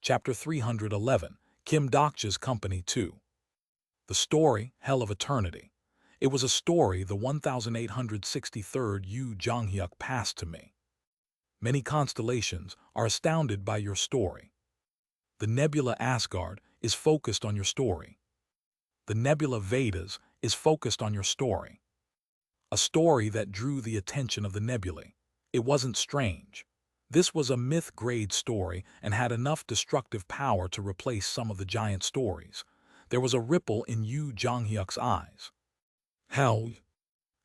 Chapter 311, Kim Dokcha's Company 2. The story, Hell of Eternity. It was a story the 1863rd Yu Jonghyuk passed to me. Many constellations are astounded by your story. The nebula Asgard is focused on your story. The nebula Vedas is focused on your story. A story that drew the attention of the nebulae. It wasn't strange. This was a myth-grade story and had enough destructive power to replace some of the giant stories. There was a ripple in Yu Jonghyuk's eyes. Hell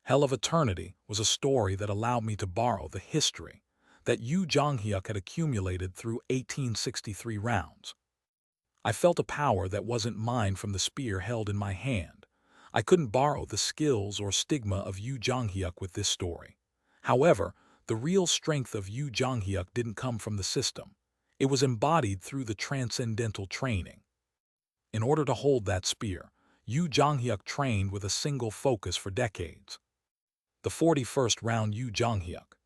of Eternity was a story that allowed me to borrow the history that Yu Jonghyuk had accumulated through 1863 rounds. I felt a power that wasn't mine from the spear held in my hand. I couldn't borrow the skills or stigma of Yu Jonghyuk with this story. However, the real strength of Yu Jonghyuk didn't come from the system. It was embodied through the transcendental training. In order to hold that spear, Yu Jonghyuk trained with a single focus for decades. The 41st round Yu Jonghyuk.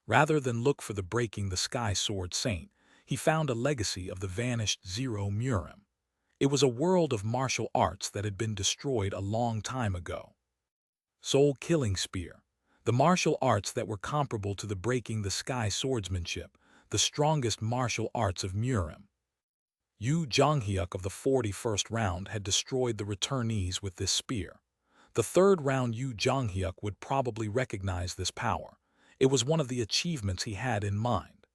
Rather than look for the breaking the sky sword saint, he found a legacy of the vanished Zero Murim. It was a world of martial arts that had been destroyed a long time ago. Soul-killing spear. The martial arts that were comparable to the breaking the sky swordsmanship, the strongest martial arts of Murim. Yu Jonghyuk of the 41st round had destroyed the returnees with this spear. The third round Yu Jonghyuk would probably recognize this power. It was one of the achievements he had in mind.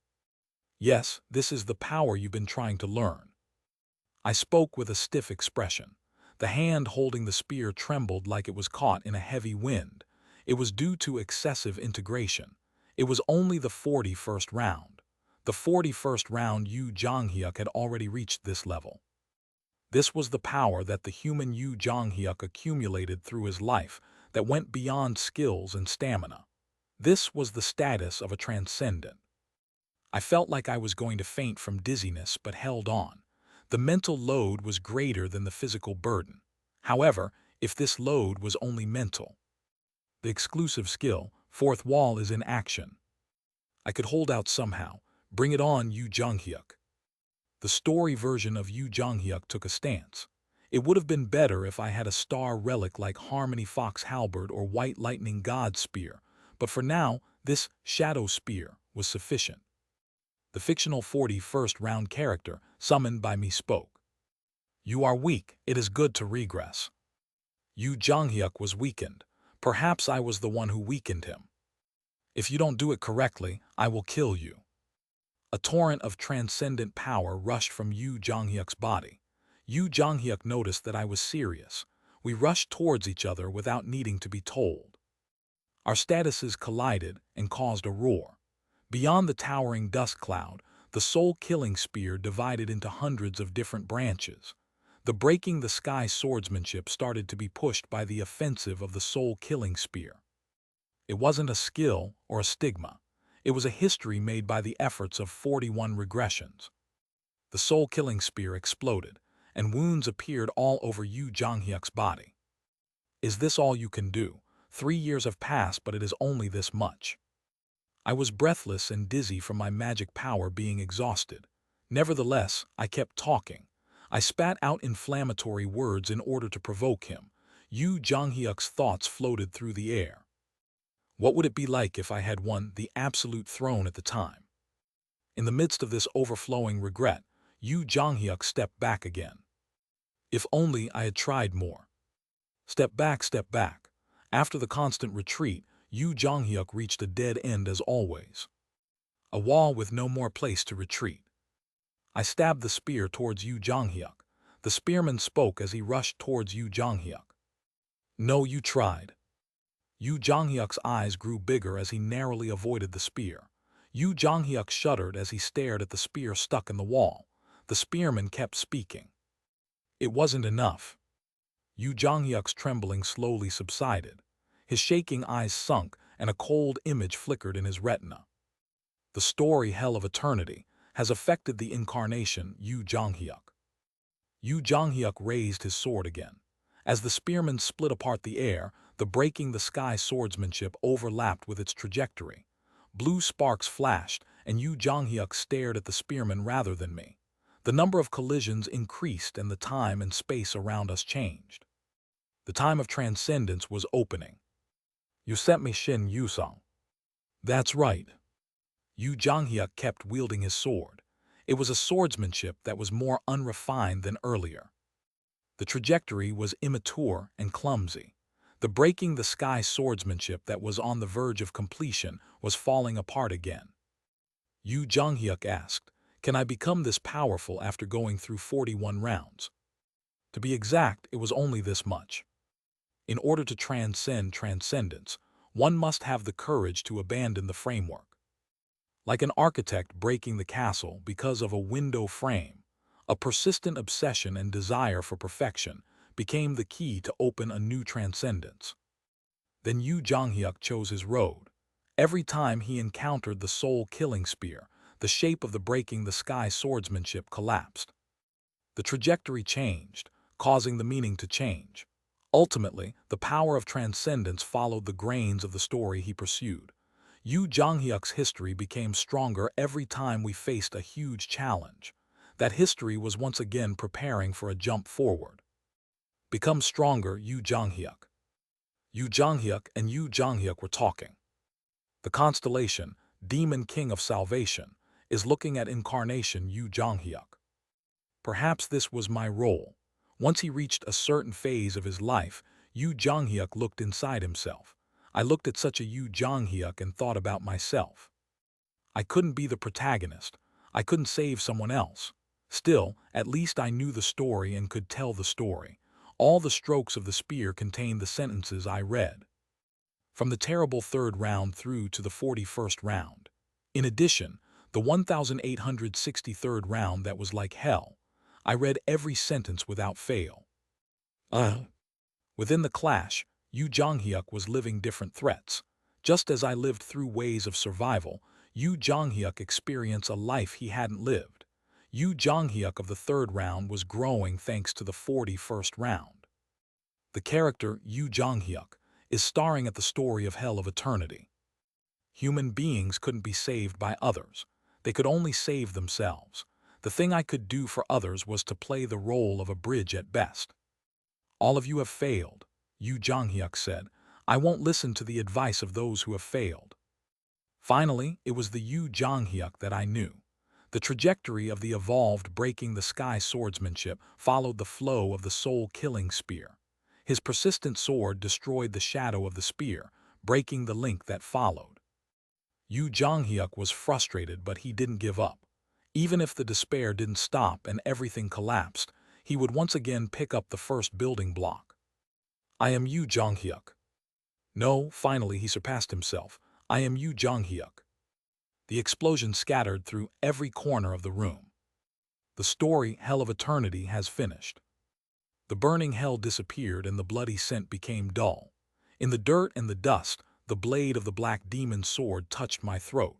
Yes, this is the power you've been trying to learn. I spoke with a stiff expression. The hand holding the spear trembled like it was caught in a heavy wind. It was due to excessive integration. It was only the 41st round. The 41st round Yu Jonghyuk had already reached this level. This was the power that the human Yu Jonghyuk accumulated through his life that went beyond skills and stamina. This was the status of a transcendent. I felt like I was going to faint from dizziness but held on. The mental load was greater than the physical burden. However, if this load was only mental. The exclusive skill, fourth wall, is in action. I could hold out somehow. Bring it on, Yu Jonghyuk. The story version of Yu Jonghyuk took a stance. It would have been better if I had a star relic like Harmony Fox Halberd or White Lightning God Spear, but for now, this Shadow Spear was sufficient. The fictional 41st round character, summoned by me, spoke. You are weak. It is good to regress. Yu Jonghyuk was weakened. Perhaps I was the one who weakened him. If you don't do it correctly, I will kill you. A torrent of transcendent power rushed from Yu Jonghyuk's body. Yu Jonghyuk noticed that I was serious. We rushed towards each other without needing to be told. Our statuses collided and caused a roar. Beyond the towering dust cloud, the soul-killing spear divided into hundreds of different branches. The breaking the sky swordsmanship started to be pushed by the offensive of the soul-killing spear. It wasn't a skill or a stigma. It was a history made by the efforts of 41 regressions. The soul-killing spear exploded, and wounds appeared all over Yu Jonghyuk's body. Is this all you can do? 3 years have passed, but it is only this much. I was breathless and dizzy from my magic power being exhausted. Nevertheless, I kept talking. I spat out inflammatory words in order to provoke him. Yu Jonghyuk's thoughts floated through the air. What would it be like if I had won the absolute throne at the time? In the midst of this overflowing regret, Yu Jonghyuk stepped back again. If only I had tried more. Step back, step back. After the constant retreat, Yu Jonghyuk reached a dead end as always. A wall with no more place to retreat. I stabbed the spear towards Yu Jonghyuk. The spearman spoke as he rushed towards Yu Jonghyuk. No, you tried. Yu Jonghyuk's eyes grew bigger as he narrowly avoided the spear. Yu Jonghyuk shuddered as he stared at the spear stuck in the wall. The spearman kept speaking. It wasn't enough. Yu Jonghyuk's trembling slowly subsided. His shaking eyes sunk, and a cold image flickered in his retina. The story Hell of Eternity has affected the incarnation Yu Jonghyuk. Yu Jonghyuk raised his sword again. As the spearman split apart the air, the breaking the sky swordsmanship overlapped with its trajectory. Blue sparks flashed, and Yu Jonghyuk stared at the spearman rather than me. The number of collisions increased and the time and space around us changed. The time of transcendence was opening. You sent me Shin Yusong. That's right. Yu Zhanghyuk kept wielding his sword. It was a swordsmanship that was more unrefined than earlier. The trajectory was immature and clumsy. The breaking the sky swordsmanship that was on the verge of completion was falling apart again. Yu Zhanghyuk asked, "Can I become this powerful after going through 41 rounds?" To be exact, it was only this much. In order to transcend transcendence, one must have the courage to abandon the framework. Like an architect breaking the castle because of a window frame, a persistent obsession and desire for perfection became the key to open a new transcendence. Then Yu Zhanghyuk chose his road. Every time he encountered the soul-killing spear, the shape of the breaking the sky swordsmanship collapsed. The trajectory changed, causing the meaning to change. Ultimately, the power of transcendence followed the grains of the story he pursued. Yu Zhanghyuk's history became stronger every time we faced a huge challenge. That history was once again preparing for a jump forward. Become stronger, Yu Zhanghyuk. Yu Zhanghyuk and Yu Zhanghyuk were talking. The constellation, Demon King of Salvation, is looking at Incarnation Yu Zhanghyuk. Perhaps this was my role. Once he reached a certain phase of his life, Yu Zhanghyuk looked inside himself. I looked at such a Yu Zhanghyuk and thought about myself. I couldn't be the protagonist. I couldn't save someone else. Still, at least I knew the story and could tell the story. All the strokes of the spear contained the sentences I read. From the terrible third round through to the 41st round. In addition, the 1863rd round that was like hell. I read every sentence without fail. Within the clash, Yu Zhanghyuk was living different threats. Just as I lived through ways of survival, Yu Zhanghyuk experienced a life he hadn't lived. Yu Zhanghyuk of the third round was growing thanks to the 41st round. The character Yu Zhanghyuk is starring at the story of hell of eternity. Human beings couldn't be saved by others. They could only save themselves. The thing I could do for others was to play the role of a bridge at best. All of you have failed, Yu Zhanghyuk said. I won't listen to the advice of those who have failed. Finally, it was the Yu Zhanghyuk that I knew. The trajectory of the evolved breaking the sky swordsmanship followed the flow of the soul-killing spear. His persistent sword destroyed the shadow of the spear, breaking the link that followed. Yu Zhanghyuk was frustrated, but he didn't give up. Even if the despair didn't stop and everything collapsed, he would once again pick up the first building block. I am Yu Zhanghyuk. No, finally he surpassed himself. I am Yu Zhanghyuk. The explosion scattered through every corner of the room. The story, Hell of Eternity, has finished. The burning hell disappeared and the bloody scent became dull. In the dirt and the dust, the blade of the black demon's sword touched my throat.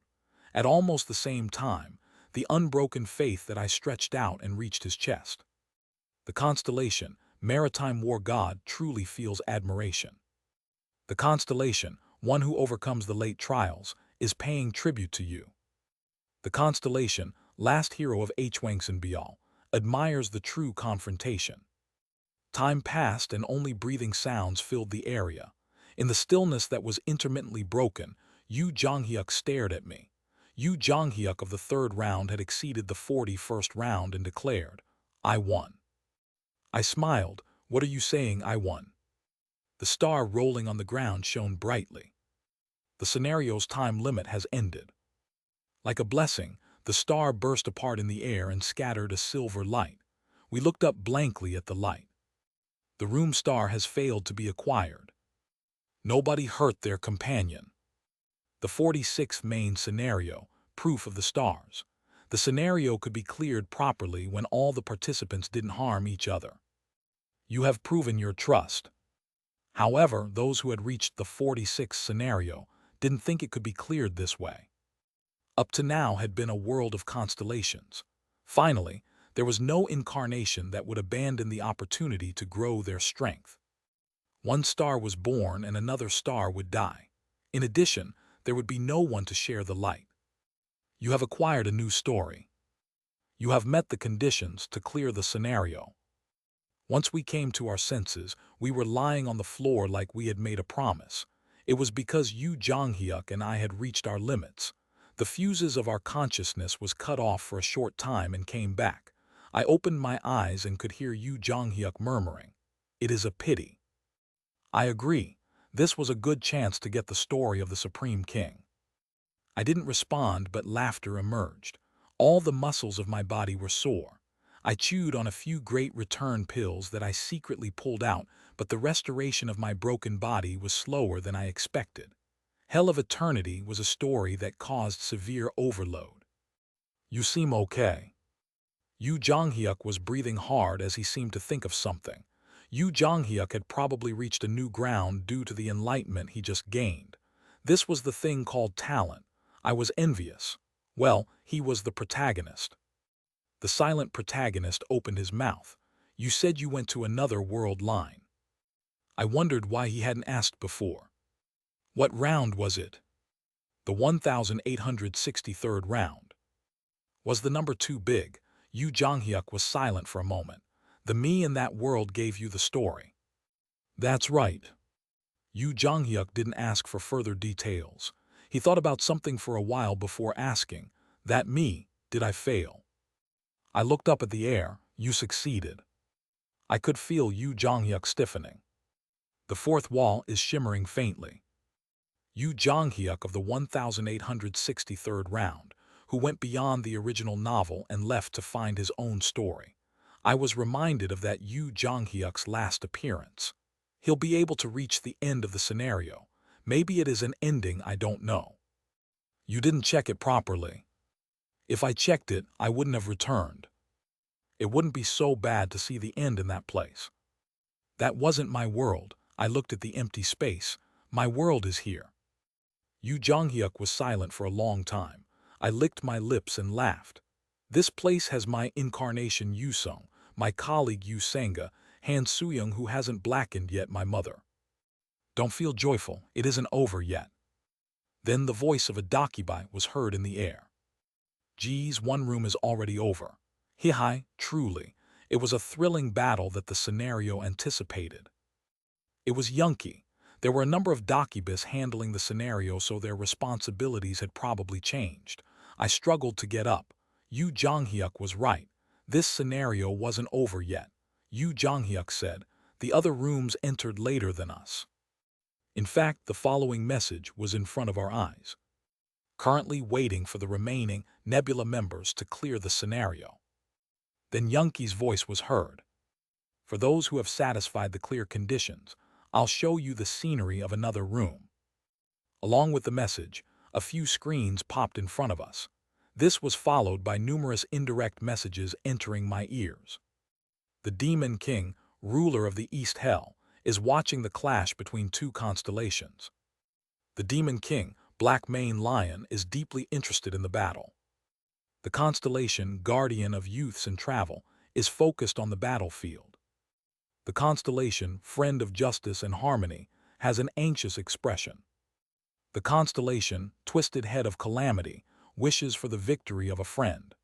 At almost the same time, the unbroken faith that I stretched out and reached his chest. The constellation, maritime war god, truly feels admiration. The constellation, one who overcomes the late trials, is paying tribute to you. The constellation, last hero of Hwangsan Bial, admires the true confrontation. Time passed and only breathing sounds filled the area. In the stillness that was intermittently broken, Yu Zhanghyuk stared at me. Yu Zhanghyuk of the third round had exceeded the 41st round and declared, I won. I smiled. What are you saying, I won? The star rolling on the ground shone brightly. The scenario's time limit has ended. Like a blessing, the star burst apart in the air and scattered a silver light. We looked up blankly at the light. The room star has failed to be acquired. Nobody hurt their companion. The 46th main scenario, proof of the stars. The scenario could be cleared properly when all the participants didn't harm each other. You have proven your trust. However, those who had reached the 46th scenario didn't think it could be cleared this way. Up to now had been a world of constellations. Finally, there was no incarnation that would abandon the opportunity to grow their strength. One star was born and another star would die. In addition, there would be no one to share the light. You have acquired a new story. You have met the conditions to clear the scenario. Once we came to our senses, we were lying on the floor like we had made a promise. It was because Yu Jonghyuk and I had reached our limits. The fuses of our consciousness was cut off for a short time and came back. I opened my eyes and could hear Yu Jonghyuk murmuring, "It is a pity." I agree. This was a good chance to get the story of the Supreme King. I didn't respond, but laughter emerged. All the muscles of my body were sore. I chewed on a few great return pills that I secretly pulled out, but the restoration of my broken body was slower than I expected. Hell of Eternity was a story that caused severe overload. "You seem okay." Yu Jonghyuk was breathing hard as he seemed to think of something. Yu Jonghyuk had probably reached a new ground due to the enlightenment he just gained. This was the thing called talent. I was envious. Well, he was the protagonist. The silent protagonist opened his mouth. "You said you went to another world line." I wondered why he hadn't asked before. "What round was it?" "The 1863rd round." Was the number too big? Yu Jonghyuk was silent for a moment. "The me in that world gave you the story." "That's right." Yu Jonghyuk didn't ask for further details. He thought about something for a while before asking, "That me, did I fail?" I looked up at the air. "You succeeded." I could feel Yu Jonghyuk stiffening. "The fourth wall is shimmering faintly." Yu Jonghyuk of the 1863rd round, who went beyond the original novel and left to find his own story. I was reminded of that Yu Jonghyuk's last appearance. He'll be able to reach the end of the scenario. Maybe it is an ending I don't know. "You didn't check it properly." "If I checked it, I wouldn't have returned. It wouldn't be so bad to see the end in that place." "That wasn't my world." I looked at the empty space. "My world is here." Yu Jonghyuk was silent for a long time. I licked my lips and laughed. "This place has my incarnation Yusung, my colleague Yu Sanga, Han Suyong who hasn't blackened yet, my mother. Don't feel joyful, it isn't over yet." Then the voice of a Dakibai was heard in the air. "Geez, one room is already over." Hi, truly. It was a thrilling battle that the scenario anticipated. It was Yunki. There were a number of Dakibis handling the scenario, so their responsibilities had probably changed. I struggled to get up. Yu Jonghyuk was right. This scenario wasn't over yet. Yu Jonghyuk said, "The other rooms entered later than us." In fact, the following message was in front of our eyes. "Currently waiting for the remaining Nebula members to clear the scenario." Then Yunki's voice was heard. "For those who have satisfied the clear conditions, I'll show you the scenery of another room." Along with the message, a few screens popped in front of us. This was followed by numerous indirect messages entering my ears. "The Demon King, ruler of the East Hell, is watching the clash between two constellations. The Demon King, Black Mane Lion, is deeply interested in the battle. The constellation, Guardian of Youths and Travel, is focused on the battlefield. The constellation, Friend of Justice and Harmony, has an anxious expression. The constellation, Twisted Head of Calamity, wishes for the victory of a friend."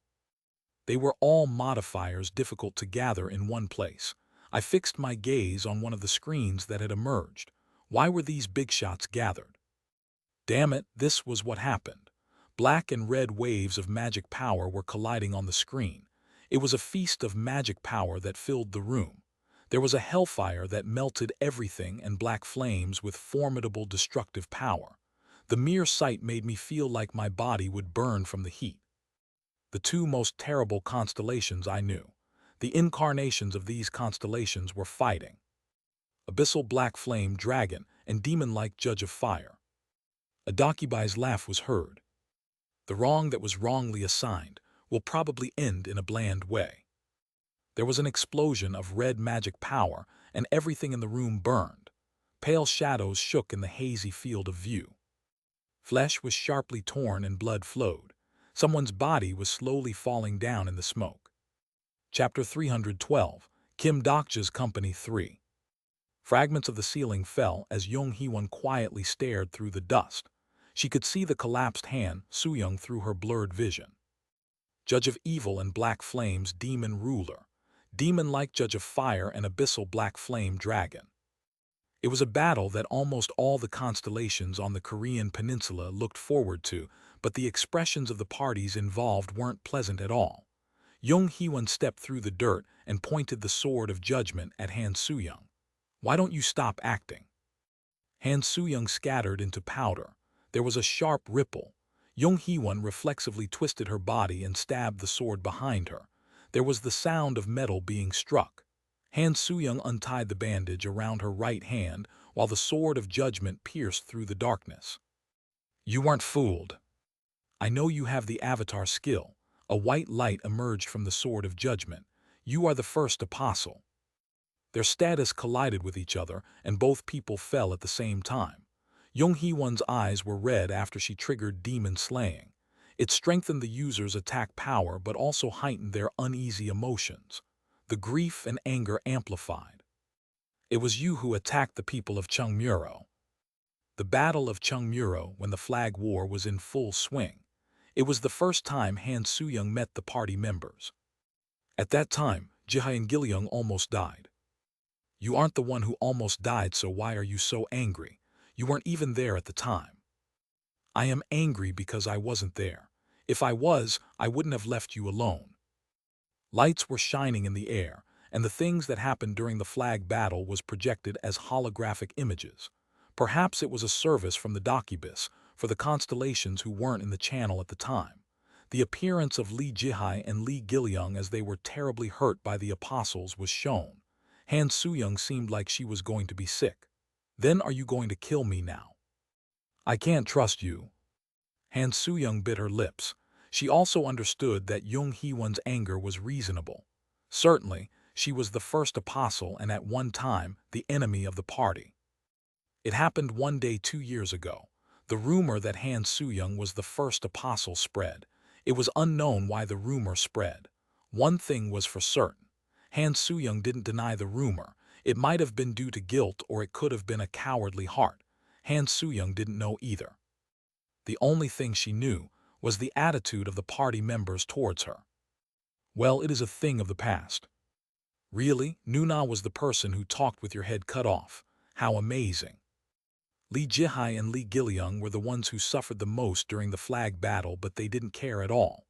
They were all modifiers difficult to gather in one place. I fixed my gaze on one of the screens that had emerged. Why were these big shots gathered? Damn it, this was what happened. Black and red waves of magic power were colliding on the screen. It was a feast of magic power that filled the room. There was a hellfire that melted everything and black flames with formidable destructive power. The mere sight made me feel like my body would burn from the heat. The two most terrible constellations I knew. The incarnations of these constellations were fighting. Abyssal Black Flame Dragon and Demon-like Judge of Fire. A Dakibai's laugh was heard. "The wrong that was wrongly assigned will probably end in a bland way." There was an explosion of red magic power, and everything in the room burned. Pale shadows shook in the hazy field of view. Flesh was sharply torn and blood flowed. Someone's body was slowly falling down in the smoke. Chapter 312, Kim Dokja's Company 3. Fragments of the ceiling fell as Yong Hee-won quietly stared through the dust. She could see the collapsed Han Soo-young through her blurred vision. Judge of evil and black flames, demon ruler. Demon-like judge of fire and abyssal black flame dragon. It was a battle that almost all the constellations on the Korean peninsula looked forward to, but the expressions of the parties involved weren't pleasant at all. Jung Hee-won stepped through the dirt and pointed the sword of judgment at Han Soo-young. "Why don't you stop acting?" Han Soo-young scattered into powder. There was a sharp ripple. Jung Hee-won reflexively twisted her body and stabbed the sword behind her. There was the sound of metal being struck. Han Soo-young untied the bandage around her right hand while the sword of judgment pierced through the darkness. "You weren't fooled. I know you have the avatar skill." A white light emerged from the sword of judgment. "You are the first apostle." Their status collided with each other, and both people fell at the same time. Jung Hee-won's eyes were red after she triggered demon slaying. It strengthened the user's attack power but also heightened their uneasy emotions. The grief and anger amplified. "It was you who attacked the people of Chungmuro." The Battle of Chungmuro, when the flag war was in full swing. It was the first time Han Soo-young met the party members. At that time, Jihae and Gilyung almost died. "You aren't the one who almost died, so why are you so angry? You weren't even there at the time." "I am angry because I wasn't there. If I was, I wouldn't have left you alone." Lights were shining in the air, and the things that happened during the flag battle was projected as holographic images. Perhaps it was a service from the Dakibus for the constellations who weren't in the channel at the time. The appearance of Lee Jihae and Lee Gilyung as they were terribly hurt by the apostles was shown. Han Soo-young seemed like she was going to be sick. "Then are you going to kill me now?" "I can't trust you." Han Soo-young bit her lips. She also understood that Jung Hee-won's anger was reasonable. Certainly, she was the first apostle and at one time the enemy of the party. It happened one day 2 years ago. The rumor that Han Soo-young was the first apostle spread. It was unknown why the rumor spread. One thing was for certain. Han Soo-young didn't deny the rumor. It might have been due to guilt or it could have been a cowardly heart. Han Soo-young didn't know either. The only thing she knew was the attitude of the party members towards her. "Well, it is a thing of the past." "Really? Nuna was the person who talked with your head cut off. How amazing." Lee Jihae and Lee Gilyung were the ones who suffered the most during the flag battle, but they didn't care at all.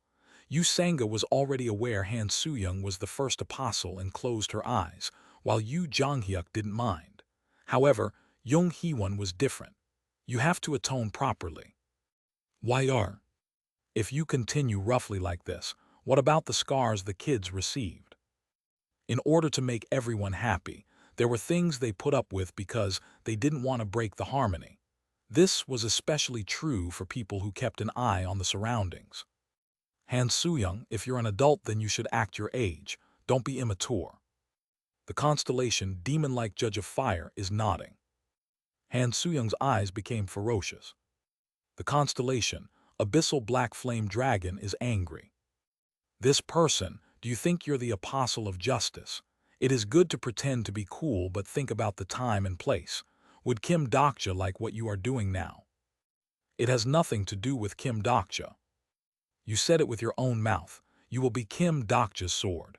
Yu Sanga was already aware Han Soo-young was the first apostle and closed her eyes, while Yu Jonghyuk didn't mind. However, Jung Hee-won was different. "You have to atone properly." "Why are? If you continue roughly like this, what about the scars the kids received?" In order to make everyone happy, there were things they put up with because they didn't want to break the harmony. This was especially true for people who kept an eye on the surroundings. "Han Soo-young, if you're an adult then you should act your age. Don't be immature." The constellation, demon-like judge of fire, is nodding. Han Soo-young's eyes became ferocious. The constellation, abyssal black flame dragon, is angry. "This person, do you think you're the apostle of justice? It is good to pretend to be cool, but think about the time and place. Would Kim Dokja like what you are doing now?" "It has nothing to do with Kim Dokja." "You said it with your own mouth. You will be Kim Dokja's sword."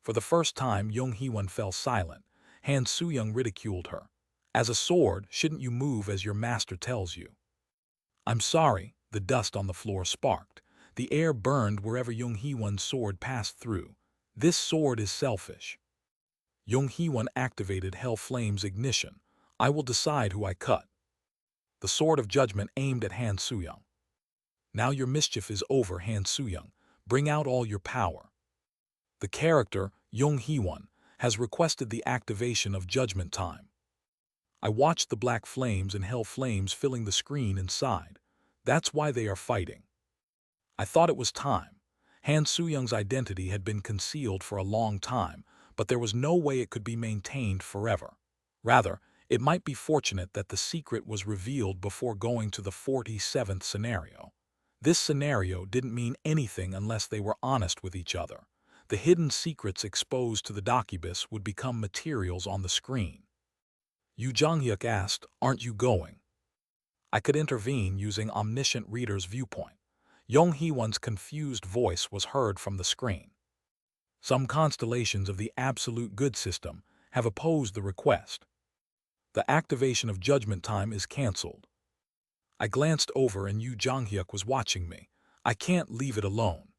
For the first time, Jung Hee-won fell silent. Han Soo-young ridiculed her. "As a sword, shouldn't you move as your master tells you?" "I'm sorry." The dust on the floor sparked. The air burned wherever Jung Hee-won's sword passed through. "This sword is selfish." Jung Hee-won activated Hell Flame's ignition. "I will decide who I cut." The sword of judgment aimed at Han Soo-young. "Now your mischief is over, Han Soo-young. Bring out all your power." The character, Jung Hee-won, has requested the activation of Judgment Time. I watched the black flames and hell flames filling the screen inside. That's why they are fighting. I thought it was time. Han Soo-young's identity had been concealed for a long time, but there was no way it could be maintained forever. Rather, it might be fortunate that the secret was revealed before going to the 47th scenario. This scenario didn't mean anything unless they were honest with each other. The hidden secrets exposed to the Dakibus would become materials on the screen. Yu Jonghyuk asked, "Aren't you going?" I could intervene using Omniscient Reader's Viewpoint. Yong Hee-won's confused voice was heard from the screen. Some constellations of the absolute good system have opposed the request. The activation of judgment time is cancelled. I glanced over and Yu Jonghyuk was watching me. I can't leave it alone.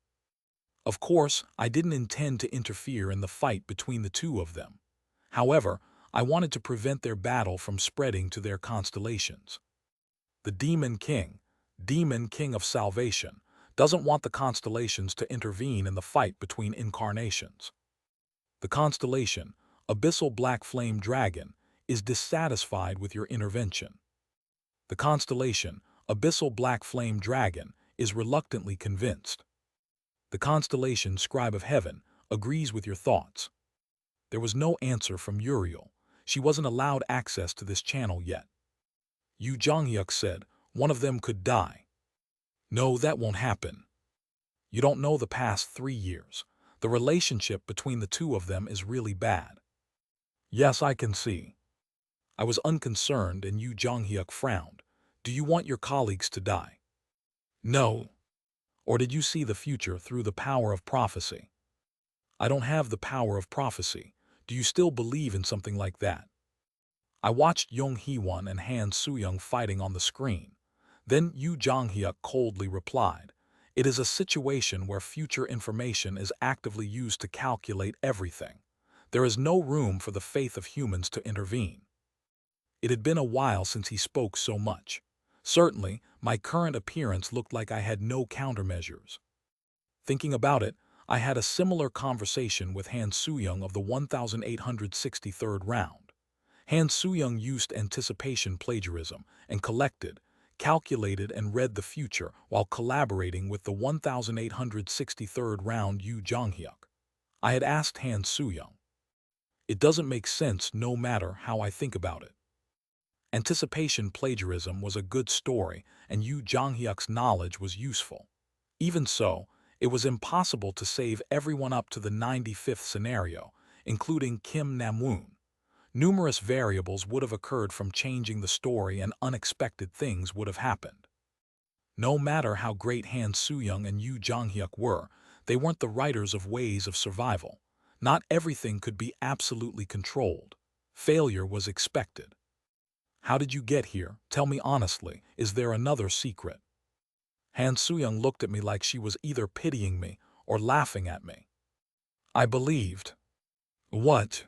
Of course, I didn't intend to interfere in the fight between the two of them. However, I wanted to prevent their battle from spreading to their constellations. The Demon King of Salvation, doesn't want the constellations to intervene in the fight between incarnations. The constellation, Abyssal Black Flame Dragon, is dissatisfied with your intervention. The constellation, Abyssal Black Flame Dragon, is reluctantly convinced. The constellation Scribe of Heaven agrees with your thoughts. There was no answer from Uriel. She wasn't allowed access to this channel yet. Yu Jonghyuk said, one of them could die. No, that won't happen. You don't know the past 3 years. The relationship between the two of them is really bad. Yes, I can see. I was unconcerned and Yu Jonghyuk frowned. Do you want your colleagues to die? No. Or did you see the future through the power of prophecy? I don't have the power of prophecy. Do you still believe in something like that? I watched Yong Hee-won and Han Soo-young fighting on the screen. Then Yu Jonghyuk coldly replied, it is a situation where future information is actively used to calculate everything. There is no room for the faith of humans to intervene. It had been a while since he spoke so much. Certainly, my current appearance looked like I had no countermeasures. Thinking about it, I had a similar conversation with Han Soo-young of the 1863rd round. Han Soo-young used anticipation plagiarism and collected, calculated and read the future while collaborating with the 1863rd round Yu Jonghyuk. I had asked Han Soo-young. It doesn't make sense no matter how I think about it. Anticipation plagiarism was a good story and Yu Jonghyuk's knowledge was useful. Even so, it was impossible to save everyone up to the 95th scenario, including Kim Nam-woon. Numerous variables would have occurred from changing the story and unexpected things would have happened. No matter how great Han Soo-young and Yu Jonghyuk were, they weren't the writers of ways of survival. Not everything could be absolutely controlled. Failure was expected. How did you get here? Tell me honestly, is there another secret? Han Soo-young looked at me like she was either pitying me or laughing at me. I believed. What?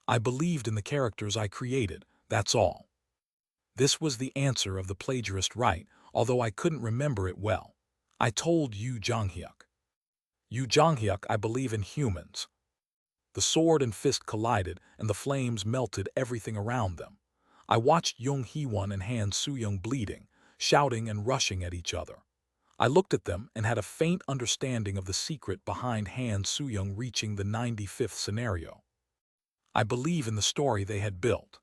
I believed in the characters I created, that's all. This was the answer of the plagiarist right, although I couldn't remember it well. I told Yu Jonghyuk. Yu Jonghyuk, I believe in humans. The sword and fist collided and the flames melted everything around them. I watched Yong Hee-won and Han Soo-young bleeding, shouting and rushing at each other. I looked at them and had a faint understanding of the secret behind Han Soo-young reaching the 95th scenario. I believe in the story they had built.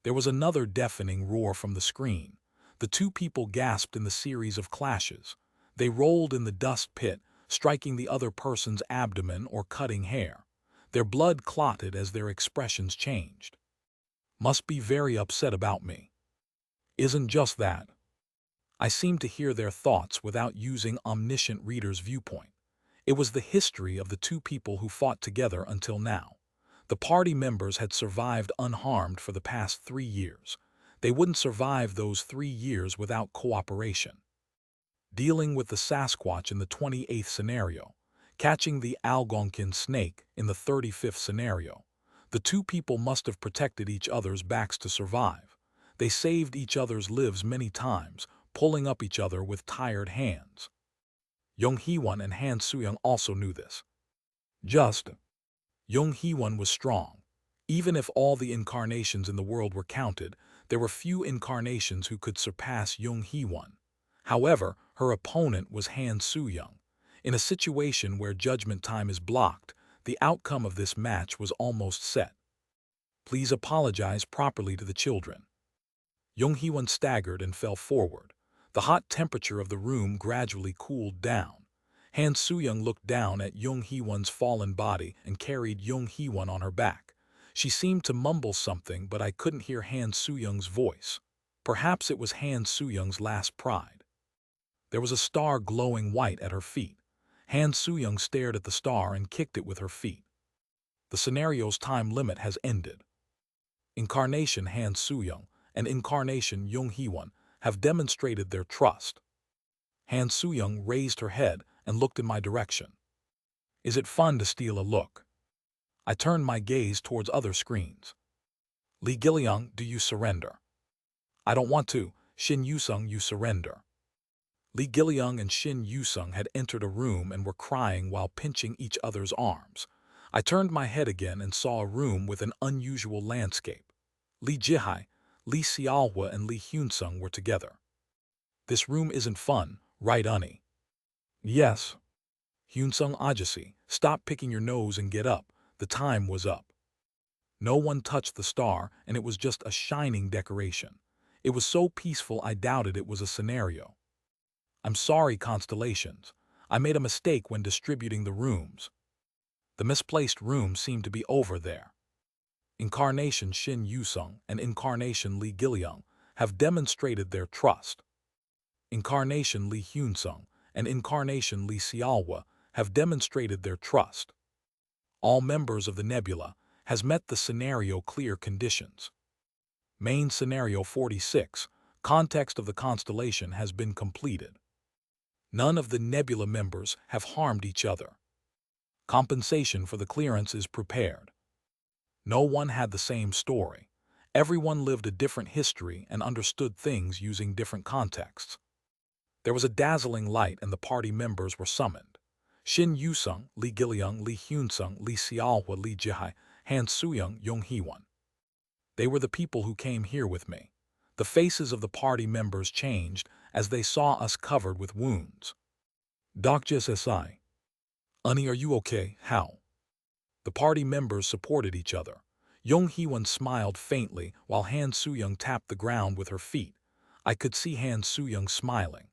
There was another deafening roar from the screen. The two people gasped in the series of clashes. They rolled in the dust pit, striking the other person's abdomen or cutting hair. Their blood clotted as their expressions changed. Must be very upset about me. Isn't just that. I seemed to hear their thoughts without using Omniscient Reader's Viewpoint. It was the history of the two people who fought together until now. The party members had survived unharmed for the past 3 years. They wouldn't survive those 3 years without cooperation. Dealing with the Sasquatch in the 28th scenario, catching the Algonquin snake in the 35th scenario. The two people must have protected each other's backs to survive. They saved each other's lives many times, pulling up each other with tired hands. Yong Hee-won and Han Soo-young also knew this. Yong Hee-won was strong. Even if all the incarnations in the world were counted, there were few incarnations who could surpass Yong Hee-won. However, her opponent was Han Soo-young. In a situation where judgment time is blocked, the outcome of this match was almost set. Please apologize properly to the children. Yong Hee-won staggered and fell forward. The hot temperature of the room gradually cooled down. Han Soo-young looked down at Yong Hee-won's fallen body and carried Yong Hee-won on her back. She seemed to mumble something, but I couldn't hear Han Soo-young's voice. Perhaps it was Han Soo-young's last pride. There was a star glowing white at her feet. Han Soo-young stared at the star and kicked it with her feet. The scenario's time limit has ended. Incarnation Han Soo-young and Incarnation Jung Hee-won have demonstrated their trust. Han Soo-young raised her head and looked in my direction. Is it fun to steal a look? I turned my gaze towards other screens. Lee Gil-young, do you surrender? I don't want to. Shin Yu-sung, you surrender. Lee Gil-young and Shin Yu-sung had entered a room and were crying while pinching each other's arms. I turned my head again and saw a room with an unusual landscape. Lee Ji-hai, Lee Se-alhwa and Lee Hyun-sung were together. This room isn't fun, right, Unnie? Yes. Hyun-sung Ajasi, stop picking your nose and get up. The time was up. No one touched the star, and it was just a shining decoration. It was so peaceful I doubted it was a scenario. I'm sorry, constellations. I made a mistake when distributing the rooms. The misplaced room seemed to be over there. Incarnation Shin Yu-sung and Incarnation Lee Gil-young have demonstrated their trust. Incarnation Lee Hyun-sung and Incarnation Lee Se-alhwa have demonstrated their trust. All members of the nebula has met the scenario clear conditions. Main Scenario 46, context of the constellation has been completed. None of the nebula members have harmed each other. Compensation for the clearance is prepared. No one had the same story. Everyone lived a different history and understood things using different contexts. There was a dazzling light and the party members were summoned. Shin Yu-sung, Lee Gil-young, Lee Hyun-sung, Lee Se-alhwa, Lee Ji-hai, Han Soo-young, Jung Hee-won. They were the people who came here with me. The faces of the party members changed as they saw us covered with wounds. Dr. S.I. Unnie, are you okay? How? The party members supported each other. Jung Hee-won smiled faintly while Han Soo-young tapped the ground with her feet. I could see Han Soo-young smiling.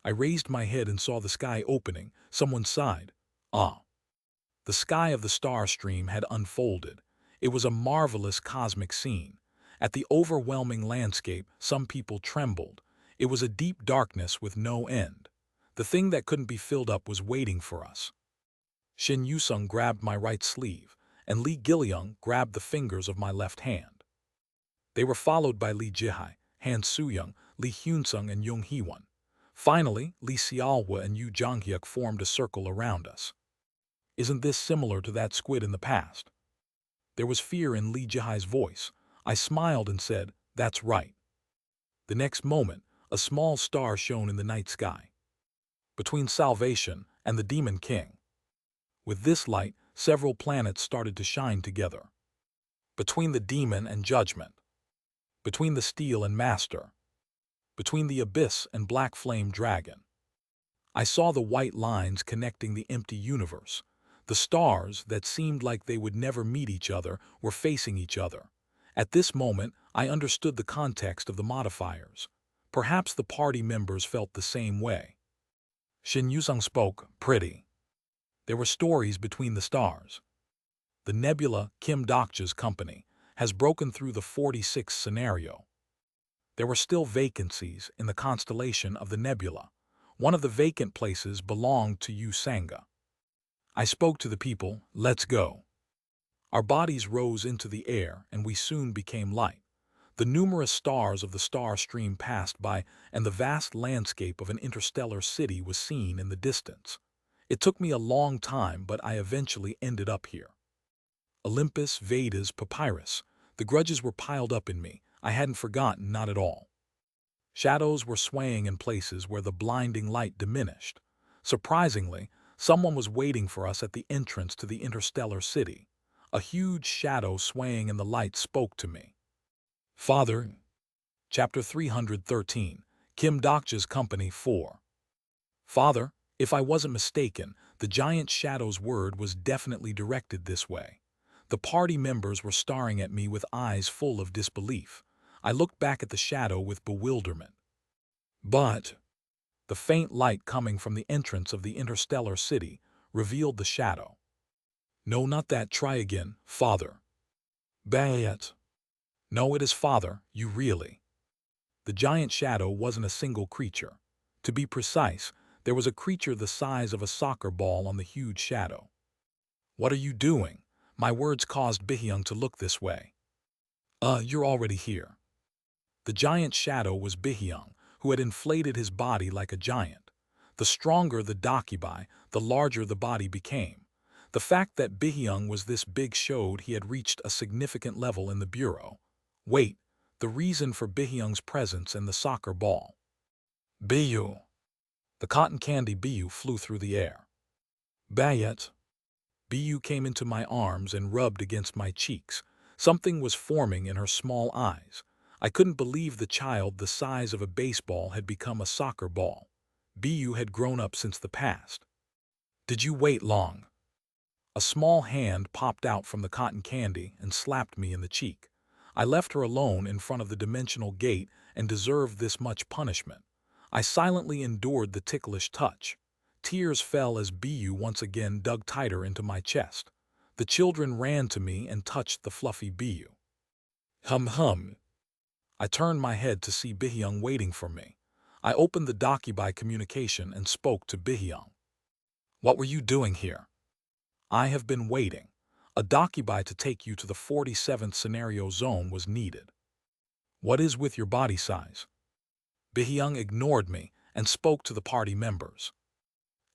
I raised my head and saw the sky opening. Someone sighed. Ah. The sky of the star stream had unfolded. It was a marvelous cosmic scene. At the overwhelming landscape, some people trembled. It was a deep darkness with no end. The thing that couldn't be filled up was waiting for us. Shin Yu-sung grabbed my right sleeve, and Lee Gil-young grabbed the fingers of my left hand. They were followed by Lee Ji-hai, Han Soo-young, Lee Hyun-sung, and Jung Hee-won. Finally, Lee Se-alhwa and Yoo Jong-hyuk formed a circle around us. Isn't this similar to that squid in the past? There was fear in Lee Ji-hai's voice. I smiled and said, that's right. The next moment, a small star shone in the night sky. Between Salvation and the Demon King. With this light, several planets started to shine together. Between the Demon and Judgment. Between the Steel and Master. Between the Abyss and Black Flame Dragon. I saw the white lines connecting the empty universe. The stars that seemed like they would never meet each other were facing each other. At this moment, I understood the context of the modifiers. Perhaps the party members felt the same way. Shin Yu-sung spoke, pretty. There were stories between the stars. The nebula, Kim Dokja's company, has broken through the 46th scenario. There were still vacancies in the constellation of the nebula. One of the vacant places belonged to Yu Sanga. I spoke to the people, let's go. Our bodies rose into the air and we soon became light. The numerous stars of the star stream passed by and the vast landscape of an interstellar city was seen in the distance. It took me a long time, but I eventually ended up here. Olympus, Vedas, Papyrus. The grudges were piled up in me. I hadn't forgotten, not at all. Shadows were swaying in places where the blinding light diminished. Surprisingly, someone was waiting for us at the entrance to the interstellar city. A huge shadow swaying in the light spoke to me. Father. Chapter 313, Kim Dokja's Company 4. Father, if I wasn't mistaken, the giant shadow's word was definitely directed this way. The party members were staring at me with eyes full of disbelief. I looked back at the shadow with bewilderment. But the faint light coming from the entrance of the interstellar city revealed the shadow. No, not that. Try again, Father. Bayet. No, it is Father, you really. The giant shadow wasn't a single creature. To be precise, there was a creature the size of a soccer ball on the huge shadow. "What are you doing?" My words caused Bihyung to look this way. You're already here." The giant shadow was Bihyung, who had inflated his body like a giant. The stronger the Dakibai, the larger the body became. The fact that Bihyung was this big showed he had reached a significant level in the bureau. Wait, the reason for Bihyung's presence and the soccer ball. Biyu. The cotton candy Biyu flew through the air. Bayet. Biyu came into my arms and rubbed against my cheeks. Something was forming in her small eyes. I couldn't believe the child the size of a baseball had become a soccer ball. Biyu had grown up since the past. "Did you wait long?" A small hand popped out from the cotton candy and slapped me in the cheek. I left her alone in front of the dimensional gate and deserved this much punishment. I silently endured the ticklish touch. Tears fell as Biyu once again dug tighter into my chest. The children ran to me and touched the fluffy Biyu. Hum hum. I turned my head to see Bihyung waiting for me. I opened the Dakibai communication and spoke to Bihyung. "What were you doing here?" "I have been waiting. A Dakibai to take you to the 47th scenario zone was needed." "What is with your body size?" Bihyung ignored me and spoke to the party members.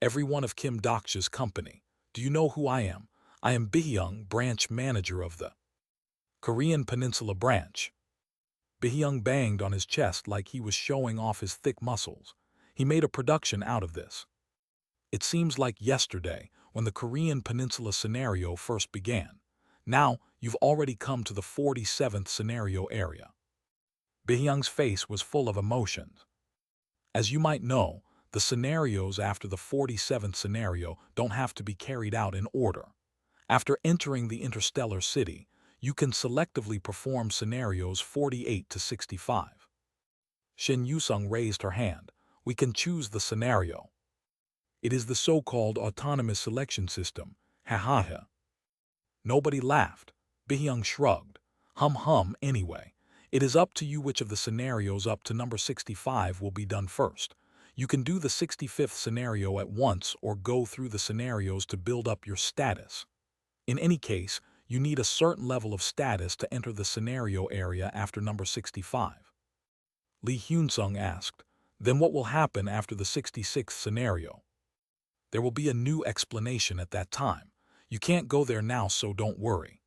"Every one of Kim Dokcha's company. Do you know who I am? I am Bihyung, branch manager of the Korean Peninsula branch." Bihyung banged on his chest like he was showing off his thick muscles. He made a production out of this. "It seems like yesterday when the Korean Peninsula scenario first began. Now you've already come to the 47th scenario area." Bihyung's face was full of emotions. "As you might know, the scenarios after the 47th scenario don't have to be carried out in order. After entering the interstellar city, you can selectively perform scenarios 48 to 65. Shin Yusung raised her hand. "We can choose the scenario. It is the so-called autonomous selection system. Ha ha ha." Nobody laughed. Bihyung shrugged. Hum anyway. It is up to you which of the scenarios up to number 65 will be done first. You can do the 65th scenario at once or go through the scenarios to build up your status. In any case, you need a certain level of status to enter the scenario area after number 65. Lee Hyun-sung asked, "Then what will happen after the 66th scenario?" "There will be a new explanation at that time. You can't go there now, so don't worry."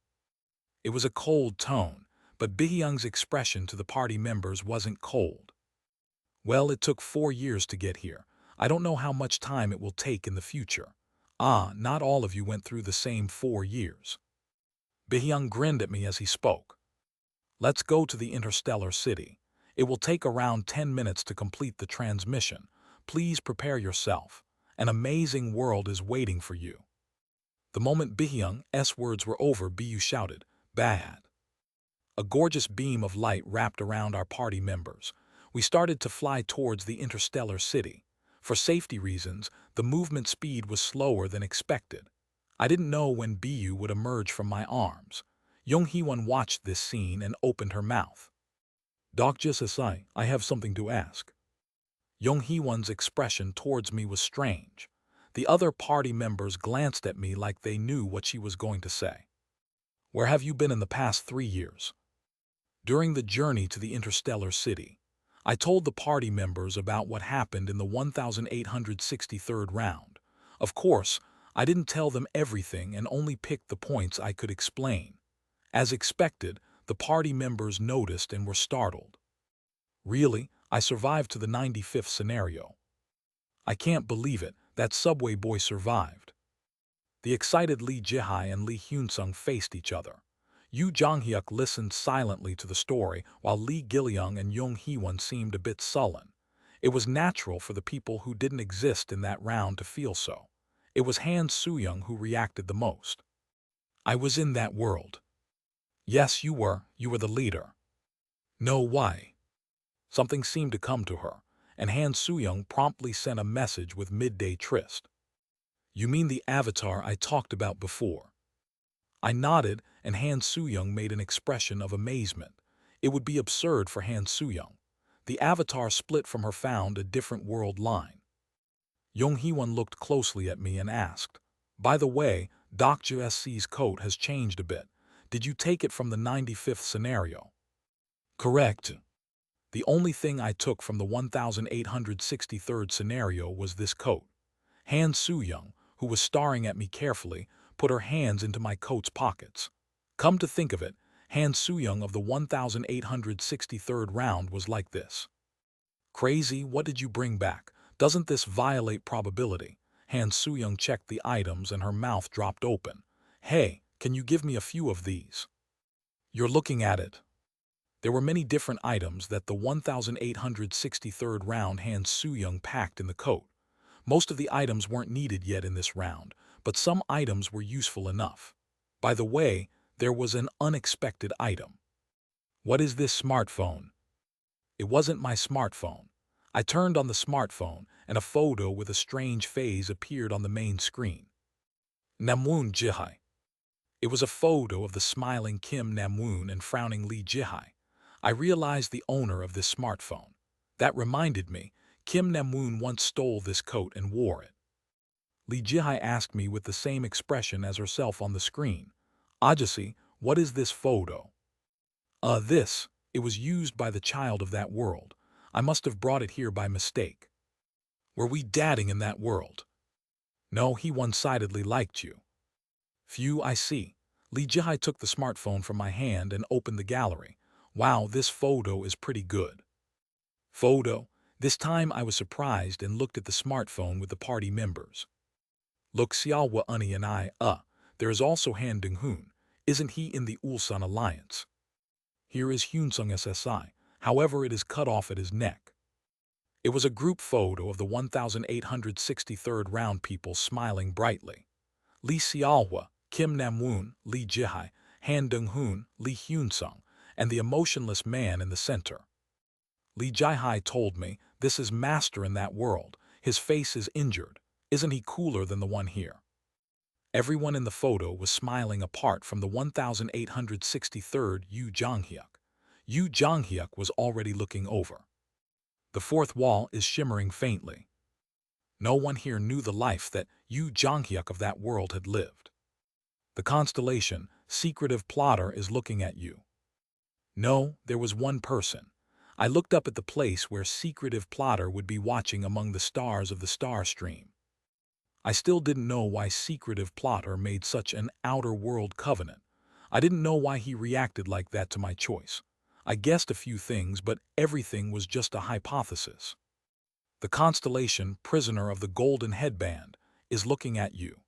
It was a cold tone, but Bihyung's expression to the party members wasn't cold. "Well, it took 4 years to get here. I don't know how much time it will take in the future." Not all of you went through the same 4 years." Bihyung grinned at me as he spoke. "Let's go to the interstellar city. It will take around 10 minutes to complete the transmission. Please prepare yourself. An amazing world is waiting for you." The moment Bihyung's words were over, Biyu shouted, "Bad." A gorgeous beam of light wrapped around our party members. We started to fly towards the interstellar city. For safety reasons, the movement speed was slower than expected. I didn't know when Biyu would emerge from my arms. Young Hee-won watched this scene and opened her mouth. "Dokja Sasai, I have something to ask." Young Hee-won's expression towards me was strange. The other party members glanced at me like they knew what she was going to say. "Where have you been in the past 3 years?" "During the journey to the interstellar city." I told the party members about what happened in the 1863rd round. Of course, I didn't tell them everything and only picked the points I could explain. As expected, the party members noticed and were startled. "Really? I survived to the 95th scenario." "I can't believe it, that subway boy survived." The excited Lee Jihai and Lee Hyun-sung faced each other. Yoo Jong-hyuk listened silently to the story, while Lee Gil-young and Young Hee-won seemed a bit sullen. It was natural for the people who didn't exist in that round to feel so. It was Han Soo-young who reacted the most. "I was in that world." "Yes, you were the leader." "No, why?" Something seemed to come to her, and Han Soo-young promptly sent a message with midday tryst. "You mean the avatar I talked about before?" I nodded, and Han Soo-young made an expression of amazement. It would be absurd for Han Soo-young. The avatar split from her found a different world line. Young Hee-won looked closely at me and asked, "By the way, Dr. SC's coat has changed a bit. Did you take it from the 95th scenario?" "Correct. The only thing I took from the 1863rd scenario was this coat." Han Soo-young, who was staring at me carefully, put her hands into my coat's pockets. Come to think of it, Han Soo-young of the 1863rd round was like this. "Crazy, what did you bring back? Doesn't this violate probability?" Han Soo-young checked the items and her mouth dropped open. "Hey, can you give me a few of these?" "You're looking at it." There were many different items that the 1863rd round Han Soo-young packed in the coat. Most of the items weren't needed yet in this round, but some items were useful enough. By the way, there was an unexpected item. "What is this smartphone?" It wasn't my smartphone. I turned on the smartphone, and a photo with a strange phase appeared on the main screen. Namwoon Jihai. It was a photo of the smiling Kim Namwoon and frowning Lee Jihai. I realized the owner of this smartphone. That reminded me, Kim Namwoon once stole this coat and wore it. Lee Jihai asked me with the same expression as herself on the screen. "Ajasi, what is this photo?" This. It was used by the child of that world. I must have brought it here by mistake." "Were we dating in that world?" "No, he one-sidedly liked you." "Phew, I see." Lee Jihai took the smartphone from my hand and opened the gallery. "Wow, this photo is pretty good." "Photo?" This time I was surprised and looked at the smartphone with the party members. "Look, Xiaohua Uni and I, there is also Han Dong-hoon. Isn't he in the Ulsan Alliance? Here is Hyunsung SSI, however it is cut off at his neck." It was a group photo of the 1863rd round people smiling brightly. Lee Xiaohua, Kim Namwoon, Lee Jihai, Han Dong-hoon, Lee Hyunsung, and the emotionless man in the center. Lee Jihai told me, "This is Master in that world. His face is injured. Isn't he cooler than the one here?" Everyone in the photo was smiling apart from the 1863rd Yu Jonghyuk. Yu Jonghyuk was already looking over. The fourth wall is shimmering faintly. No one here knew the life that Yu Jonghyuk of that world had lived. The constellation, secretive plotter, is looking at you. No, there was one person. I looked up at the place where secretive plotter would be watching among the stars of the star stream. I still didn't know why secretive plotter made such an outer world covenant. I didn't know why he reacted like that to my choice. I guessed a few things, but everything was just a hypothesis. The constellation, prisoner of the golden headband, is looking at you.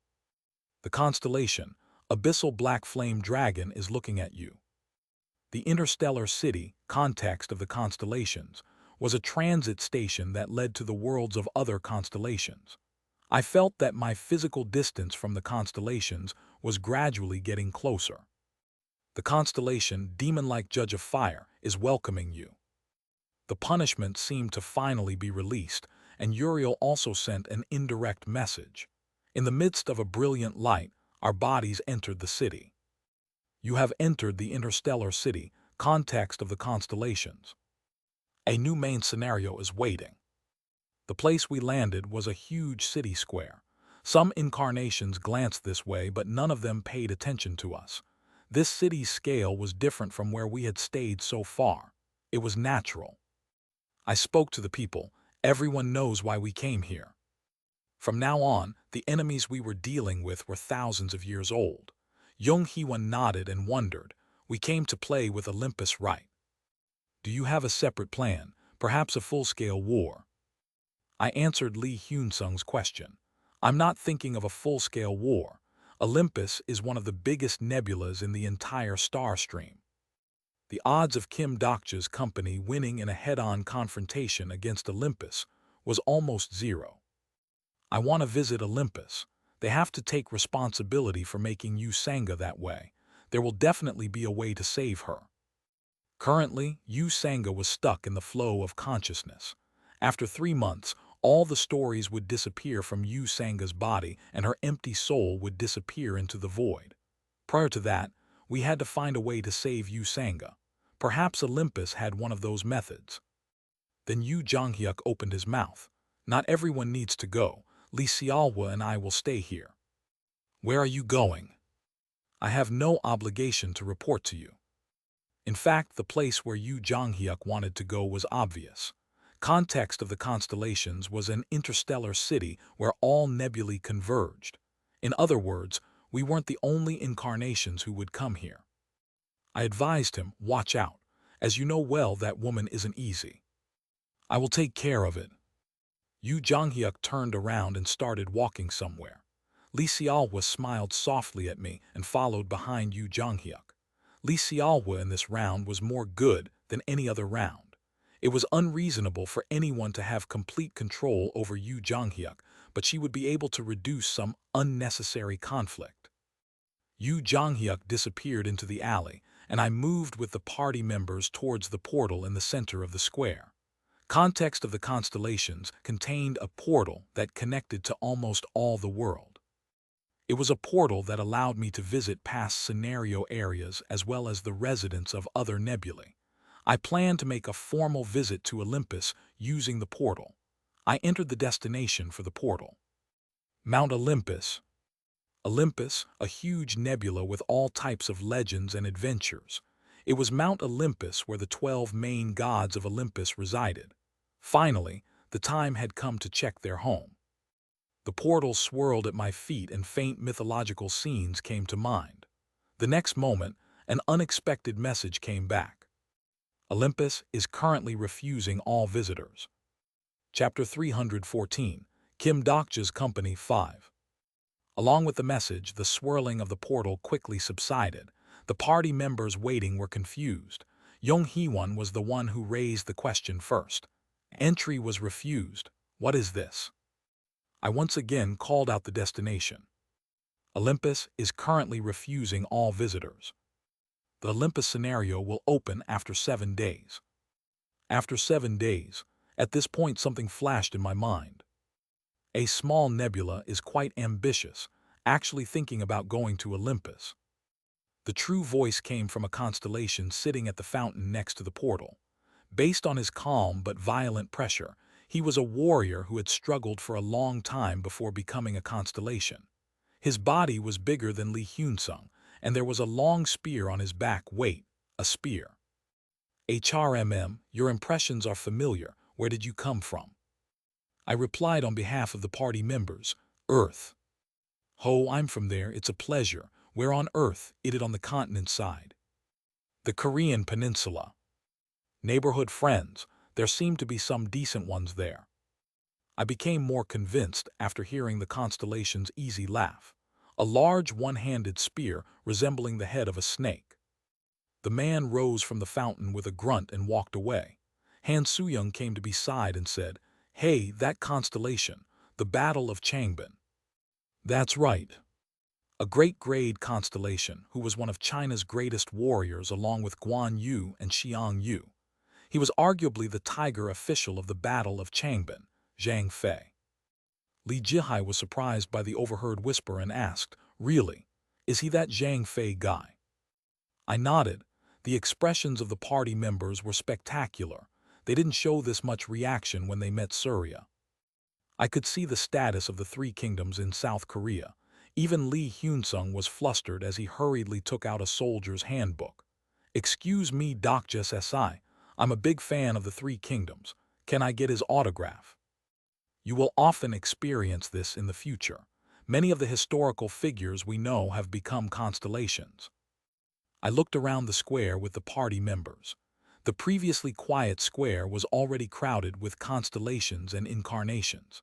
The constellation, abyssal black flame dragon, is looking at you. The interstellar city, context of the constellations, was a transit station that led to the worlds of other constellations. I felt that my physical distance from the constellations was gradually getting closer. The constellation, demon-like judge of fire, is welcoming you. The punishment seemed to finally be released, and Uriel also sent an indirect message. In the midst of a brilliant light, our bodies entered the city. You have entered the interstellar city, context of the constellations. A new main scenario is waiting. The place we landed was a huge city square. Some incarnations glanced this way, but none of them paid attention to us. This city's scale was different from where we had stayed so far. It was natural. I spoke to the people. Everyone knows why we came here. From now on, the enemies we were dealing with were thousands of years old. Young Hee-won nodded and wondered. "We came to play with Olympus, right? Do you have a separate plan, perhaps a full-scale war?" I answered Lee Hyun-sung's question. "I'm not thinking of a full-scale war. Olympus is one of the biggest nebulas in the entire star stream. The odds of Kim Dokja's company winning in a head-on confrontation against Olympus was almost zero. I want to visit Olympus. They have to take responsibility for making Yu Sanga that way. There will definitely be a way to save her." Currently, Yu Sanga was stuck in the flow of consciousness. After 3 months, all the stories would disappear from Yu Sanga's body and her empty soul would disappear into the void. Prior to that, we had to find a way to save Yu Sanga. Perhaps Olympus had one of those methods. Then Yu Jonghyuk opened his mouth. Not everyone needs to go. Li Xiaohua and I will stay here. Where are you going? I have no obligation to report to you. In fact, the place where Yu Jonghyuk wanted to go was obvious. Context of the constellations was an interstellar city where all nebulae converged. In other words, we weren't the only incarnations who would come here. I advised him, watch out. As you know well, that woman isn't easy. I will take care of it. Yu Jonghyuk turned around and started walking somewhere. Li Xiaohua smiled softly at me and followed behind Yu Jonghyuk. Li Xiaohua in this round was more good than any other round. It was unreasonable for anyone to have complete control over Yu Jonghyuk, but she would be able to reduce some unnecessary conflict. Yu Jonghyuk disappeared into the alley, and I moved with the party members towards the portal in the center of the square. Context of the constellations contained a portal that connected to almost all the world. It was a portal that allowed me to visit past scenario areas as well as the residents of other nebulae. I planned to make a formal visit to Olympus using the portal. I entered the destination for the portal. Mount Olympus. Olympus, a huge nebula with all types of legends and adventures. It was Mount Olympus where the 12 main gods of Olympus resided. Finally, the time had come to check their home. The portal swirled at my feet and faint mythological scenes came to mind. The next moment, an unexpected message came back. Olympus is currently refusing all visitors. Chapter 314, Kim Dokja's Company 5. Along with the message, the swirling of the portal quickly subsided. The party members waiting were confused. Yong Hee-won was the one who raised the question first. Entry was refused. What is this? I once again called out the destination. Olympus is currently refusing all visitors. The Olympus scenario will open after 7 days. After 7 days, at this point something flashed in my mind. A small nebula is quite ambitious, actually thinking about going to Olympus. The true voice came from a constellation sitting at the fountain next to the portal. Based on his calm but violent pressure, he was a warrior who had struggled for a long time before becoming a constellation. His body was bigger than Li Hyun-sung, and there was a long spear on his back. Wait, a spear. HRMM, your impressions are familiar. Where did you come from? I replied on behalf of the party members, Earth. Ho, I'm from there, it's a pleasure. Where on Earth? It on the continent side. The Korean Peninsula. Neighborhood friends, there seemed to be some decent ones there. I became more convinced after hearing the constellation's easy laugh. A large one-handed spear resembling the head of a snake. The man rose from the fountain with a grunt and walked away. Han Soo-young came to beside and said, Hey, that constellation, the Battle of Changbin. That's right. A great grade constellation who was one of China's greatest warriors along with Guan Yu and Xiang Yu. He was arguably the tiger official of the Battle of Changbin, Zhang Fei. Li Jihai was surprised by the overheard whisper and asked, Really? Is he that Zhang Fei guy? I nodded. The expressions of the party members were spectacular. They didn't show this much reaction when they met Surya. I could see the status of the 3 kingdoms in South Korea. Even Li Hyun-sung was flustered as he hurriedly took out a soldier's handbook. Excuse me, Dokja SI. I'm a big fan of the 3 kingdoms. Can I get his autograph? You will often experience this in the future. Many of the historical figures we know have become constellations. I looked around the square with the party members. The previously quiet square was already crowded with constellations and incarnations.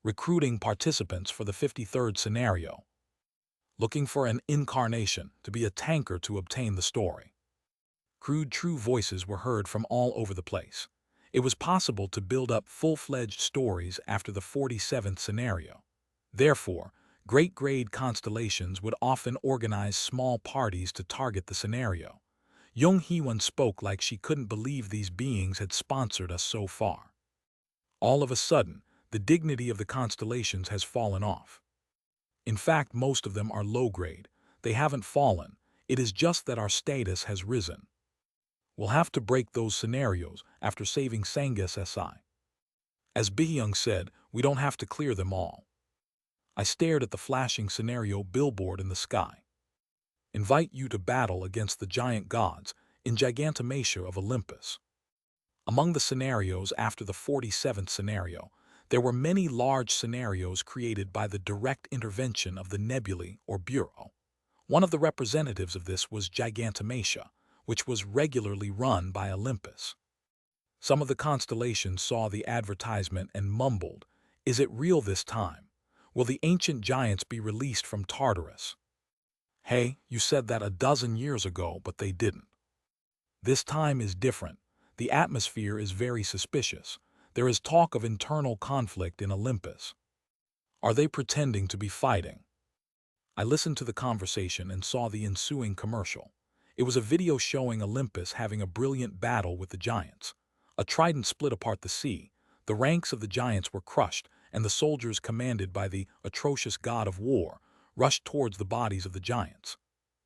Recruiting participants for the 53rd scenario. Looking for an incarnation to be a tanker to obtain the story. Crude true voices were heard from all over the place. It was possible to build up full-fledged stories after the 47th scenario. Therefore, great grade constellations would often organize small parties to target the scenario. Yong Hee-won spoke like she couldn't believe these beings had sponsored us so far. All of a sudden, the dignity of the constellations has fallen off. In fact, most of them are low grade. They haven't fallen. It is just that our status has risen. We'll have to break those scenarios after saving Sangha SSI. As Bihyung said, we don't have to clear them all. I stared at the flashing scenario billboard in the sky. Invite you to battle against the giant gods in Gigantomachia of Olympus. Among the scenarios after the 47th scenario, there were many large scenarios created by the direct intervention of the nebulae or bureau. One of the representatives of this was Gigantomachia, which was regularly run by Olympus. Some of the constellations saw the advertisement and mumbled, "Is it real this time? Will the ancient giants be released from Tartarus?" Hey, you said that a dozen years ago, but they didn't. This time is different. The atmosphere is very suspicious. There is talk of internal conflict in Olympus. Are they pretending to be fighting? I listened to the conversation and saw the ensuing commercial. It was a video showing Olympus having a brilliant battle with the giants. A trident split apart the sea. The ranks of the giants were crushed, and the soldiers commanded by the atrocious god of war rushed towards the bodies of the giants.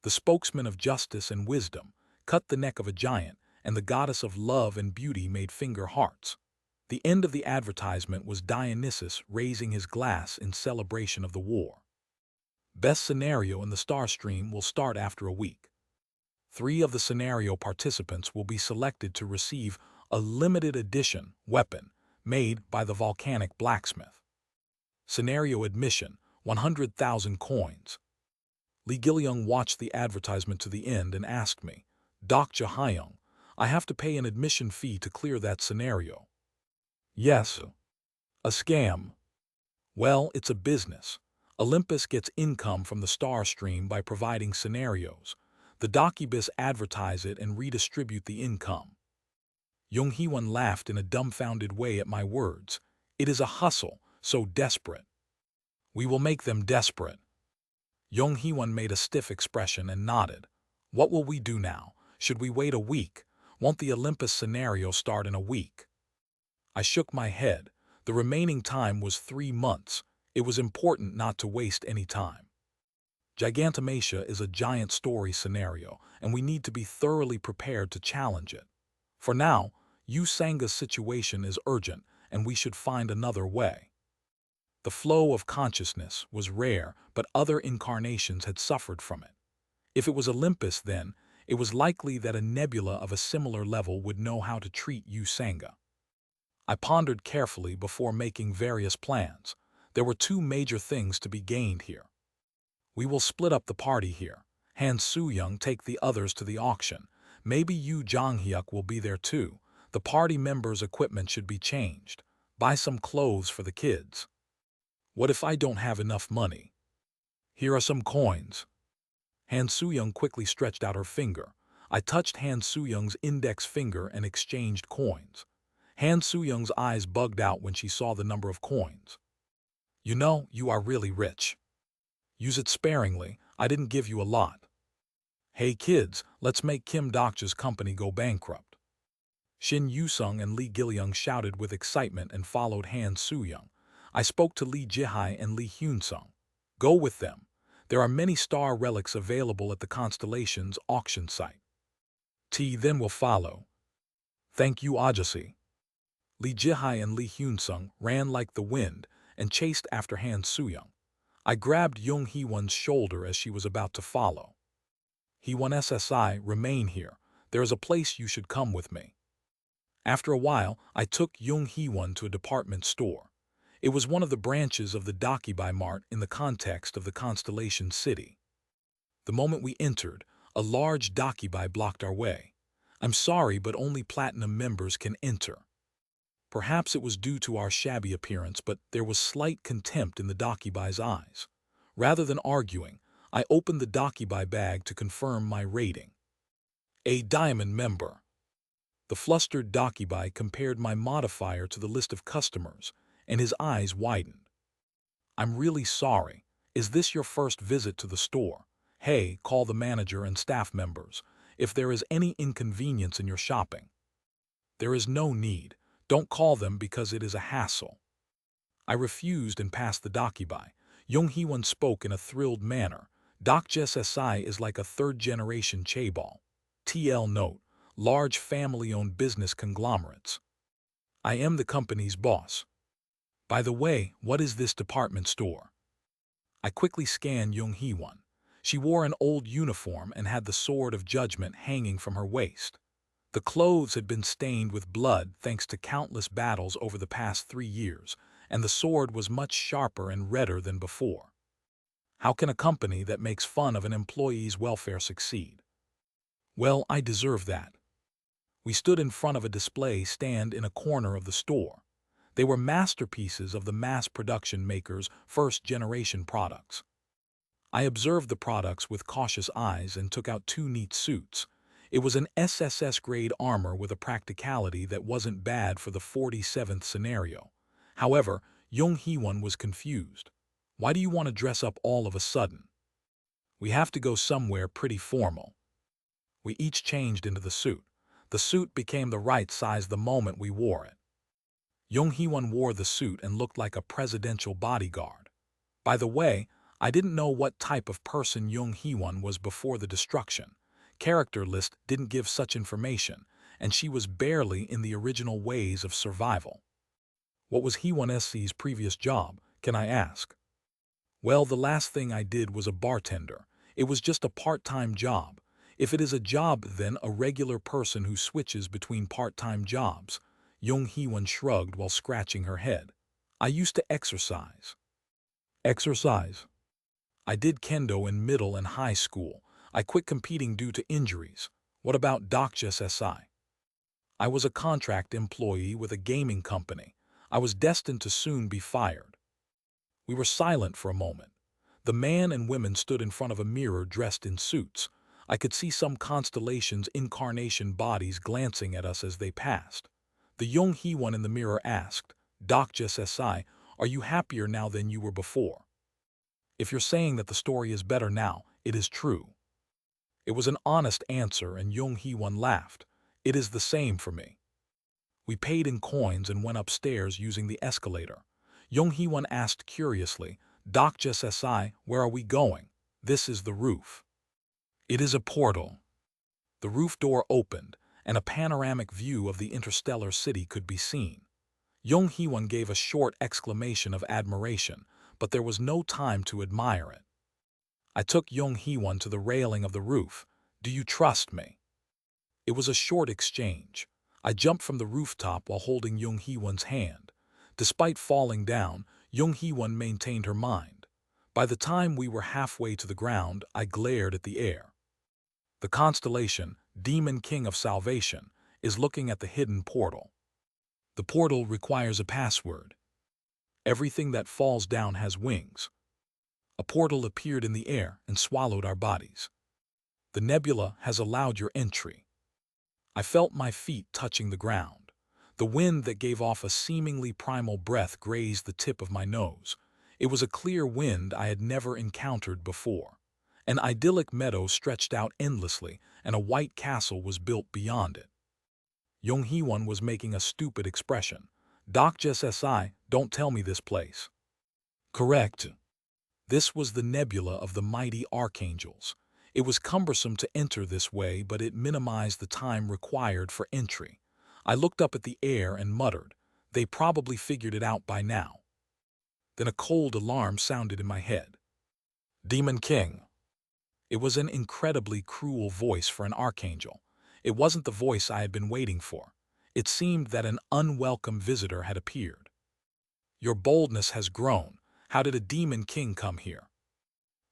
The spokesman of justice and wisdom cut the neck of a giant, and the goddess of love and beauty made finger hearts. The end of the advertisement was Dionysus raising his glass in celebration of the war. Best scenario in the star stream will start after a week. 3 of the scenario participants will be selected to receive a limited edition weapon made by the volcanic blacksmith. Scenario admission, 100,000 coins. Lee Gil-young watched the advertisement to the end and asked me, "Dr. Hyung, I have to pay an admission fee to clear that scenario." "Yes." "A scam." "Well, it's a business. Olympus gets income from the star stream by providing scenarios. The Docubus advertise it and redistribute the income." Jung Hee-won laughed in a dumbfounded way at my words. "It is a hustle, so desperate." "We will make them desperate." Jung Hee-won made a stiff expression and nodded. "What will we do now? Should we wait a week? Won't the Olympus scenario start in a week?" I shook my head. The remaining time was 3 months. It was important not to waste any time. Gigantomachia is a giant story scenario, and we need to be thoroughly prepared to challenge it. For now, Yu Sanga's situation is urgent, and we should find another way. The flow of consciousness was rare, but other incarnations had suffered from it. If it was Olympus, then, it was likely that a nebula of a similar level would know how to treat Yu Sanga. I pondered carefully before making various plans. There were 2 major things to be gained here. We will split up the party here. Han Soo-young take the others to the auction. Maybe Yu Jong-hyuk will be there too. The party members' equipment should be changed. Buy some clothes for the kids. What if I don't have enough money? Here are some coins. Han Soo-young quickly stretched out her finger. I touched Han Soo-young's index finger and exchanged coins. Han Soo-young's eyes bugged out when she saw the number of coins. "You know, you are really rich. Use it sparingly. I didn't give you a lot." "Hey kids, let's make Kim Dokja's company go bankrupt." Shin Yu-sung and Lee Gil-young shouted with excitement and followed Han Soo-young. I spoke to Lee Ji-hai and Lee Hyun-sung. "Go with them. There are many star relics available at the Constellation's auction site. T then will follow." "Thank you, Ajasi." Lee Ji-hai and Lee Hyun-sung ran like the wind and chased after Han Soo-young. I grabbed Jung Hee-won's shoulder as she was about to follow. "Hee-won SSI, remain here. There is a place you should come with me." After a while, I took Jung Hee-won to a department store. It was one of the branches of the Dakibai Mart in the context of the Constellation City. The moment we entered, a large Dakibai blocked our way. "I'm sorry, but only Platinum members can enter." Perhaps it was due to our shabby appearance, but there was slight contempt in the Dakibai's eyes. Rather than arguing, I opened the Dakibai bag to confirm my rating. "A diamond member." The flustered Dakibai compared my modifier to the list of customers, and his eyes widened. "I'm really sorry. Is this your first visit to the store? Hey, call the manager and staff members if there is any inconvenience in your shopping." "There is no need. Don't call them because it is a hassle." I refused and passed the Dakibai. Jung Hee-won spoke in a thrilled manner. "Dokja SSI is like a third-generation chaebol. TL note, large family-owned business conglomerates. I am the company's boss. By the way, what is this department store? I quickly scanned Jung Hee-won. She wore an old uniform and had the sword of judgment hanging from her waist. The clothes had been stained with blood thanks to countless battles over the past 3 years, and the sword was much sharper and redder than before. How can a company that makes fun of an employee's welfare succeed? Well, I deserve that. We stood in front of a display stand in a corner of the store. They were masterpieces of the mass production maker's first-generation products. I observed the products with cautious eyes and took out 2 neat suits. It was an SSS-grade armor with a practicality that wasn't bad for the 47th scenario. However, Jung Hee-won was confused. Why do you want to dress up all of a sudden? We have to go somewhere pretty formal. We each changed into the suit. The suit became the right size the moment we wore it. Jung Hee-won wore the suit and looked like a presidential bodyguard. By the way, I didn't know what type of person Jung Hee-won was before the destruction. Character list didn't give such information, and she was barely in the original ways of survival. What was Hee-won's previous job, can I ask? Well, the last thing I did was a bartender. It was just a part-time job. If it is a job, then a regular person who switches between part-time jobs. Jung Hee-won shrugged while scratching her head. I used to exercise. Exercise? I did kendo in middle and high school. I quit competing due to injuries. What about Dokja? I was a contract employee with a gaming company. I was destined to soon be fired. We were silent for a moment. The man and women stood in front of a mirror dressed in suits. I could see some constellations' incarnation bodies glancing at us as they passed. The Jung Hee-won in the mirror asked, Dokja, are you happier now than you were before? If you're saying that the story is better now, it is true. It was an honest answer, and Jung Hee-won laughed. It is the same for me. We paid in coins and went upstairs using the escalator. Jung Hee-won asked curiously, Dokja, where are we going? This is the roof. It is a portal. The roof door opened, and a panoramic view of the interstellar city could be seen. Jung Hee-won gave a short exclamation of admiration, but there was no time to admire it. I took Jung Hee-won to the railing of the roof. Do you trust me? It was a short exchange. I jumped from the rooftop while holding Jung Hee-won's hand. Despite falling down, Jung Hee-won maintained her mind. By the time we were halfway to the ground, I glared at the air. The constellation, Demon King of Salvation, is looking at the hidden portal. The portal requires a password. Everything that falls down has wings. A portal appeared in the air and swallowed our bodies. The nebula has allowed your entry. I felt my feet touching the ground. The wind that gave off a seemingly primal breath grazed the tip of my nose. It was a clear wind I had never encountered before. An idyllic meadow stretched out endlessly, and a white castle was built beyond it. Jung Hee-won was making a stupid expression. Dokja, don't tell me this place. Correct. This was the nebula of the mighty archangels. It was cumbersome to enter this way, but it minimized the time required for entry. I looked up at the air and muttered, they probably figured it out by now. Then a cold alarm sounded in my head. Demon King. It was an incredibly cruel voice for an archangel. It wasn't the voice I had been waiting for. It seemed that an unwelcome visitor had appeared. Your boldness has grown. How did a demon king come here?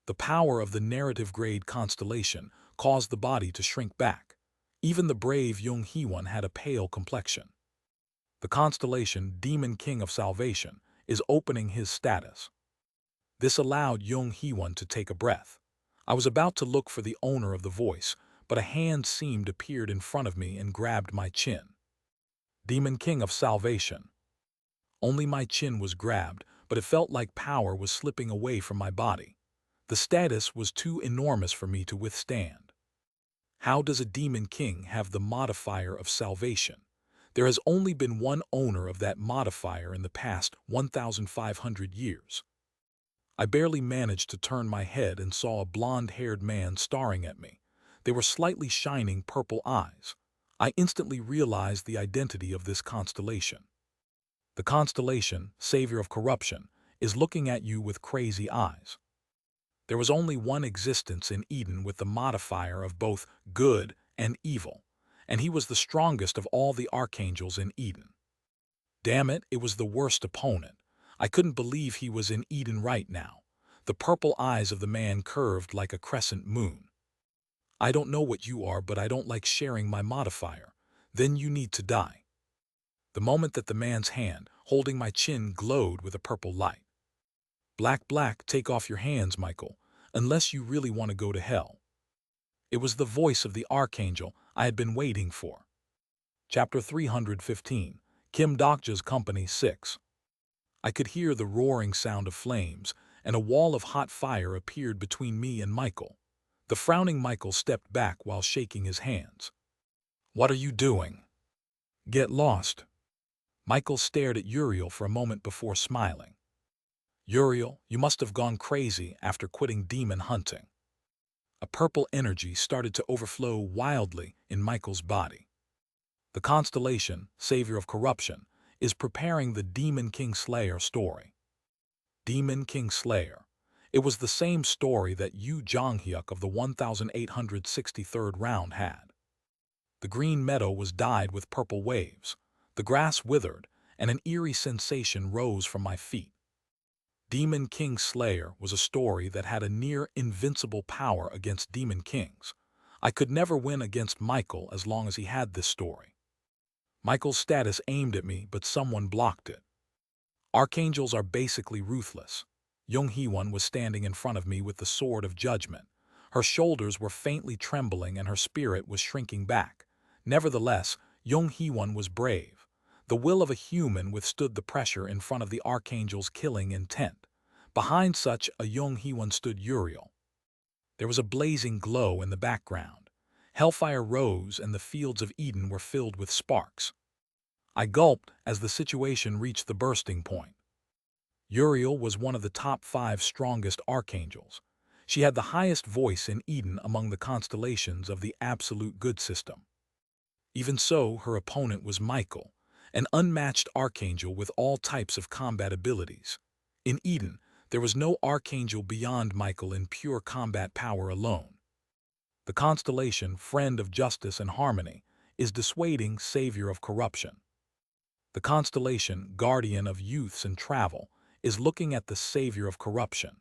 The power of the narrative-grade constellation caused the body to shrink back. Even the brave Jung Hee-won had a pale complexion. The constellation, Demon King of Salvation, is opening his status. This allowed Jung Hee-won to take a breath. I was about to look for the owner of the voice, but a hand appeared in front of me and grabbed my chin. Demon King of Salvation. Only my chin was grabbed, but it felt like power was slipping away from my body. The status was too enormous for me to withstand. How does a demon king have the modifier of salvation? There has only been one owner of that modifier in the past 1,500 years. I barely managed to turn my head and saw a blonde-haired man staring at me. They were slightly shining purple eyes. I instantly realized the identity of this constellation. The constellation, savior of corruption, is looking at you with crazy eyes. There was only one existence in Eden with the modifier of both good and evil, and he was the strongest of all the archangels in Eden. Damn it, it was the worst opponent. I couldn't believe he was in Eden right now. The purple eyes of the man curved like a crescent moon. I don't know what you are, but I don't like sharing my modifier. Then you need to die. The moment that the man's hand, holding my chin, glowed with a purple light. Black, take off your hands, Michael, unless you really want to go to hell. It was the voice of the archangel I had been waiting for. Chapter 315, Kim Dokja's Company 6. I could hear the roaring sound of flames, and a wall of hot fire appeared between me and Michael. The frowning Michael stepped back while shaking his hands. What are you doing? Get lost. Michael stared at Uriel for a moment before smiling. Uriel, you must have gone crazy after quitting demon hunting. A purple energy started to overflow wildly in Michael's body. The constellation, savior of corruption, is preparing the Demon King Slayer story. Demon King Slayer. It was the same story that Yu Jonghyuk of the 1863rd round had. The green meadow was dyed with purple waves, the grass withered, and an eerie sensation rose from my feet. Demon King Slayer was a story that had a near-invincible power against demon kings. I could never win against Michael as long as he had this story. Michael's status aimed at me, but someone blocked it. Archangels are basically ruthless. Young Hee-won was standing in front of me with the sword of judgment. Her shoulders were faintly trembling and her spirit was shrinking back. Nevertheless, Young Hee-won was brave. The will of a human withstood the pressure in front of the archangel's killing intent. Behind such a Young Hee-won stood Uriel. There was a blazing glow in the background. Hellfire rose and the fields of Eden were filled with sparks. I gulped as the situation reached the bursting point. Uriel was one of the top 5 strongest archangels. She had the highest voice in Eden among the constellations of the absolute good system. Even so, her opponent was Michael, an unmatched archangel with all types of combat abilities. In Eden, there was no archangel beyond Michael in pure combat power alone. The constellation, friend of justice and harmony, is dissuading savior of corruption. The constellation, guardian of youths and travel, is looking at the savior of corruption.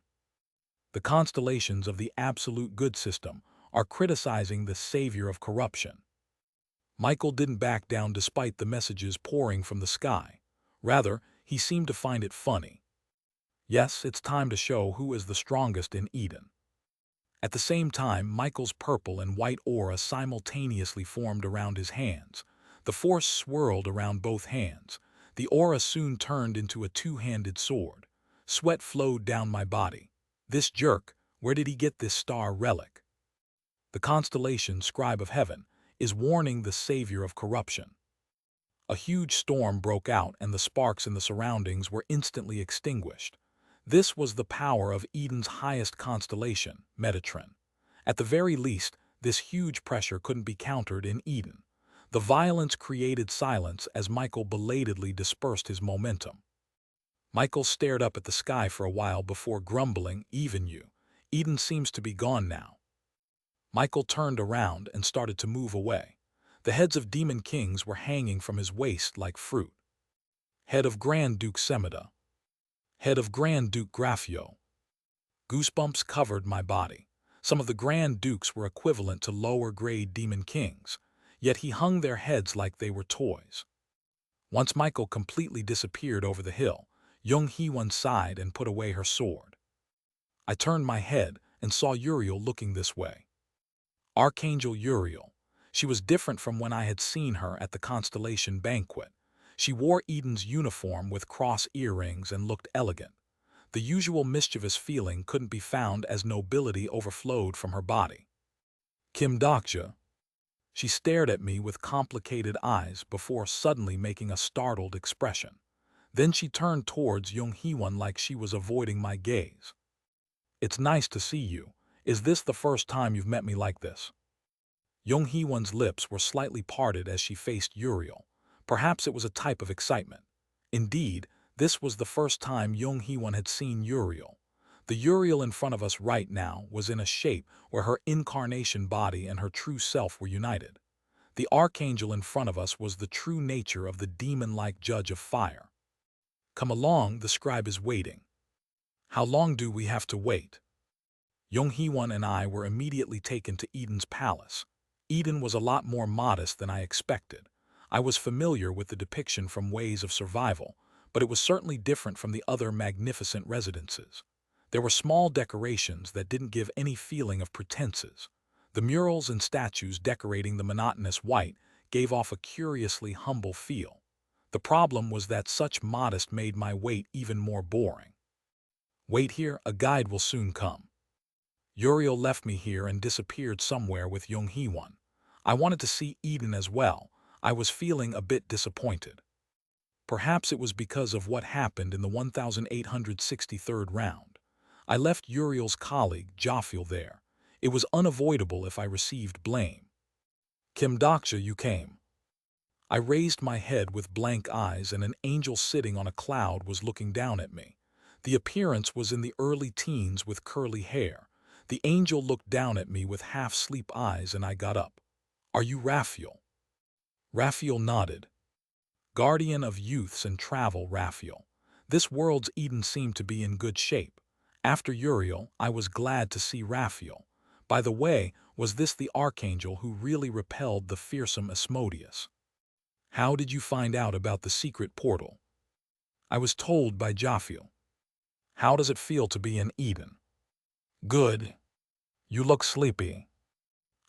The constellations of the absolute good system are criticizing the savior of corruption. Michael didn't back down despite the messages pouring from the sky. Rather, he seemed to find it funny. Yes, it's time to show who is the strongest in Eden. At the same time, Michael's purple and white aura simultaneously formed around his hands. The force swirled around both hands. The aura soon turned into a two-handed sword. Sweat flowed down my body. This jerk, where did he get this star relic? The constellation, Scribe of Heaven, is warning the savior of corruption. A huge storm broke out and the sparks in the surroundings were instantly extinguished. This was the power of Eden's highest constellation, Metatron. At the very least, this huge pressure couldn't be countered in Eden. The violence created silence as Michael belatedly dispersed his momentum. Michael stared up at the sky for a while before grumbling, "Even you. Eden seems to be gone now." Michael turned around and started to move away. The heads of demon kings were hanging from his waist like fruit. Head of Grand Duke Semida. Head of Grand Duke Grafio. Goosebumps covered my body. Some of the Grand Dukes were equivalent to lower-grade demon kings, yet he hung their heads like they were toys. Once Michael completely disappeared over the hill, Young Hee-won sighed and put away her sword. I turned my head and saw Uriel looking this way. Archangel Uriel. She was different from when I had seen her at the Constellation banquet. She wore Eden's uniform with cross earrings and looked elegant. The usual mischievous feeling couldn't be found as nobility overflowed from her body. Kim Dokja. She stared at me with complicated eyes before suddenly making a startled expression. Then she turned towards Young Hee-won like she was avoiding my gaze. "It's nice to see you. Is this the first time you've met me like this?" Young Hee-won's lips were slightly parted as she faced Uriel. Perhaps it was a type of excitement. Indeed, this was the first time Young Hee-won had seen Uriel. The Uriel in front of us right now was in a shape where her incarnation body and her true self were united. The archangel in front of us was the true nature of the demon-like judge of fire. Come along, the scribe is waiting. How long do we have to wait? Young Hee-won and I were immediately taken to Eden's palace. Eden was a lot more modest than I expected. I was familiar with the depiction from Ways of Survival, but it was certainly different from the other magnificent residences. There were small decorations that didn't give any feeling of pretenses. The murals and statues decorating the monotonous white gave off a curiously humble feel. The problem was that such modest made my wait even more boring. Wait here, a guide will soon come. Uriel left me here and disappeared somewhere with Young Hee-won. I wanted to see Eden as well. I was feeling a bit disappointed. Perhaps it was because of what happened in the 1863rd round. I left Uriel's colleague, Joffiel, there. It was unavoidable if I received blame. Kim Doksha, you came. I raised my head with blank eyes, and an angel sitting on a cloud was looking down at me. The appearance was in the early teens with curly hair. The angel looked down at me with half-asleep eyes, and I got up. Are you Raphael? Raphael nodded. Guardian of youths and travel, Raphael. This world's Eden seemed to be in good shape. After Uriel, I was glad to see Raphael. By the way, was this the archangel who really repelled the fearsome Asmodeus? How did you find out about the secret portal? I was told by Joffiel. How does it feel to be in Eden? Good. You look sleepy.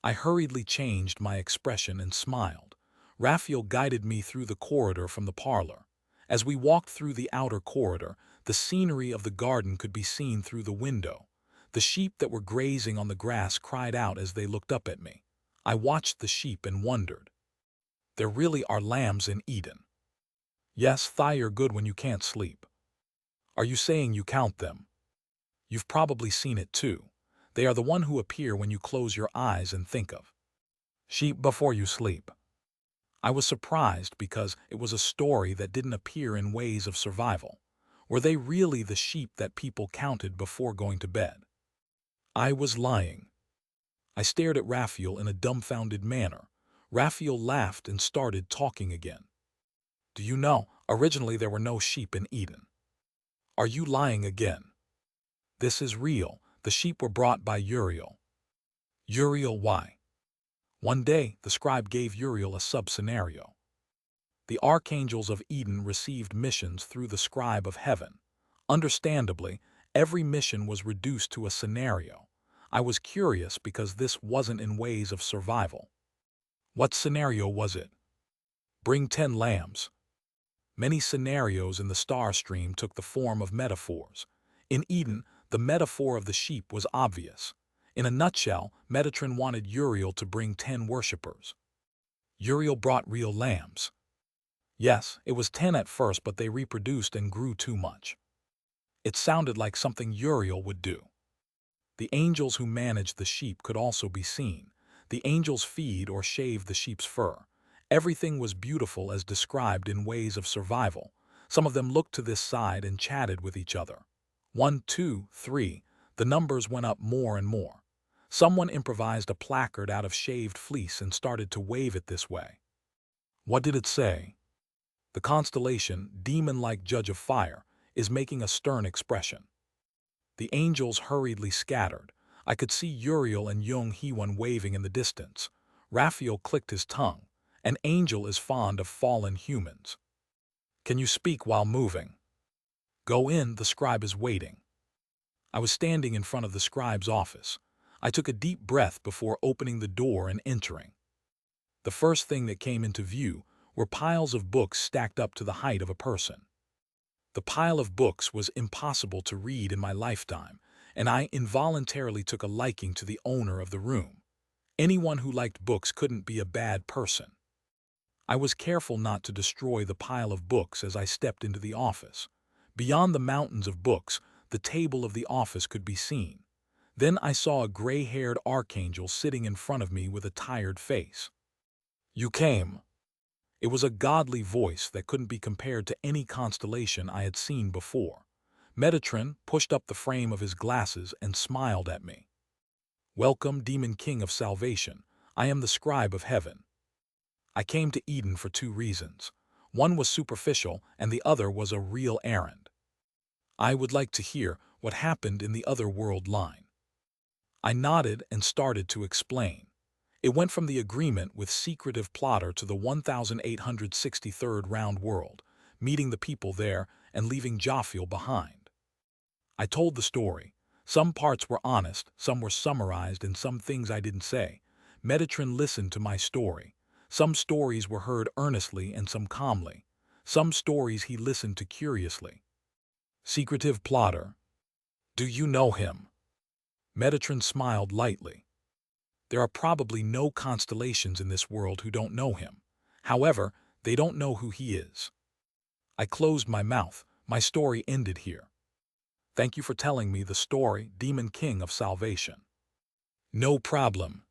I hurriedly changed my expression and smiled. Raphael guided me through the corridor from the parlor. As we walked through the outer corridor, the scenery of the garden could be seen through the window. The sheep that were grazing on the grass cried out as they looked up at me. I watched the sheep and wondered. There really are lambs in Eden. Yes, they're good when you can't sleep. Are you saying you count them? You've probably seen it too. They are the one who appear when you close your eyes and think of sheep before you sleep. I was surprised because it was a story that didn't appear in Ways of Survival. Were they really the sheep that people counted before going to bed? I was lying. I stared at Raphael in a dumbfounded manner. Raphael laughed and started talking again. Do you know, originally there were no sheep in Eden. Are you lying again? This is real. The sheep were brought by Uriel. Uriel, why? One day, the scribe gave Uriel a sub-scenario. The archangels of Eden received missions through the scribe of heaven. Understandably, every mission was reduced to a scenario. I was curious because this wasn't in Ways of Survival. What scenario was it? Bring 10 lambs. Many scenarios in the star stream took the form of metaphors. In Eden, the metaphor of the sheep was obvious. In a nutshell, Metatron wanted Uriel to bring 10 worshippers. Uriel brought real lambs. Yes, it was 10 at first, but they reproduced and grew too much. It sounded like something Uriel would do. The angels who managed the sheep could also be seen. The angels feed or shave the sheep's fur. Everything was beautiful as described in Ways of Survival. Some of them looked to this side and chatted with each other. 1, 2, 3, the numbers went up more and more. Someone improvised a placard out of shaved fleece and started to wave it this way. What did it say? The constellation, demon-like judge of fire, is making a stern expression. The angels hurriedly scattered. I could see Uriel and Young Hee-won waving in the distance. Raphael clicked his tongue. An angel is fond of fallen humans. Can you speak while moving? Go in, the scribe is waiting. I was standing in front of the scribe's office. I took a deep breath before opening the door and entering. The first thing that came into view were piles of books stacked up to the height of a person. The pile of books was impossible to read in my lifetime, and I involuntarily took a liking to the owner of the room. Anyone who liked books couldn't be a bad person. I was careful not to destroy the pile of books as I stepped into the office. Beyond the mountains of books, the table of the office could be seen. Then I saw a gray-haired archangel sitting in front of me with a tired face. "You came." It was a godly voice that couldn't be compared to any constellation I had seen before. Metatron pushed up the frame of his glasses and smiled at me. "Welcome, Demon King of Salvation. I am the scribe of heaven. I came to Eden for two reasons. One was superficial and the other was a real errand. I would like to hear what happened in the other world line." I nodded and started to explain. It went from the agreement with secretive plotter to the 1863rd round world, meeting the people there and leaving Jophiel behind. I told the story. Some parts were honest, some were summarized, and some things I didn't say. Metatron listened to my story. Some stories were heard earnestly and some calmly. Some stories he listened to curiously. "Secretive plotter. Do you know him?" Metatron smiled lightly. "There are probably no constellations in this world who don't know him. However, they don't know who he is." I closed my mouth. My story ended here. "Thank you for telling me the story, Demon King of Salvation." "No problem.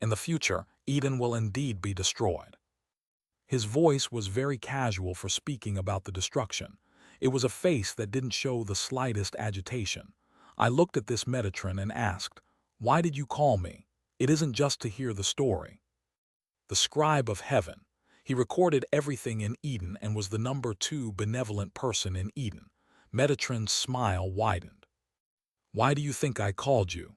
In the future, Eden will indeed be destroyed." His voice was very casual for speaking about the destruction. It was a face that didn't show the slightest agitation. I looked at this Metatron and asked, "Why did you call me? It isn't just to hear the story." "The scribe of heaven. He recorded everything in Eden and was the number 2 benevolent person in Eden." Metatron's smile widened. "Why do you think I called you?"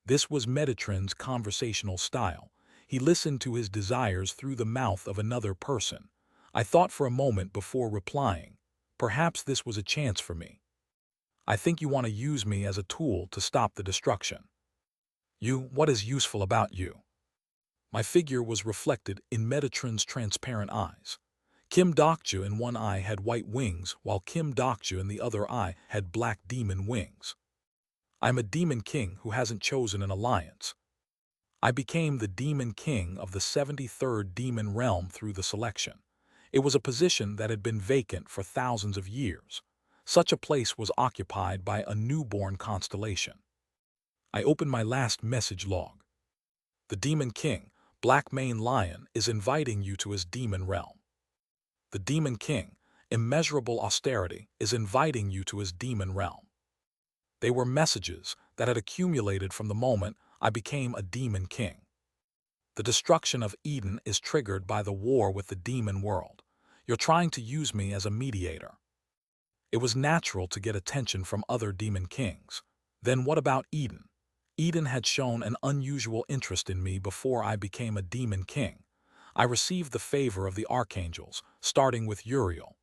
This was Metatron's conversational style. He listened to his desires through the mouth of another person. I thought for a moment before replying. Perhaps this was a chance for me. "I think you want to use me as a tool to stop the destruction." What is useful about you?" My figure was reflected in Metatron's transparent eyes. Kim Dokja in one eye had white wings, while Kim Dokja in the other eye had black demon wings. "I'm a demon king who hasn't chosen an alliance. I became the demon king of the 73rd demon realm through the selection. It was a position that had been vacant for thousands of years. Such a place was occupied by a newborn constellation." I opened my last message log. "The demon king, Black Mane Lion, is inviting you to his demon realm. The demon king, Immeasurable Austerity, is inviting you to his demon realm." They were messages that had accumulated from the moment I became a demon king. "The destruction of Eden is triggered by the war with the demon world. You're trying to use me as a mediator." It was natural to get attention from other demon kings. Then what about Eden? Eden had shown an unusual interest in me before I became a demon king. I received the favor of the archangels, starting with Uriel.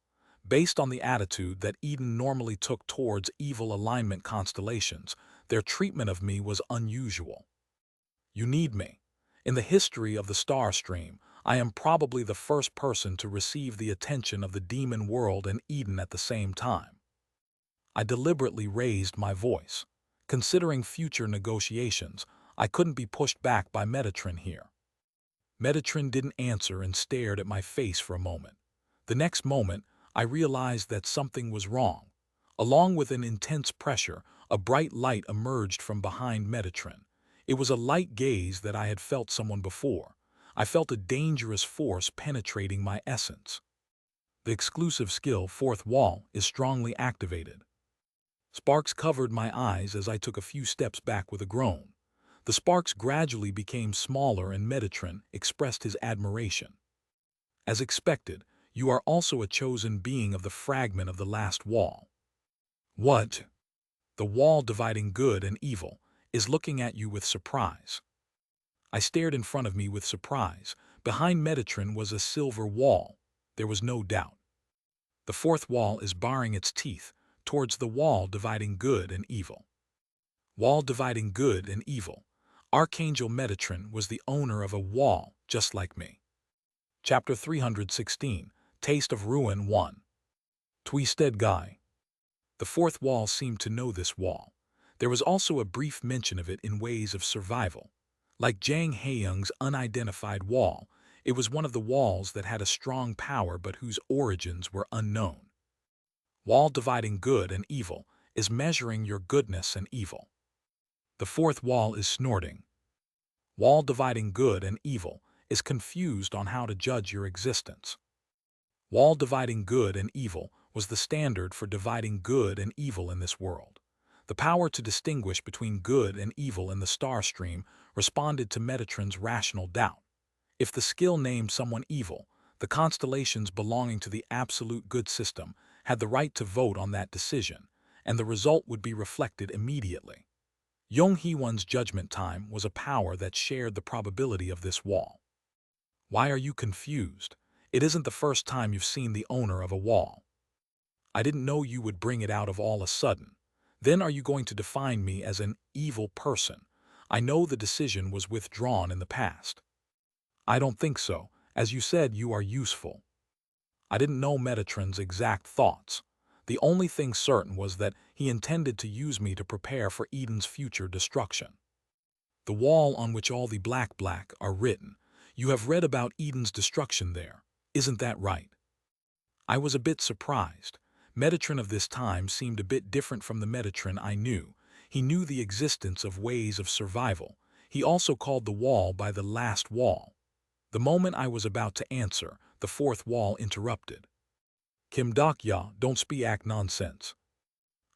Based on the attitude that Eden normally took towards evil alignment constellations, their treatment of me was unusual. "You need me. In the history of the star stream, I am probably the first person to receive the attention of the demon world and Eden at the same time." I deliberately raised my voice. Considering future negotiations, I couldn't be pushed back by Metatron here. Metatron didn't answer and stared at my face for a moment. The next moment, I realized that something was wrong. Along with an intense pressure, a bright light emerged from behind Metatron. It was a light gaze that I had felt someone before. I felt a dangerous force penetrating my essence. The exclusive skill, Fourth Wall, is strongly activated. Sparks covered my eyes as I took a few steps back with a groan. The sparks gradually became smaller and Metatron expressed his admiration. "As expected, you are also a chosen being of the fragment of the last wall." "What?" "The wall dividing good and evil is looking at you with surprise." I stared in front of me with surprise. Behind Metatron was a silver wall. There was no doubt. The fourth wall is baring its teeth towards the wall dividing good and evil. Wall dividing good and evil. Archangel Metatron was the owner of a wall just like me. Chapter 316, Taste of Ruin 1. Twisted Guy. The fourth wall seemed to know this wall. There was also a brief mention of it in Ways of Survival. Like Jang Haeyoung's unidentified wall, it was one of the walls that had a strong power but whose origins were unknown. Wall dividing good and evil is measuring your goodness and evil. The fourth wall is snorting. Wall dividing good and evil is confused on how to judge your existence. Wall dividing good and evil was the standard for dividing good and evil in this world. The power to distinguish between good and evil in the star stream responded to Metatron's rational doubt. If the skill named someone evil, the constellations belonging to the absolute good system had the right to vote on that decision, and the result would be reflected immediately. Yong Hee-won's judgment time was a power that shared the probability of this wall. Why are you confused? It isn't the first time you've seen the owner of a wall. I didn't know you would bring it out of all a sudden. Then are you going to define me as an evil person? I know the decision was withdrawn in the past. I don't think so. As you said, you are useful. I didn't know Metatron's exact thoughts. The only thing certain was that he intended to use me to prepare for Eden's future destruction. The wall on which all the black are written. You have read about Eden's destruction there. Isn't that right? I was a bit surprised. Metatron of this time seemed a bit different from the Metatron I knew. He knew the existence of ways of survival. He also called the wall by the last wall. The moment I was about to answer, the fourth wall interrupted. Kim Dok-ya, don't speak nonsense.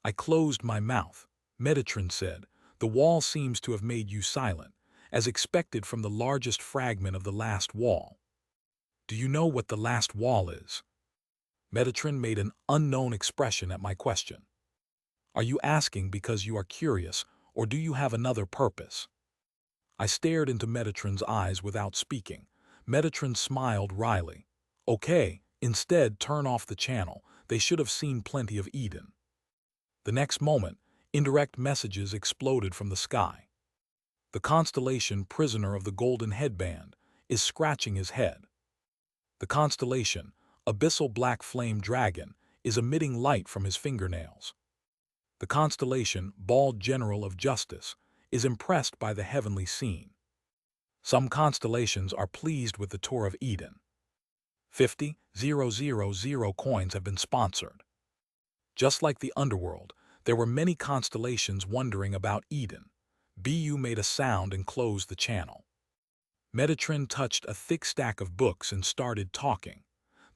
I closed my mouth. Metatron said, the wall seems to have made you silent, as expected from the largest fragment of the last wall. Do you know what the last wall is? Metatron made an unknown expression at my question. Are you asking because you are curious, or do you have another purpose? I stared into Metatron's eyes without speaking. Metatron smiled wryly. Okay, instead turn off the channel. They should have seen plenty of Eden. The next moment, indirect messages exploded from the sky. The constellation Prisoner of the Golden Headband is scratching his head. The constellation Abyssal Black Flame Dragon is emitting light from his fingernails. The constellation Bald General of Justice is impressed by the heavenly scene. Some constellations are pleased with the tour of Eden. 50,000 coins have been sponsored. Just like the underworld, there were many constellations wondering about Eden. BU made a sound and closed the channel. Metatron touched a thick stack of books and started talking.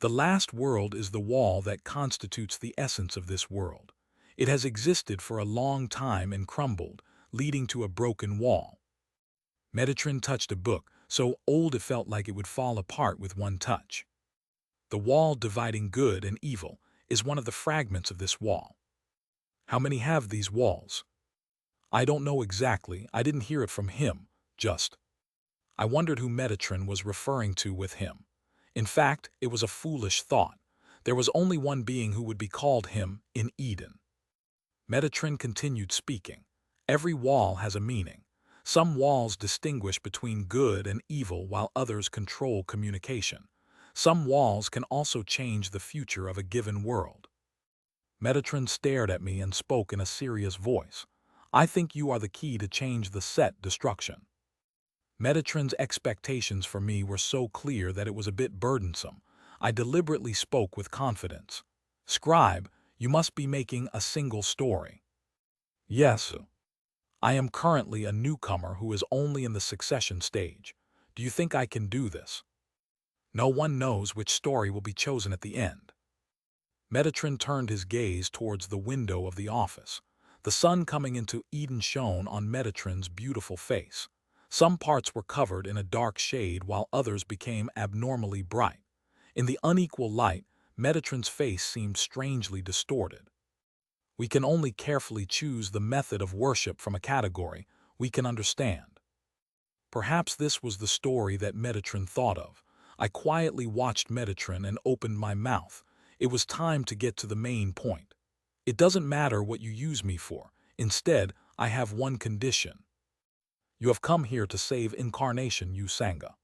The last world is the wall that constitutes the essence of this world. It has existed for a long time and crumbled, leading to a broken wall. Metatron touched a book, so old it felt like it would fall apart with one touch. The wall dividing good and evil is one of the fragments of this wall. How many have these walls? I don't know exactly. I didn't hear it from him, just. I wondered who Metatron was referring to with him. In fact, it was a foolish thought. There was only one being who would be called him in Eden. Metatron continued speaking. Every wall has a meaning. Some walls distinguish between good and evil while others control communication. Some walls can also change the future of a given world. Metatron stared at me and spoke in a serious voice. I think you are the key to change the set destruction. Metatron's expectations for me were so clear that it was a bit burdensome. I deliberately spoke with confidence. Scribe, you must be making a single story. Yes. I am currently a newcomer who is only in the succession stage. Do you think I can do this? No one knows which story will be chosen at the end. Metatron turned his gaze towards the window of the office. The sun coming into Eden shone on Metatron's beautiful face. Some parts were covered in a dark shade while others became abnormally bright. In the unequal light, Metatron's face seemed strangely distorted. We can only carefully choose the method of worship from a category we can understand. Perhaps this was the story that Metatron thought of. I quietly watched Metatron and opened my mouth. It was time to get to the main point. It doesn't matter what you use me for. Instead, I have one condition. You have come here to save Incarnation, Yu Sanga.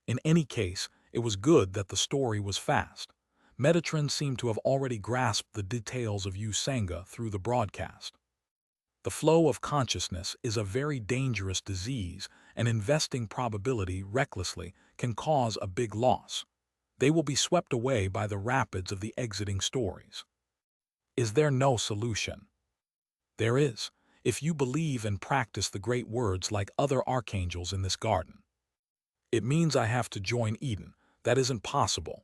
In any case, it was good that the story was fast. Metatron seemed to have already grasped the details of Yu Sanga through the broadcast. The flow of consciousness is a very dangerous disease, and investing probability recklessly can cause a big loss. They will be swept away by the rapids of the exiting stories. Is there no solution? There is. if you believe and practice the great words like other archangels in this garden. It means I have to join Eden. That isn't possible.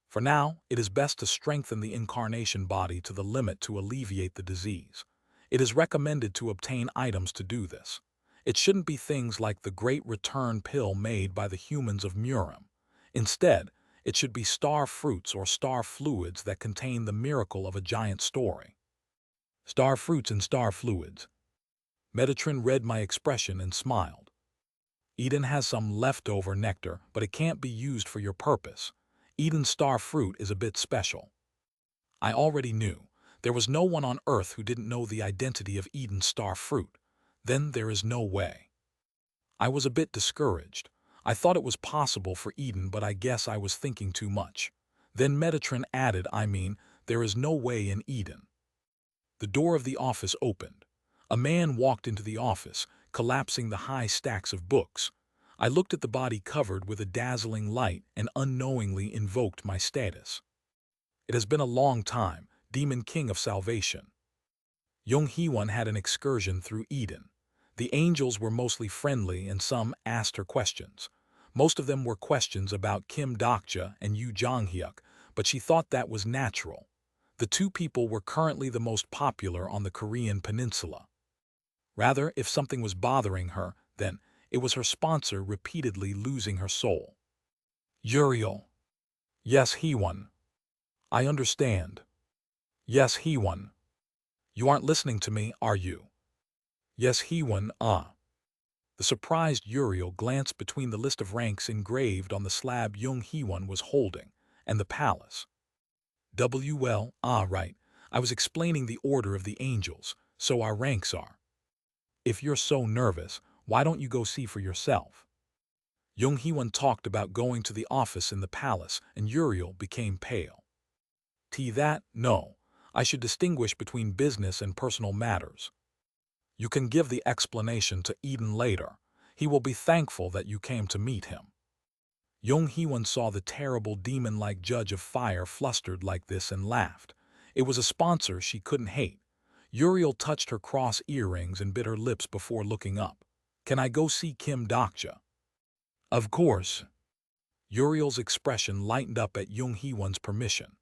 For now, it is best to strengthen the incarnation body to the limit to alleviate the disease. It is recommended to obtain items to do this. It shouldn't be things like the Great Return pill made by the humans of Murim. Instead, it should be star fruits or star fluids that contain the miracle of a giant story. Star fruits and star fluids. Metatron read my expression and smiled. Eden has some leftover nectar, but it can't be used for your purpose. Eden's star fruit is a bit special. I already knew. There was no one on Earth who didn't know the identity of Eden's star fruit. Then there is no way. I was a bit discouraged. I thought it was possible for Eden, but I guess I was thinking too much. Then Metatron added, there is no way in Eden. The door of the office opened. A man walked into the office, collapsing the high stacks of books. I looked at the body covered with a dazzling light and unknowingly invoked my status. It has been a long time, Demon King of Salvation. Jung Hee-won had an excursion through Eden. The angels were mostly friendly and some asked her questions. Most of them were questions about Kim Dokja and Yoo Jong-hyuk, but she thought that was natural. The two people were currently the most popular on the Korean peninsula. Rather, if something was bothering her, then it was her sponsor repeatedly losing her soul. Uriel. Yes, Hee-won. I understand. Yes, Hee-won. You aren't listening to me, are you? Yes, Hee-won, The surprised Uriel glanced between the list of ranks engraved on the slab Jung Hee-won was holding, and the palace. Right. I was explaining the order of the angels, so our ranks are. If you're so nervous, why don't you go see for yourself? Jung Hee-won talked about going to the office in the palace, and Uriel became pale. No. I should distinguish between business and personal matters. You can give the explanation to Eden later. He will be thankful that you came to meet him. Jung Hee-won saw the terrible demon-like judge of fire flustered like this and laughed. It was a sponsor she couldn't hate. Uriel touched her cross earrings and bit her lips before looking up. Can I go see Kim Dokja? Of course. Uriel's expression lightened up at Jung Hee-won's permission.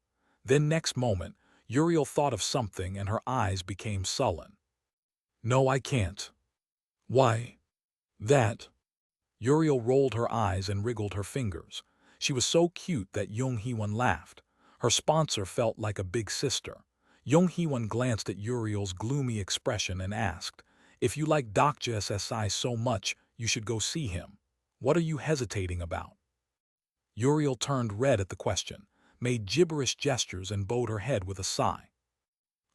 Then next moment, Uriel thought of something and her eyes became sullen. No, I can't. Why? That. Uriel rolled her eyes and wriggled her fingers. She was so cute that Jung Hee-won laughed. Her sponsor felt like a big sister. Jung Hee-won glanced at Uriel's gloomy expression and asked, if you like Dokja SSI so much, you should go see him. What are you hesitating about? Uriel turned red at the question, made gibberish gestures and bowed her head with a sigh.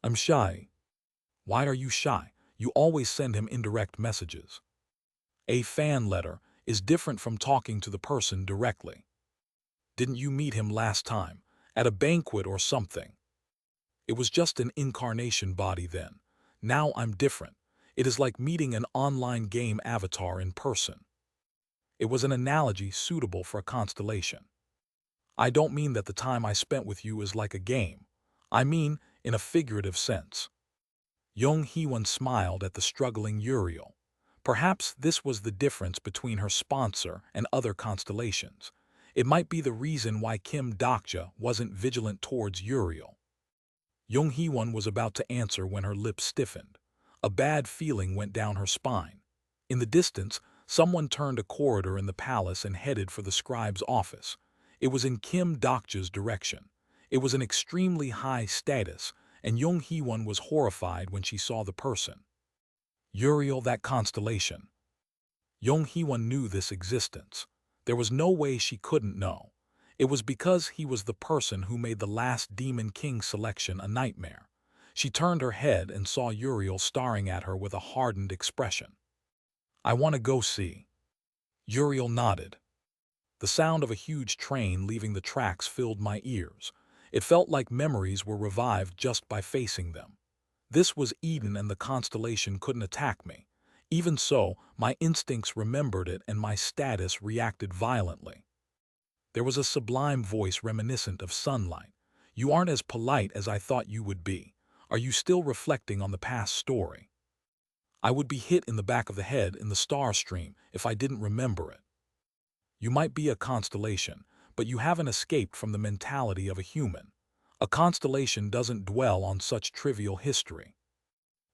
I'm shy. Why are you shy? You always send him indirect messages. A fan letter is different from talking to the person directly. Didn't you meet him last time, at a banquet or something? It was just an incarnation body then. Now I'm different. It is like meeting an online game avatar in person. It was an analogy suitable for a constellation. I don't mean that the time I spent with you is like a game. I mean in a figurative sense. Jung Hee-won smiled at the struggling Uriel. Perhaps this was the difference between her sponsor and other constellations. It might be the reason why Kim Dokja wasn't vigilant towards Uriel. Jung Hee-won was about to answer when her lips stiffened. A bad feeling went down her spine. In the distance, someone turned a corridor in the palace and headed for the scribe's office. It was in Kim Dokja's direction. It was an extremely high status, and Jung Hee-won was horrified when she saw the person. Uriel, that constellation. Jung Hee-won knew this existence. There was no way she couldn't know. It was because he was the person who made the last Demon King selection a nightmare. She turned her head and saw Uriel staring at her with a hardened expression. I want to go see. Uriel nodded. The sound of a huge train leaving the tracks filled my ears. It felt like memories were revived just by facing them. This was Eden and the constellation couldn't attack me. Even so, my instincts remembered it and my status reacted violently. There was a sublime voice reminiscent of sunlight. You aren't as polite as I thought you would be. Are you still reflecting on the past story? I would be hit in the back of the head in the star stream if I didn't remember it. You might be a constellation, but you haven't escaped from the mentality of a human. A constellation doesn't dwell on such trivial history.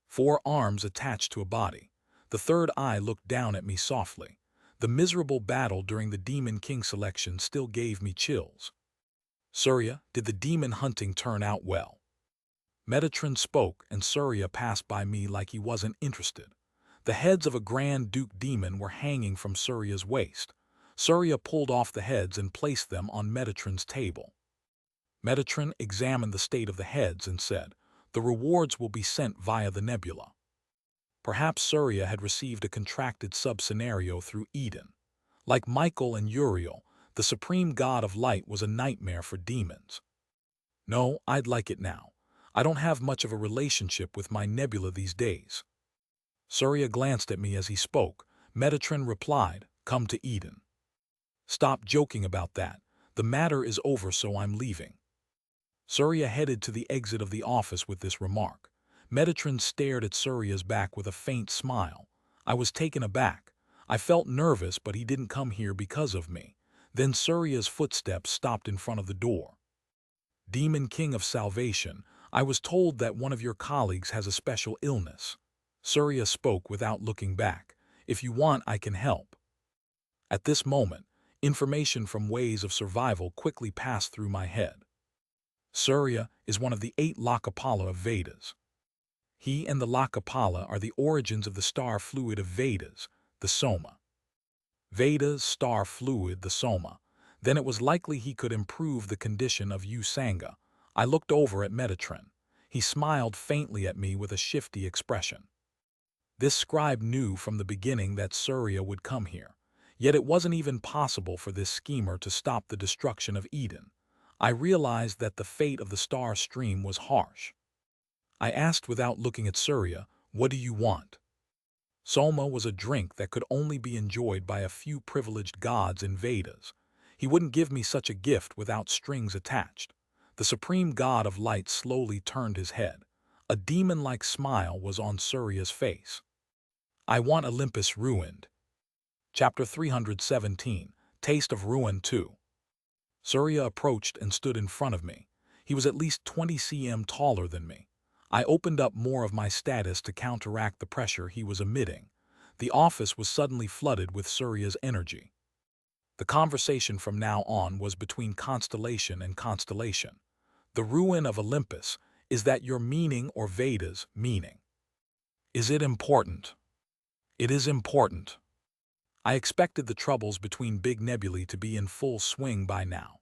4 arms attached to a body. The third eye looked down at me softly. The miserable battle during the Demon King selection still gave me chills. Surya, did the demon hunting turn out well? Metatron spoke, and Surya passed by me like he wasn't interested. The heads of a Grand Duke demon were hanging from Surya's waist. Surya pulled off the heads and placed them on Metatron's table. Metatron examined the state of the heads and said, "The rewards will be sent via the nebula." Perhaps Surya had received a contracted sub-scenario through Eden. Like Michael and Uriel, the supreme god of light was a nightmare for demons. No, I'd like it now. I don't have much of a relationship with my nebula these days. Surya glanced at me as he spoke. Metatron replied, "Come to Eden." Stop joking about that. The matter is over, so I'm leaving. Surya headed to the exit of the office with this remark. Metatron stared at Surya's back with a faint smile. I was taken aback. I felt nervous, but he didn't come here because of me. Then Surya's footsteps stopped in front of the door. "Demon King of Salvation, I was told that one of your colleagues has a special illness." Surya spoke without looking back. "If you want, I can help." At this moment, information from Ways of Survival quickly passed through my head. Surya is one of the 8 Lokapala of Vedas. He and the Lokapala are the origins of the star fluid of Vedas, the Soma. Vedas, star fluid, the Soma. Then it was likely he could improve the condition of Usanga. I looked over at Metatron. He smiled faintly at me with a shifty expression. This scribe knew from the beginning that Surya would come here. Yet it wasn't even possible for this schemer to stop the destruction of Eden. I realized that the fate of the star stream was harsh. I asked without looking at Surya, "What do you want?" Soma was a drink that could only be enjoyed by a few privileged gods in Vedas. He wouldn't give me such a gift without strings attached. The supreme god of light slowly turned his head. A demon-like smile was on Surya's face. "I want Olympus ruined." Chapter 317, Taste of Ruin 2. Surya approached and stood in front of me. He was at least 20 cm taller than me. I opened up more of my status to counteract the pressure he was emitting. The office was suddenly flooded with Surya's energy. The conversation from now on was between constellation and constellation. The ruin of Olympus, is that your meaning or Veda's meaning? Is it important? It is important. I expected the troubles between big nebulae to be in full swing by now.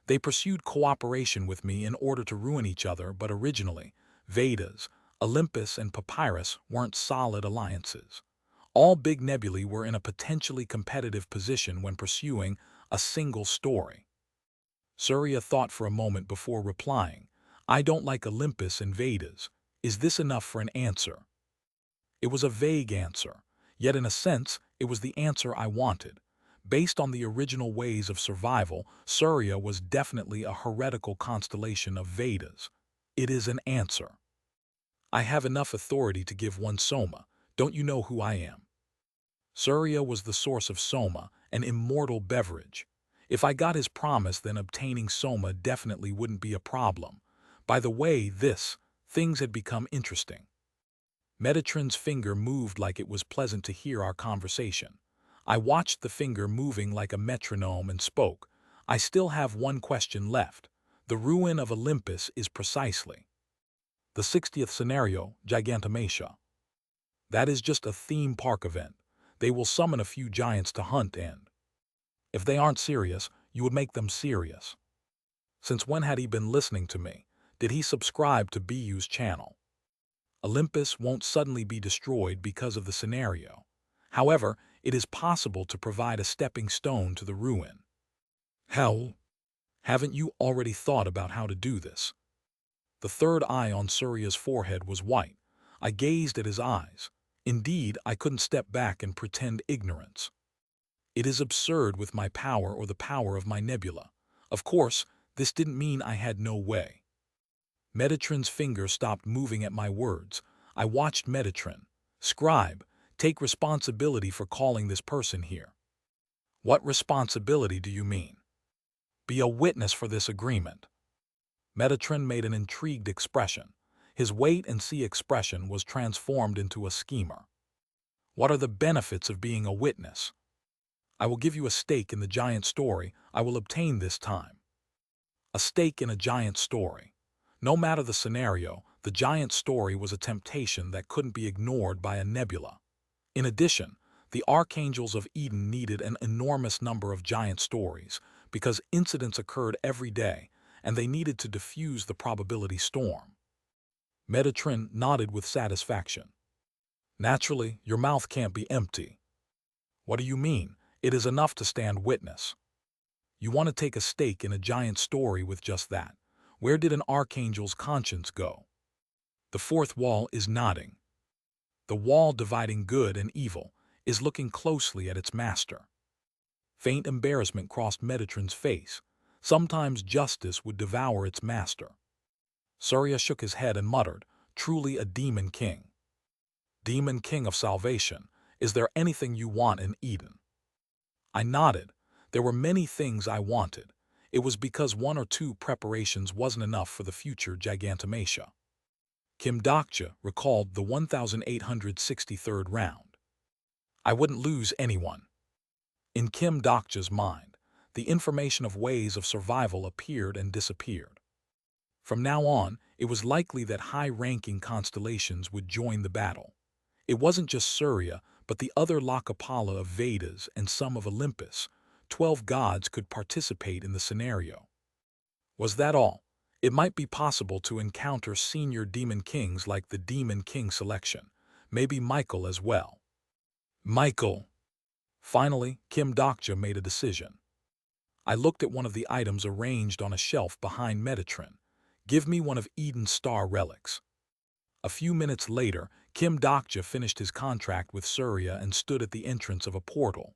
They pursued cooperation with me in order to ruin each other, but originally, Vedas, Olympus, and Papyrus weren't solid alliances. All big nebulae were in a potentially competitive position when pursuing a single story. Surya thought for a moment before replying, "I don't like Olympus and Vedas. Is this enough for an answer?" It was a vague answer, yet in a sense, it was the answer I wanted. Based on the original Ways of Survival, Surya was definitely a heretical constellation of Vedas. It is an answer. I have enough authority to give one Soma. Don't you know who I am? Surya was the source of Soma, an immortal beverage. If I got his promise, then obtaining Soma definitely wouldn't be a problem. By the way, things had become interesting. Metatron's finger moved like it was pleasant to hear our conversation. I watched the finger moving like a metronome and spoke. "I still have one question left. The ruin of Olympus is precisely the 60th scenario, Gigantomachia. That is just a theme park event. They will summon a few giants to hunt, and if they aren't serious, you would make them serious." Since when had he been listening to me? Did he subscribe to BU's channel? Olympus won't suddenly be destroyed because of the scenario. However, it is possible to provide a stepping stone to the ruin. How? Haven't you already thought about how to do this? The third eye on Surya's forehead was white. I gazed at his eyes. Indeed, I couldn't step back and pretend ignorance. It is absurd with my power or the power of my nebula. Of course, this didn't mean I had no way. Metatron's finger stopped moving at my words. I watched Metatron. Scribe, take responsibility for calling this person here. What responsibility do you mean? Be a witness for this agreement. Metatron made an intrigued expression. His wait-and-see expression was transformed into a schemer. What are the benefits of being a witness? I will give you a stake in the giant story I will obtain this time. A stake in a giant story. No matter the scenario, the giant story was a temptation that couldn't be ignored by a nebula. In addition, the Archangels of Eden needed an enormous number of giant stories because incidents occurred every day and they needed to diffuse the probability storm. Metatron nodded with satisfaction. Naturally, your mouth can't be empty. What do you mean? It is enough to stand witness. You want to take a stake in a giant story with just that. Where did an archangel's conscience go? The fourth wall is nodding. The wall dividing good and evil is looking closely at its master. Faint embarrassment crossed Metatron's face. Sometimes justice would devour its master. Surya shook his head and muttered, truly a demon king. Demon king of salvation, is there anything you want in Eden? I nodded. There were many things I wanted. It was because one or two preparations wasn't enough for the future gigantomachia. Kim Dokja recalled the 1863rd round. I wouldn't lose anyone. In Kim Dokja's mind, the information of ways of survival appeared and disappeared. From now on, it was likely that high-ranking constellations would join the battle. It wasn't just Surya, but the other Lokapala of Vedas and some of Olympus. 12 gods could participate in the scenario. Was that all? It might be possible to encounter senior demon kings like the Demon King selection, maybe Michael as well. Michael. Finally, Kim Dokja made a decision. I looked at one of the items arranged on a shelf behind Metatron. Give me one of Eden's star relics. A few minutes later, Kim Dokja finished his contract with Surya and stood at the entrance of a portal.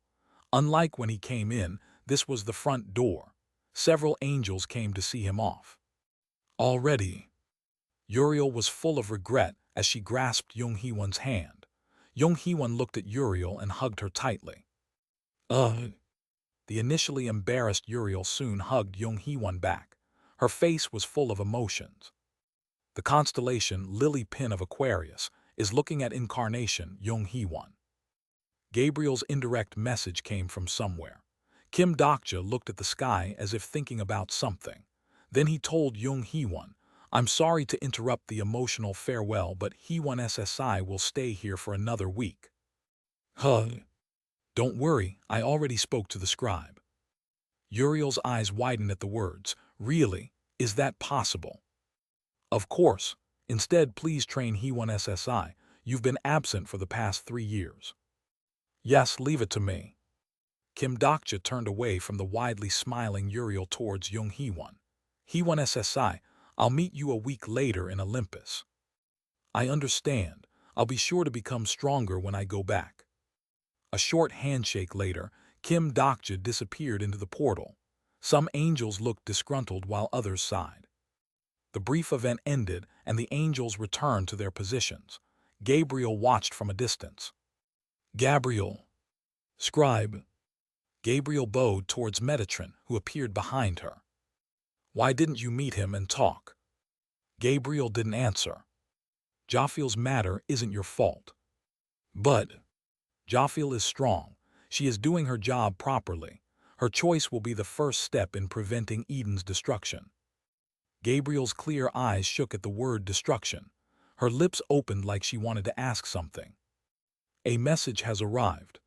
Unlike when he came in, this was the front door. Several angels came to see him off. Already, Uriel was full of regret as she grasped Jung Hee-won's hand. Jung Hee-won looked at Uriel and hugged her tightly. The initially embarrassed Uriel soon hugged Jung Hee-won back. Her face was full of emotions. The constellation Lily Pin of Aquarius is looking at Incarnation, Jung Hee-won. Gabriel's indirect message came from somewhere. Kim Dokja looked at the sky as if thinking about something. Then he told Jung Hee-won, I'm sorry to interrupt the emotional farewell, but Hee-won SSI will stay here for another week. Don't worry, I already spoke to the scribe. Uriel's eyes widened at the words. Really? Is that possible? Of course. Instead, please train Hee-won SSI. You've been absent for the past 3 years. Yes, leave it to me. Kim Dokja turned away from the widely smiling Uriel towards Jung Hee-won. Hee-won SSI, I'll meet you a week later in Olympus. I understand. I'll be sure to become stronger when I go back. A short handshake later, Kim Dokja disappeared into the portal. Some angels looked disgruntled while others sighed. The brief event ended and the angels returned to their positions. Gabriel watched from a distance. Gabriel. Scribe. Gabriel bowed towards Metatron, who appeared behind her. Why didn't you meet him and talk? Gabriel didn't answer. Jophiel's matter isn't your fault. But Jophiel is strong. She is doing her job properly. Her choice will be the first step in preventing Eden's destruction. Gabriel's clear eyes shook at the word destruction. Her lips opened like she wanted to ask something. A message has arrived.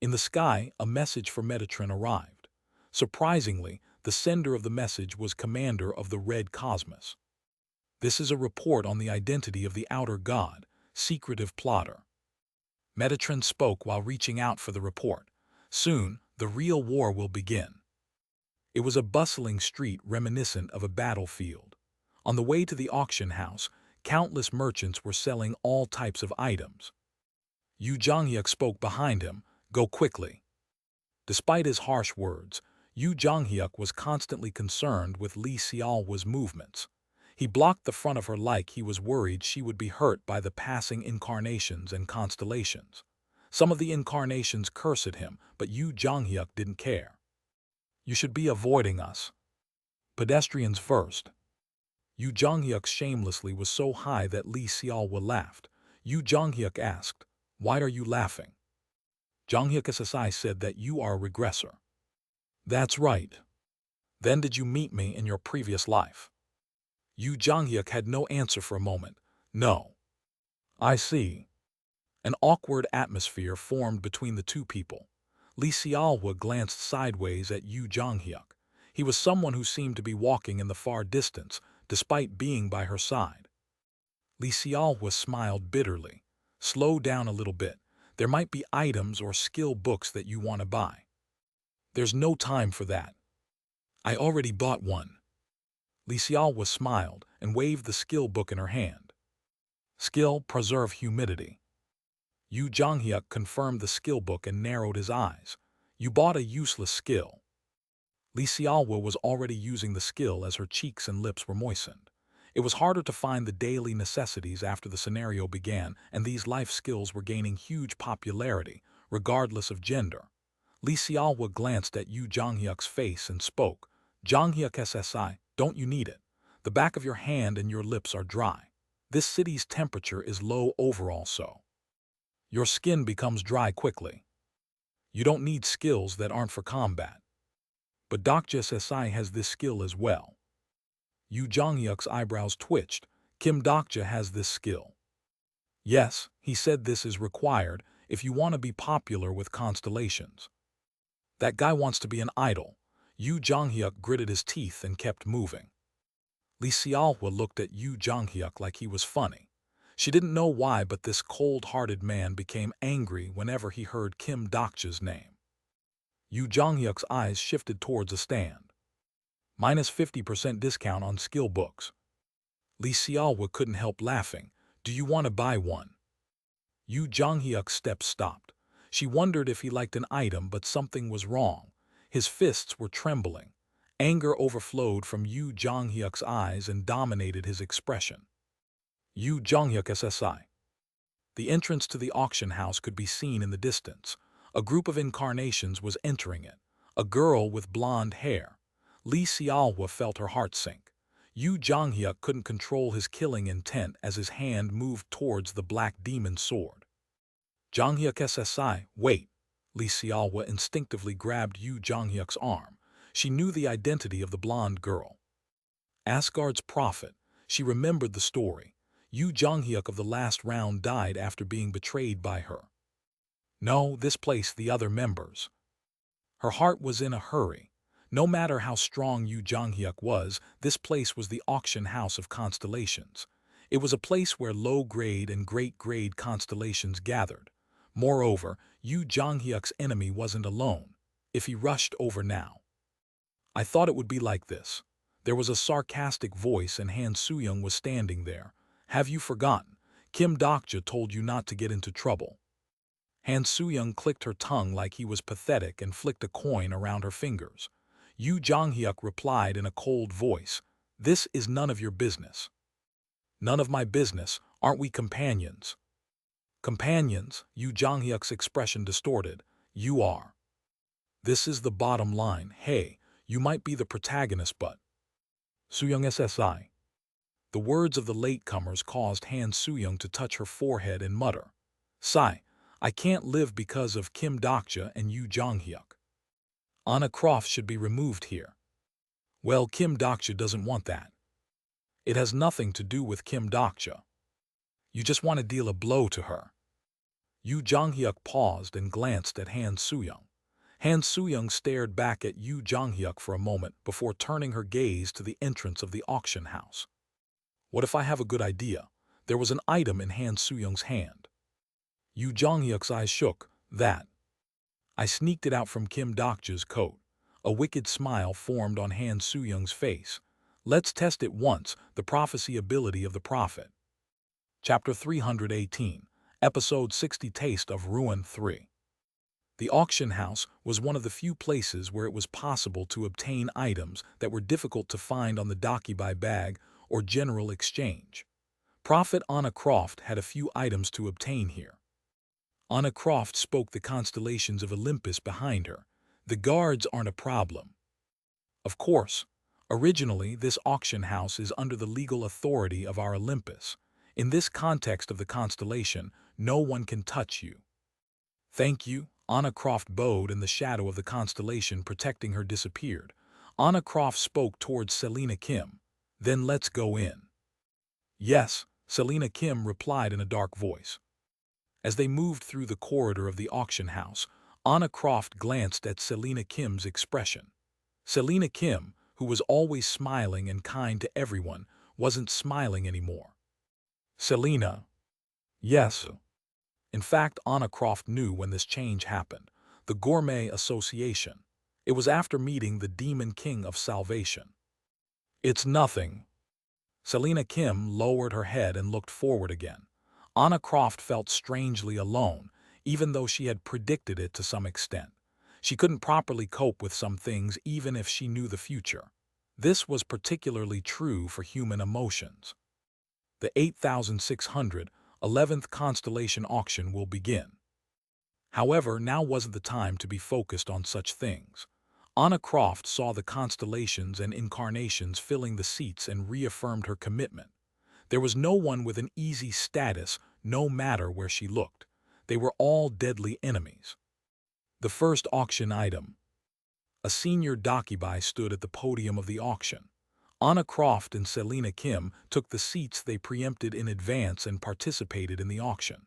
In the sky, a message for Metatron arrived. Surprisingly, the sender of the message was Commander of the Red Cosmos. This is a report on the identity of the outer god, secretive plotter. Metatron spoke while reaching out for the report. Soon, the real war will begin. It was a bustling street reminiscent of a battlefield. On the way to the auction house, countless merchants were selling all types of items. Yu Jonghyuk spoke behind him, go quickly. Despite his harsh words, Yu Jonghyuk was constantly concerned with Lee Xiaohua's movements. He blocked the front of her like he was worried she would be hurt by the passing incarnations and constellations. Some of the incarnations cursed him, but Yu Jonghyuk didn't care. "You should be avoiding us. Pedestrians first." Yu Jonghyuk shamelessly was so high that Lee Sealwa laughed. Yu Jonghyuk asked, "Why are you laughing?" Jonghyuk SSI said that you are a regressor. "That's right. Then did you meet me in your previous life?" Yu Jonghyuk had no answer for a moment. "No." "I see." An awkward atmosphere formed between the two people. Lee Sealwa glanced sideways at Yu Jonghyuk. He was someone who seemed to be walking in the far distance, despite being by her side. Lee Sealwa smiled bitterly. "Slow down a little bit. There might be items or skill books that you want to buy." "There's no time for that. I already bought one." Lee Sealwa smiled and waved the skill book in her hand. "Skill, preserve humidity." Yu Jonghyuk confirmed the skill book and narrowed his eyes. "You bought a useless skill." Lee Sealwa was already using the skill as her cheeks and lips were moistened. It was harder to find the daily necessities after the scenario began, and these life skills were gaining huge popularity, regardless of gender. Lee Sealwa glanced at Yu Jonghyuk's face and spoke. "Jonghyuk SSI, don't you need it? The back of your hand and your lips are dry. This city's temperature is low overall, so your skin becomes dry quickly. You don't need skills that aren't for combat. But Dokja SSI has this skill as well." Yu Jonghyuk's eyebrows twitched. "Kim Dokja has this skill." "Yes," he said, "this is required if you want to be popular with constellations." "That guy wants to be an idol." Yu Jonghyuk gritted his teeth and kept moving. Lee Sealwa looked at Yu Jonghyuk like he was funny. She didn't know why, but this cold-hearted man became angry whenever he heard Kim Dokja's name. Yu Jonghyuk's eyes shifted towards a stand. "Minus 50% discount on skill books." Lee Sealwa couldn't help laughing. "Do you want to buy one?" Yu Jonghyuk's steps stopped. She wondered if he liked an item, but something was wrong. His fists were trembling. Anger overflowed from Yu Jonghyuk's eyes and dominated his expression. Yu Jonghyuk SSI. The entrance to the auction house could be seen in the distance. A group of incarnations was entering it. A girl with blonde hair. Lee Sealwa felt her heart sink. Yu Jonghyuk couldn't control his killing intent as his hand moved towards the black demon sword. "Jonghyuk SSI, wait." Lee Sealwa instinctively grabbed Yu Jonghyuk's arm. She knew the identity of the blonde girl. Asgard's prophet. She remembered the story. Yu Jonghyuk of the last round died after being betrayed by her. "No, this place, the other members." Her heart was in a hurry. No matter how strong Yu Jonghyuk was, this place was the auction house of constellations. It was a place where low-grade and great-grade constellations gathered. Moreover, Yu Jonghyuk's enemy wasn't alone. If he rushed over now. "I thought it would be like this." There was a sarcastic voice and Han Soo-young was standing there. "Have you forgotten? Kim Dokja told you not to get into trouble." Han Soo-young clicked her tongue like he was pathetic and flicked a coin around her fingers. Yu Jonghyuk replied in a cold voice, "This is none of your business." "None of my business. Aren't we companions?" "Companions?" Yu Jonghyuk's expression distorted. "You are. This is the bottom line. Hey, you might be the protagonist, but Soo-young SSI." The words of the latecomers caused Han Soo-young to touch her forehead and mutter, "Sigh, I can't live because of Kim Dokja and Yu Jonghyuk. Anna Croft should be removed here." "Well, Kim Dokja doesn't want that." "It has nothing to do with Kim Dokja. You just want to deal a blow to her." Yu Jonghyuk paused and glanced at Han Soo-young. Han Soo-young stared back at Yu Jonghyuk for a moment before turning her gaze to the entrance of the auction house. "What if I have a good idea?" There was an item in Han Soo-young's hand. Yu Jonghyuk's eyes shook. "That." "I sneaked it out from Kim Dokja's coat." A wicked smile formed on Han Soo-young's face. "Let's test it once, the prophecy ability of the prophet." Chapter 318, Episode 60, Taste of Ruin 3. The auction house was one of the few places where it was possible to obtain items that were difficult to find on the Dakibai bag or general exchange. Prophet Anna Croft had a few items to obtain here. Anna Croft spoke the constellations of Olympus behind her. The guards aren't a problem. Of course, originally this auction house is under the legal authority of our Olympus. In this context of the constellation, no one can touch you. Thank you. Anna Croft bowed, and the shadow of the constellation protecting her disappeared. Anna Croft spoke towards Selina Kim. Then let's go in. Yes, Selina Kim replied in a dark voice. As they moved through the corridor of the auction house, Anna Croft glanced at Selina Kim's expression. Selina Kim, who was always smiling and kind to everyone, wasn't smiling anymore. Selina. Yes. In fact, Anna Croft knew when this change happened. The Gourmet Association. It was after meeting the Demon King of Salvation. It's nothing. Selina Kim lowered her head and looked forward again. Anna Croft felt strangely alone, even though she had predicted it to some extent. She couldn't properly cope with some things even if she knew the future. This was particularly true for human emotions. The 8,611th constellation auction will begin. However, now wasn't the time to be focused on such things. Anna Croft saw the constellations and incarnations filling the seats and reaffirmed her commitment. There was no one with an easy status, no matter where she looked. They were all deadly enemies. The first auction item. A senior dakibai stood at the podium of the auction. Anna Croft and Selina Kim took the seats they preempted in advance and participated in the auction.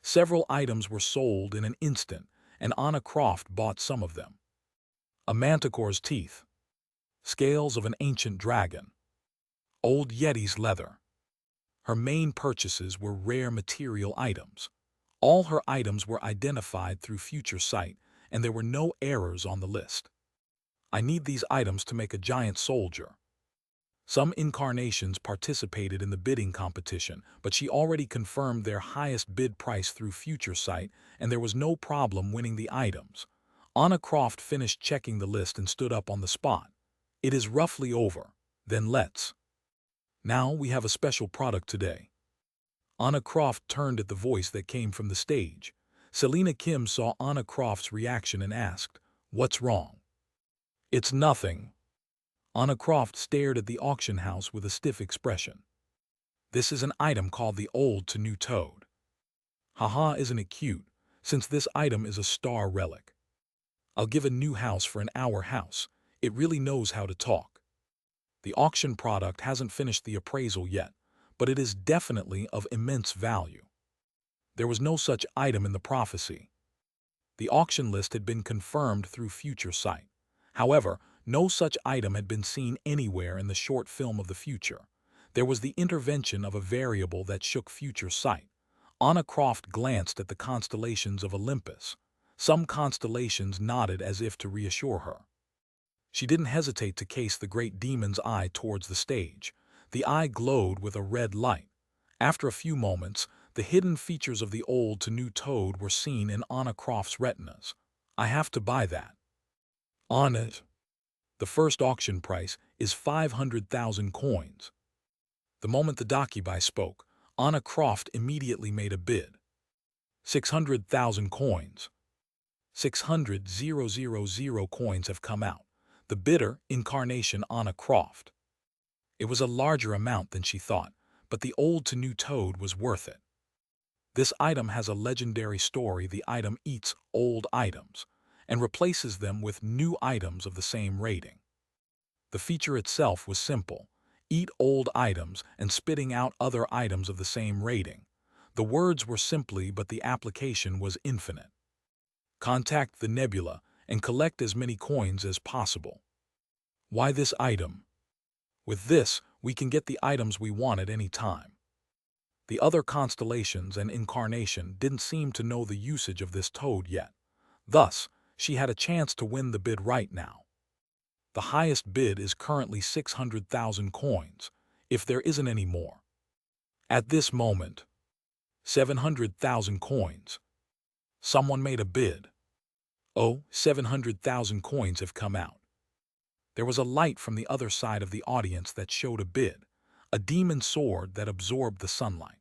Several items were sold in an instant, and Anna Croft bought some of them. A manticore's teeth. Scales of an ancient dragon. Old Yeti's leather. Her main purchases were rare material items. All her items were identified through Future Sight, and there were no errors on the list. I need these items to make a giant soldier. Some incarnations participated in the bidding competition, but she already confirmed their highest bid price through Future Sight, and there was no problem winning the items. Anna Croft finished checking the list and stood up on the spot. It is roughly over. Then let's. Now we have a special product today. Anna Croft turned at the voice that came from the stage. Selina Kim saw Anna Croft's reaction and asked, "What's wrong?" "It's nothing." Anna Croft stared at the auction house with a stiff expression. "This is an item called the Old to New Toad." "Haha, isn't it cute, since this item is a star relic. I'll give a new house for an hour house. It really knows how to talk." The auction product hasn't finished the appraisal yet, but it is definitely of immense value. There was no such item in the prophecy. The auction list had been confirmed through Future Sight. However, no such item had been seen anywhere in the short film of the future. There was the intervention of a variable that shook Future Sight. Anna Croft glanced at the constellations of Olympus. Some constellations nodded as if to reassure her. She didn't hesitate to cast the great demon's eye towards the stage. The eye glowed with a red light. After a few moments, the hidden features of the Old to New Toad were seen in Anna Croft's retinas. "I have to buy that." "On it." The first auction price is 500,000 coins. The moment the dakibai spoke, Anna Croft immediately made a bid. 600,000 coins. 600,000 coins have come out. The bidder, Incarnation Anna Croft. It was a larger amount than she thought, but the Old to New Toad was worth it. This item has a legendary story. The item eats old items and replaces them with new items of the same rating. The feature itself was simple: eat old items and spitting out other items of the same rating. The words were simply, but the application was infinite. Contact the nebula and collect as many coins as possible. Why this item? With this, we can get the items we want at any time. The other constellations and Incarnation didn't seem to know the usage of this toad yet. Thus, she had a chance to win the bid right now. The highest bid is currently 600,000 coins, if there isn't any more. At this moment, 700,000 coins. Someone made a bid. Oh, 700,000 coins have come out. There was a light from the other side of the audience that showed a bid. a demon sword that absorbed the sunlight.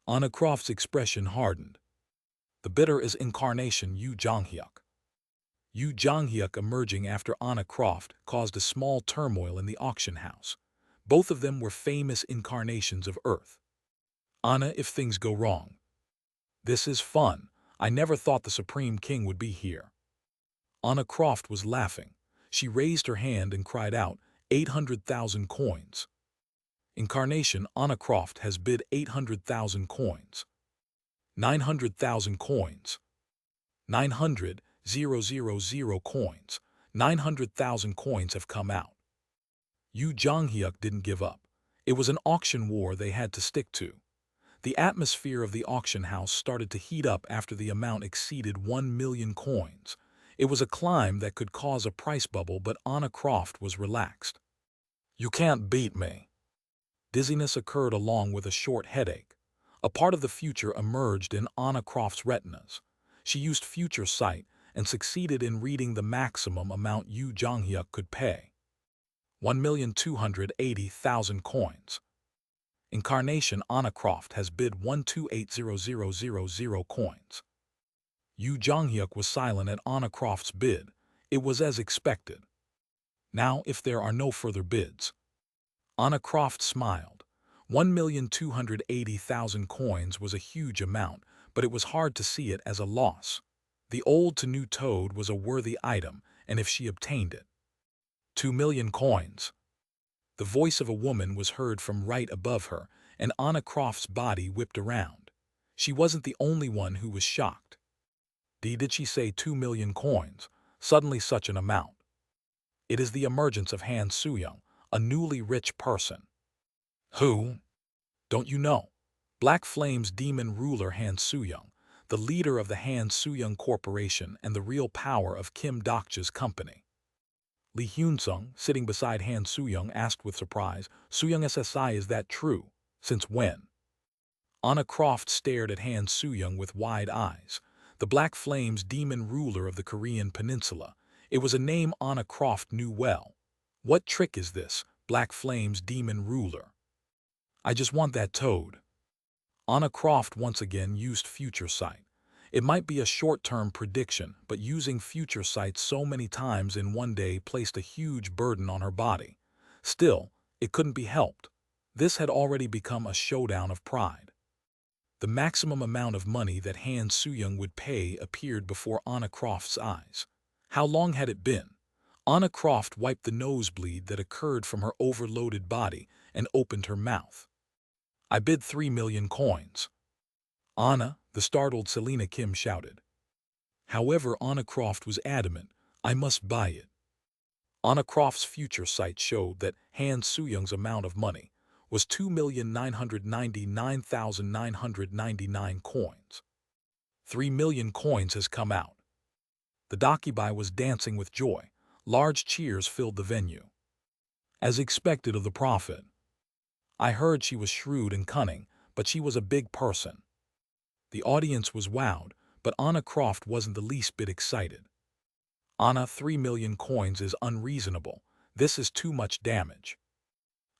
Anna Croft's expression hardened. The bidder is Incarnation Yu Jonghyuk. Yu Jonghyuk emerging after Anna Croft caused a small turmoil in the auction house. Both of them were famous incarnations of Earth. Anna, if things go wrong. This is fun. I never thought the Supreme King would be here. Anna Croft was laughing. She raised her hand and cried out, 800,000 coins. Incarnation Anna Croft has bid 800,000 coins. 900,000 coins. 900,000 coins. 900,000 coins have come out. Yu Jonghyuk didn't give up. It was an auction war they had to stick to. The atmosphere of the auction house started to heat up after the amount exceeded 1 million coins. It was a climb that could cause a price bubble, but Anna Croft was relaxed. You can't beat me. Dizziness occurred along with a short headache. A part of the future emerged in Anna Croft's retinas. She used future sight and succeeded in reading the maximum amount Yu Jonghyuk could pay. 1,280,000 coins. Incarnation Anna Croft has bid 128,000 coins. Yu Jonghyuk was silent at Anna Croft's bid. It was as expected. Now, if there are no further bids. Anna Croft smiled. 1,280,000 coins was a huge amount, but it was hard to see it as a loss. The old-to-new toad was a worthy item, and if she obtained it. 2 million coins. The voice of a woman was heard from right above her, and Anna Croft's body whipped around. She wasn't the only one who was shocked. Did she say 2 million coins? Suddenly such an amount. It is the emergence of Han Soo-young, a newly rich person. Who? Don't you know? Black Flame's demon ruler Han Soo-young, the leader of the Han Soo-young Corporation and the real power of Kim Dokja's company. Lee Hyun-sung, sitting beside Han Soo-young, asked with surprise, Soo-young SSI, is that true? Since when? Anna Croft stared at Han Soo-young with wide eyes. The Black Flame's demon ruler of the Korean peninsula. It was a name Anna Croft knew well. What trick is this, Black Flame's demon ruler? I just want that toad. Anna Croft once again used future sight. It might be a short-term prediction, but using future sight so many times in one day placed a huge burden on her body. Still, it couldn't be helped. This had already become a showdown of pride. The maximum amount of money that Han Soo-young would pay appeared before Anna Croft's eyes. How long had it been? Anna Croft wiped the nosebleed that occurred from her overloaded body and opened her mouth. I bid 3 million coins. Anna, the startled Selena Kim shouted. However, Anna Croft was adamant, I must buy it. Anna Croft's future sight showed that Han Soo-young's amount of money was 2,999,999 coins. 3 million coins has come out. The dakibai was dancing with joy. Large cheers filled the venue. As expected of the prophet. I heard she was shrewd and cunning, but she was a big person. The audience was wowed, but Anna Croft wasn't the least bit excited. Anna, 3 million coins is unreasonable. This is too much damage.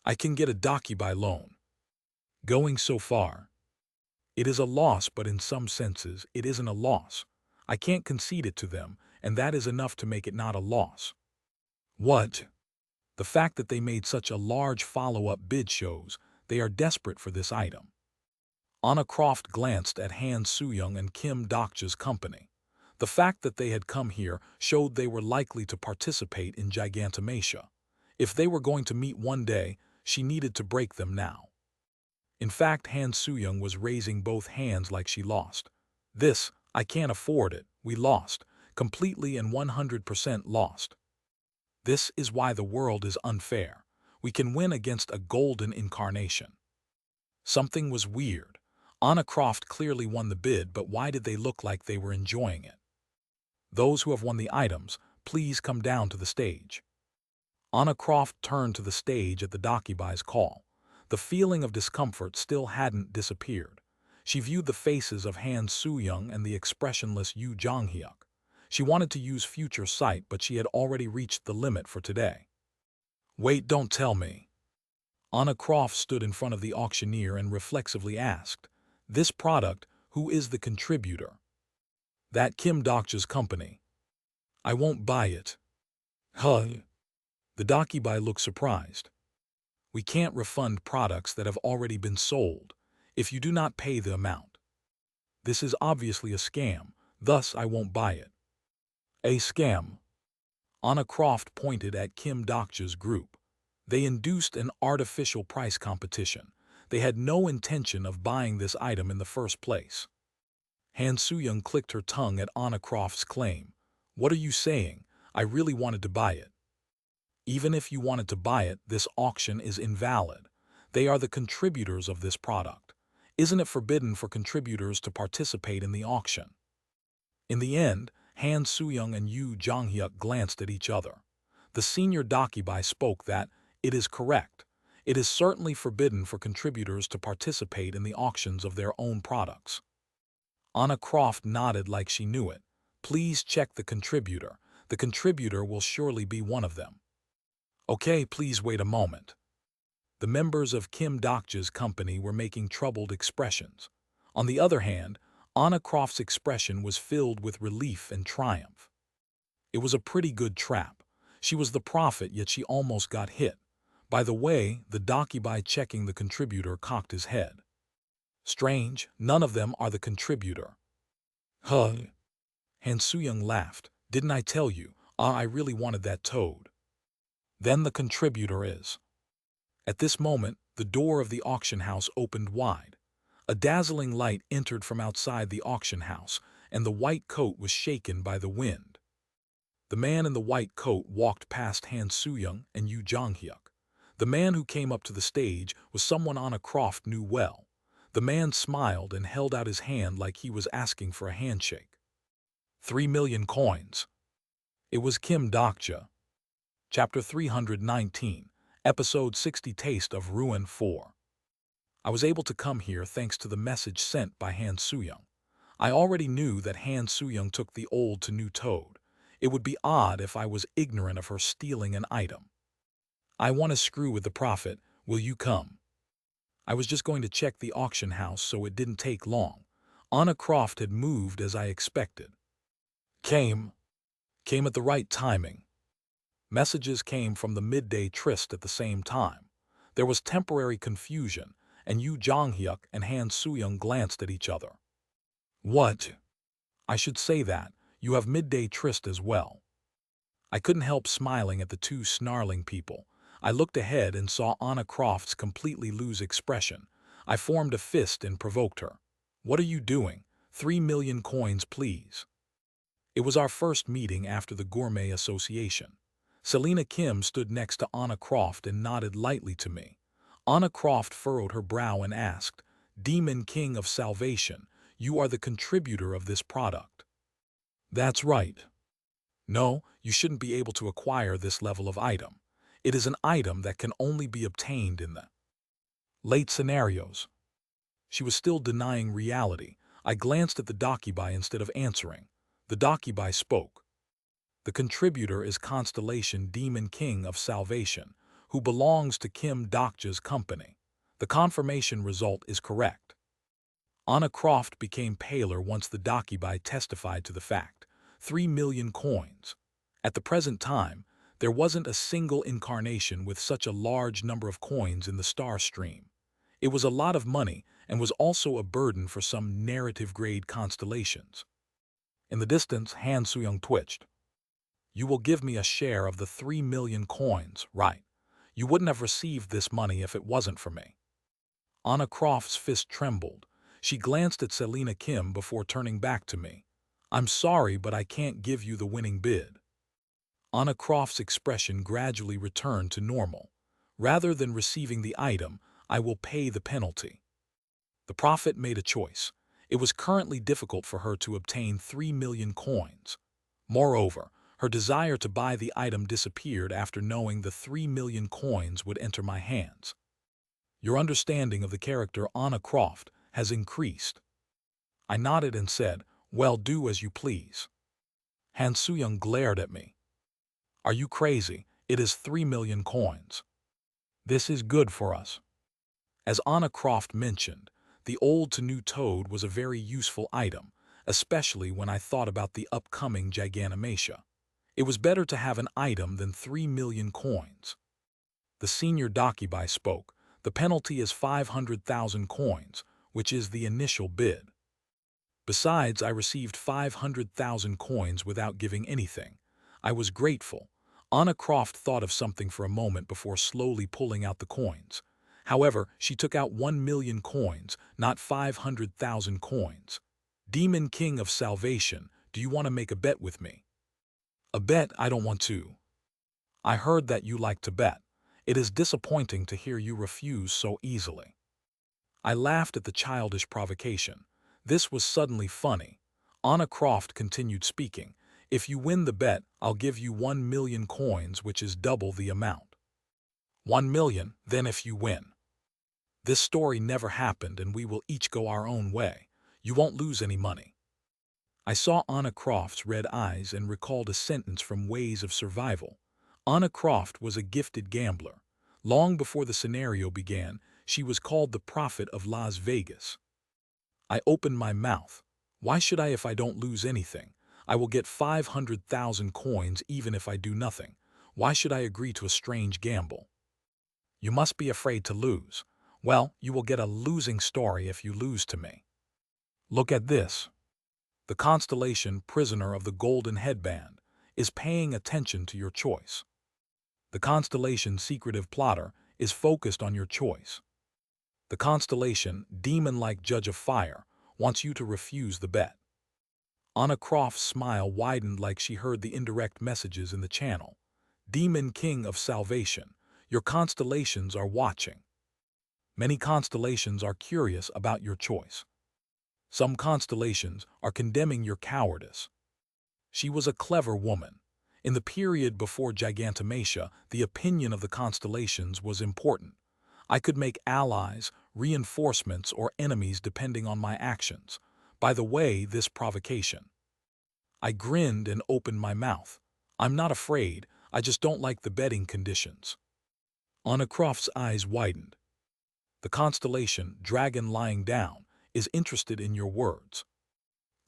I can get a dakibai loan. Going so far. It is a loss, but in some senses, it isn't a loss. I can't concede it to them, and that is enough to make it not a loss. What? The fact that they made such a large follow-up bid shows they are desperate for this item. Anna Croft glanced at Han Soo-young and Kim Dokja's company. The fact that they had come here showed they were likely to participate in Gigantomatia. If they were going to meet one day, she needed to break them now. In fact, Han Soo-young was raising both hands like she lost. This, I can't afford it, we lost, completely and 100% lost. This is why the world is unfair. We can win against a golden incarnation. Something was weird. Anna Croft clearly won the bid, but why did they look like they were enjoying it? Those who have won the items, please come down to the stage. Anna Croft turned to the stage at the dakibai's call. The feeling of discomfort still hadn't disappeared. She viewed the faces of Han Soo-young and the expressionless Yu Jonghyuk. She wanted to use future sight, but she had already reached the limit for today. Wait, don't tell me. Anna Croft stood in front of the auctioneer and reflexively asked, "This product, who is the contributor?" "That Kim Dokcha's company." "I won't buy it." "Huh?" The Dakibai looked surprised. "We can't refund products that have already been sold if you do not pay the amount. This is obviously a scam, thus I won't buy it." "A scam?" Anna Croft pointed at Kim Dokcha's group. "They induced an artificial price competition. They had no intention of buying this item in the first place." Han Soo-young clicked her tongue at Anna Croft's claim. "What are you saying? I really wanted to buy it." "Even if you wanted to buy it, this auction is invalid. They are the contributors of this product. Isn't it forbidden for contributors to participate in the auction?" In the end, Han Soo-young and Yu Jong-hyuk glanced at each other. The senior Dakibai spoke that, "It is correct. It is certainly forbidden for contributors to participate in the auctions of their own products." Anna Croft nodded like she knew it. "Please check the contributor. The contributor will surely be one of them." "Okay, please wait a moment." The members of Kim Dokcha's company were making troubled expressions. On the other hand, Anna Croft's expression was filled with relief and triumph. It was a pretty good trap. She was the prophet, yet she almost got hit. By the way, the Dakibai checking the contributor cocked his head. "Strange, none of them are the contributor." "Huh?" Han Soo-young laughed. "Didn't I tell you? I really wanted that toad." "Then the contributor is." At this moment, the door of the auction house opened wide. A dazzling light entered from outside the auction house, and the white coat was shaken by the wind. The man in the white coat walked past Han Soo-young and Yu Jong-hyuk. The man who came up to the stage was someone Anna Croft knew well. The man smiled and held out his hand like he was asking for a handshake. 3,000,000 coins. It was Kim Dokcha. Chapter 319, Episode 60, Taste of Ruin 4. I was able to come here thanks to the message sent by Han Soo-young. I already knew that Han Soo-young took the old to new toad. It would be odd if I was ignorant of her stealing an item. "I want to screw with the prophet. Will you come?" I was just going to check the auction house, so it didn't take long. Anna Croft had moved as I expected. Came at the right timing. Messages came from the midday tryst at the same time. There was temporary confusion, and Yu Jong-hyuk and Han Soo-young glanced at each other. "What?" "I should say that. You have midday tryst as well." I couldn't help smiling at the two snarling people. I looked ahead and saw Anna Croft's completely lose expression. I formed a fist and provoked her. "What are you doing? 3,000,000 coins, please." It was our first meeting after the Gourmet Association. Selina Kim stood next to Anna Croft and nodded lightly to me. Anna Croft furrowed her brow and asked, "Demon King of Salvation, you are the contributor of this product?" "That's right." "No, you shouldn't be able to acquire this level of item. It is an item that can only be obtained in the late scenarios." She was still denying reality. I glanced at the Dakibai instead of answering. The Dakibai spoke. "The contributor is Constellation Demon King of Salvation, who belongs to Kim Dokcha's company. The confirmation result is correct." Anna Croft became paler once the Dakibai testified to the fact. 3,000,000 coins. At the present time, there wasn't a single incarnation with such a large number of coins in the star stream. It was a lot of money and was also a burden for some narrative-grade constellations. In the distance, Han Soo-young twitched. "You will give me a share of the 3,000,000 coins, right? You wouldn't have received this money if it wasn't for me." Anna Croft's fist trembled. She glanced at Selina Kim before turning back to me. "I'm sorry, but I can't give you the winning bid." Anna Croft's expression gradually returned to normal. "Rather than receiving the item, I will pay the penalty." The prophet made a choice. It was currently difficult for her to obtain 3,000,000 coins. Moreover, her desire to buy the item disappeared after knowing the 3,000,000 coins would enter my hands. "Your understanding of the character Anna Croft has increased." I nodded and said, "Well, do as you please." Han Soo-young glared at me. "Are you crazy? It is 3,000,000 coins." This is good for us. As Anna Croft mentioned, the old-to-new toad was a very useful item, especially when I thought about the upcoming Gigantomachia. It was better to have an item than 3 million coins. The senior Dakibai spoke. The penalty is 500,000 coins, which is the initial bid. Besides, I received 500,000 coins without giving anything. I was grateful. Anna Croft thought of something for a moment before slowly pulling out the coins. However, she took out 1 million coins, not 500,000 coins. Demon King of Salvation, do you want to make a bet with me? A bet? I don't want to. I heard that you like to bet. It is disappointing to hear you refuse so easily. I laughed at the childish provocation. This was suddenly funny. Anna Croft continued speaking. If you win the bet, I'll give you 1 million coins, which is double the amount. 1 million, then if you win. This story never happened and we will each go our own way. You won't lose any money. I saw Anna Croft's red eyes and recalled a sentence from Ways of Survival. Anna Croft was a gifted gambler. Long before the scenario began, she was called the Prophet of Las Vegas. I opened my mouth. Why should I if I don't lose anything? I will get 500,000 coins even if I do nothing. Why should I agree to a strange gamble? You must be afraid to lose. Well, you will get a losing story if you lose to me. Look at this. The constellation Prisoner of the Golden Headband is paying attention to your choice. The constellation Secretive Plotter is focused on your choice. The constellation Demon-like Judge of Fire wants you to refuse the bet. Anna Croft's smile widened like she heard the indirect messages in the channel. Demon King of Salvation, your constellations are watching. Many constellations are curious about your choice. Some constellations are condemning your cowardice. She was a clever woman. In the period before Gigantomachia, the opinion of the constellations was important. I could make allies, reinforcements, or enemies depending on my actions. By the way, this provocation. I grinned and opened my mouth. I'm not afraid, I just don't like the betting conditions. Anna Croft's eyes widened. The constellation, Dragon Lying Down, is interested in your words.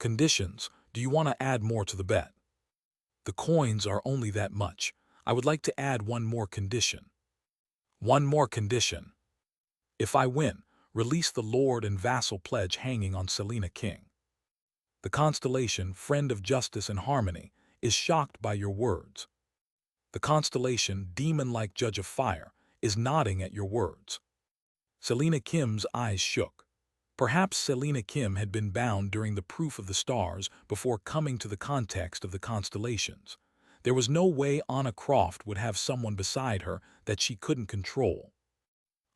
Conditions, do you want to add more to the bet? The coins are only that much. I would like to add one more condition. One more condition. If I win, release the Lord and Vassal pledge hanging on Selena King. The constellation, Friend of Justice and Harmony, is shocked by your words. The constellation, Demon-like Judge of Fire, is nodding at your words. Selena Kim's eyes shook. Perhaps Selena Kim had been bound during the proof of the stars before coming to the context of the constellations. There was no way Anna Croft would have someone beside her that she couldn't control.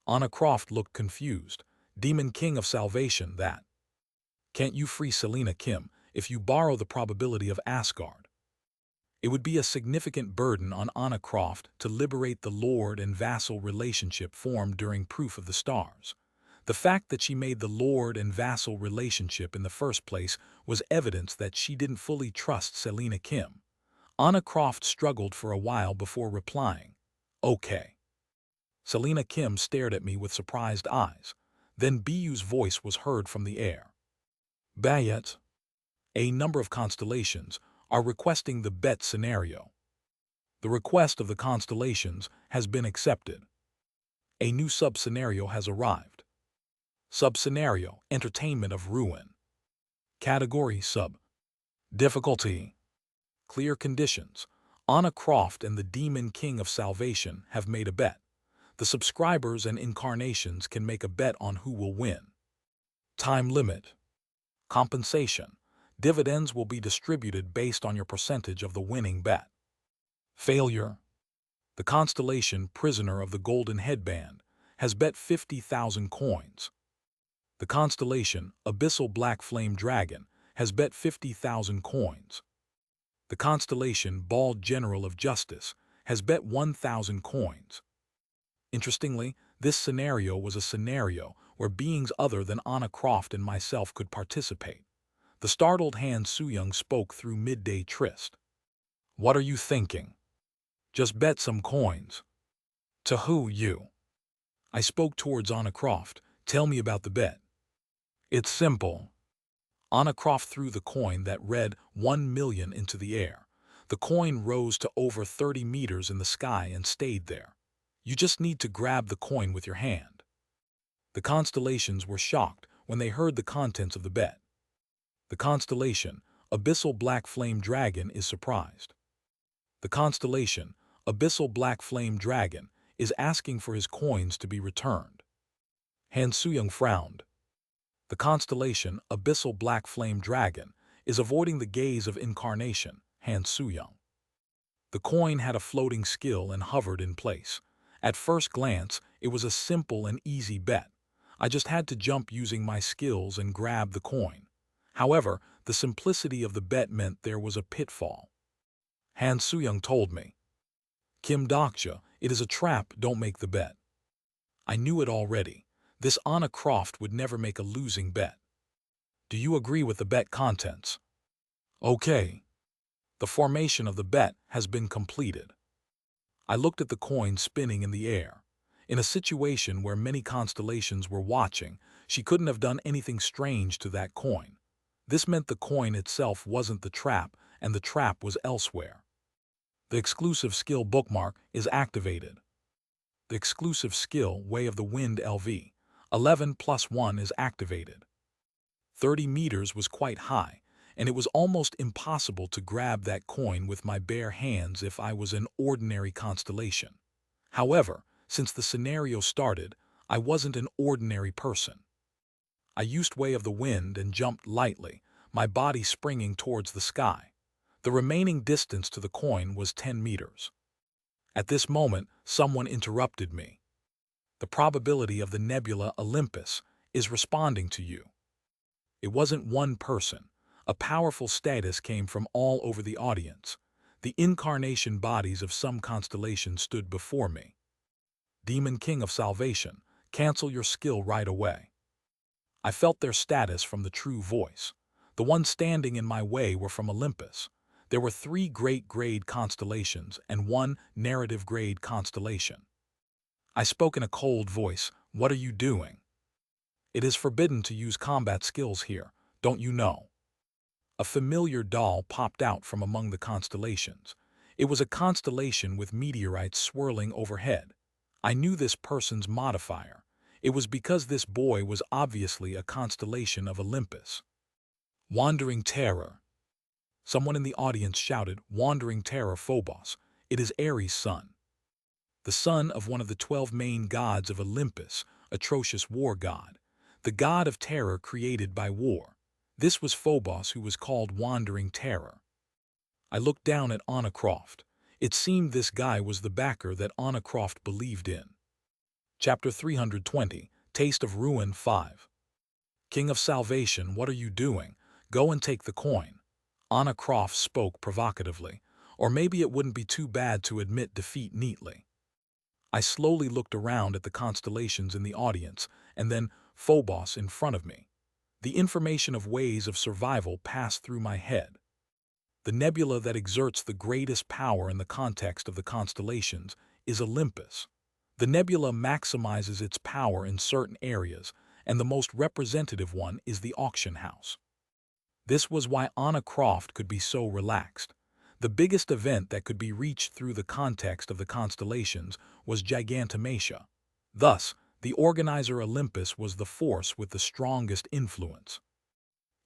Anna Croft looked confused. Demon King of Salvation, that. Can't you free Selena Kim if you borrow the probability of Asgard? It would be a significant burden on Anna Croft to liberate the Lord and Vassal relationship formed during Proof of the Stars. The fact that she made the Lord and Vassal relationship in the first place was evidence that she didn't fully trust Selena Kim. Anna Croft struggled for a while before replying, "Okay." Selena Kim stared at me with surprised eyes. Then Biyu's voice was heard from the air. Bayet. A number of constellations are requesting the bet scenario. The request of the constellations has been accepted. A new sub-scenario has arrived. Sub-scenario, Entertainment of Ruin. Category Sub. Difficulty. Clear conditions. Anna Croft and the Demon King of Salvation have made a bet. The subscribers and incarnations can make a bet on who will win. Time limit. Compensation. Dividends will be distributed based on your percentage of the winning bet. Failure. The constellation Prisoner of the Golden Headband has bet 50,000 coins. The constellation Abyssal Black Flame Dragon has bet 50,000 coins. The constellation Bald General of Justice has bet 1,000 coins. Interestingly, this scenario was a scenario where beings other than Anna Croft and myself could participate. The startled Han Soo-young spoke through midday tryst. What are you thinking? Just bet some coins. To who, you? I spoke towards Anna Croft. Tell me about the bet. It's simple. Anna Croft threw the coin that read 1 million into the air. The coin rose to over 30 meters in the sky and stayed there. You just need to grab the coin with your hand. The constellations were shocked when they heard the contents of the bet. The constellation, Abyssal Black Flame Dragon, is surprised. The constellation, Abyssal Black Flame Dragon, is asking for his coins to be returned. Han Suyong frowned. The constellation, Abyssal Black Flame Dragon, is avoiding the gaze of Incarnation, Han Suyong. The coin had a floating skill and hovered in place. At first glance, it was a simple and easy bet. I just had to jump using my skills and grab the coin. However, the simplicity of the bet meant there was a pitfall. Han Suyong told me, Kim Dokja, it is a trap, don't make the bet. I knew it already. This Anna Croft would never make a losing bet. Do you agree with the bet contents? Okay. The formation of the bet has been completed. I looked at the coin spinning in the air. In a situation where many constellations were watching, she couldn't have done anything strange to that coin. This meant the coin itself wasn't the trap, and the trap was elsewhere. The exclusive skill bookmark is activated. The exclusive skill Way of the Wind LV 11+1 is activated. 30 meters was quite high, and it was almost impossible to grab that coin with my bare hands if I was an ordinary constellation. However, since the scenario started, I wasn't an ordinary person. I used Way of the Wind and jumped lightly, my body springing towards the sky. The remaining distance to the coin was 10 meters. At this moment, someone interrupted me. The probability of the nebula Olympus is responding to you. It wasn't one person. A powerful status came from all over the audience. The incarnation bodies of some constellations stood before me. Demon King of Salvation, cancel your skill right away. I felt their status from the true voice. The ones standing in my way were from Olympus. There were 3 great grade constellations and 1 narrative grade constellation. I spoke in a cold voice, what are you doing? It is forbidden to use combat skills here, don't you know? A familiar doll popped out from among the constellations. It was a constellation with meteorites swirling overhead. I knew this person's modifier. It was because this boy was obviously a constellation of Olympus. Wandering Terror. Someone in the audience shouted, Wandering Terror Phobos. It is Ares' son. The son of one of the 12 main gods of Olympus, atrocious war god. The god of terror created by war. This was Phobos, who was called Wandering Terror. I looked down at Anna Croft. It seemed this guy was the backer that Anna Croft believed in. Chapter 320, Taste of Ruin 5. King of Salvation, what are you doing? Go and take the coin. Anna Croft spoke provocatively, or maybe it wouldn't be too bad to admit defeat neatly. I slowly looked around at the constellations in the audience, and then Phobos in front of me. The information of ways of survival passed through my head. The nebula that exerts the greatest power in the context of the constellations is Olympus. The nebula maximizes its power in certain areas, and the most representative one is the auction house. This was why Anna Croft could be so relaxed. The biggest event that could be reached through the context of the constellations was Gigantomachia. Thus, the organizer Olympus was the force with the strongest influence.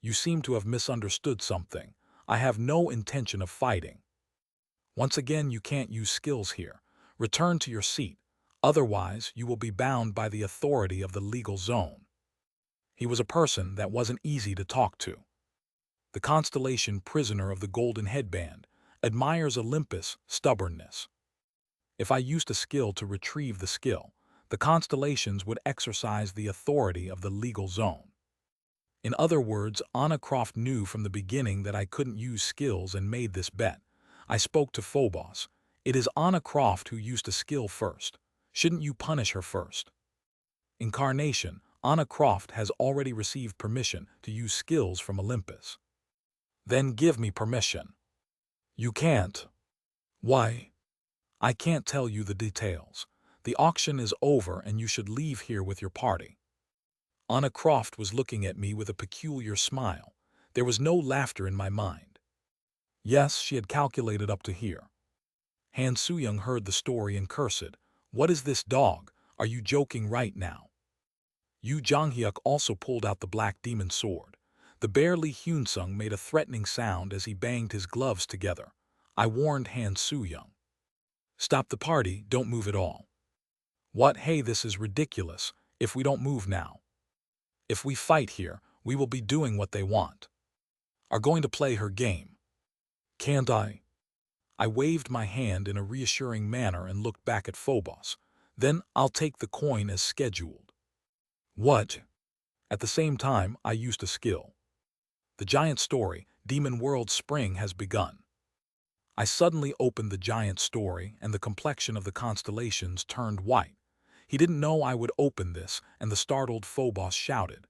You seem to have misunderstood something. I have no intention of fighting. Once again, you can't use skills here. Return to your seat. Otherwise, you will be bound by the authority of the legal zone. He was a person that wasn't easy to talk to. The constellation Prisoner of the Golden Headband admires Olympus' stubbornness. If I used a skill to retrieve the skill, the constellations would exercise the authority of the legal zone. In other words, Anna Croft knew from the beginning that I couldn't use skills and made this bet. I spoke to Phobos. It is Anna Croft who used a skill first. Shouldn't you punish her first? Incarnation, Anna Croft has already received permission to use skills from Olympus. Then give me permission. You can't. Why? I can't tell you the details. The auction is over and you should leave here with your party. Anna Croft was looking at me with a peculiar smile. There was no laughter in my mind. Yes, she had calculated up to here. Han Soo-young heard the story and cursed. What is this dog? Are you joking right now? Yu Jong-hyuk also pulled out the black demon sword. The bear Lee Hyun-sung made a threatening sound as he banged his gloves together. I warned Han Soo-young. Stop the party, don't move at all. What? Hey, this is ridiculous, if we don't move now. If we fight here, we will be doing what they want. Are going to play her game. Can't I? I waved my hand in a reassuring manner and looked back at Phobos. Then I'll take the coin as scheduled. What? At the same time, I used a skill. The giant story, Demon World Spring, has begun. I suddenly opened the giant story and the complexion of the constellations turned white. He didn't know I would open this, and the startled Phobos shouted,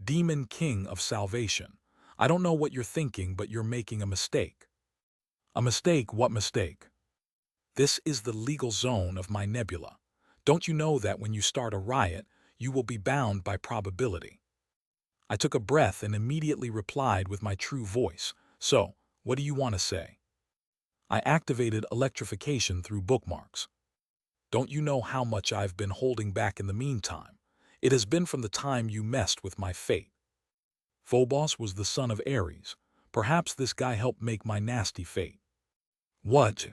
Demon King of Salvation. I don't know what you're thinking, but you're making a mistake. A mistake? What mistake? This is the legal zone of my nebula. Don't you know that when you start a riot, you will be bound by probability? I took a breath and immediately replied with my true voice. So, what do you want to say? I activated electrification through bookmarks. Don't you know how much I've been holding back in the meantime? It has been from the time you messed with my fate. Phobos was the son of Ares. Perhaps this guy helped make my nasty fate. What?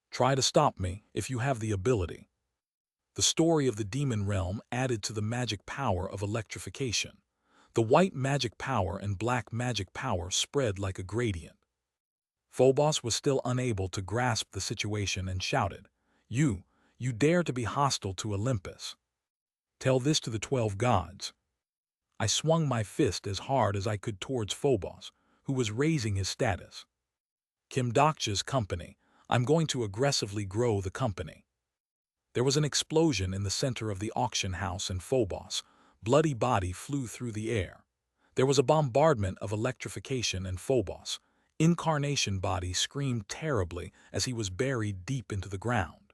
Try to stop me if you have the ability. The story of the demon realm added to the magic power of electrification. The white magic power and black magic power spread like a gradient. Phobos was still unable to grasp the situation and shouted, You dare to be hostile to Olympus. Tell this to the 12 gods. I swung my fist as hard as I could towards Phobos, who was raising his status. Kim Dokcha's company. I'm going to aggressively grow the company. There was an explosion in the center of the auction house and Phobos' bloody body flew through the air. There was a bombardment of electrification and Phobos' incarnation body screamed terribly as he was buried deep into the ground.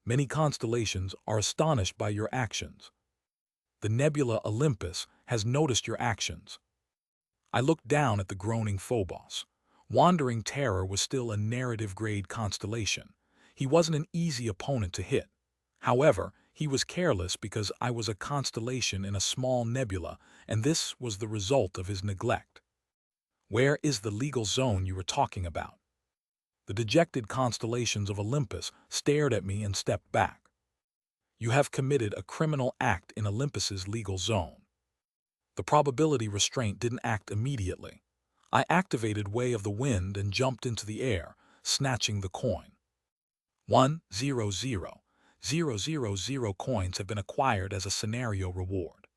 Many constellations are astonished by your actions. The nebula Olympus has noticed your actions. I looked down at the groaning Phobos. Wandering Terror was still a narrative-grade constellation. He wasn't an easy opponent to hit. However, he was careless because I was a constellation in a small nebula, and this was the result of his neglect. Where is the legal zone you were talking about? The dejected constellations of Olympus stared at me and stepped back. You have committed a criminal act in Olympus's legal zone. The probability restraint didn't act immediately. I activated Way of the Wind and jumped into the air, snatching the coin. 100,000 coins have been acquired as a scenario reward.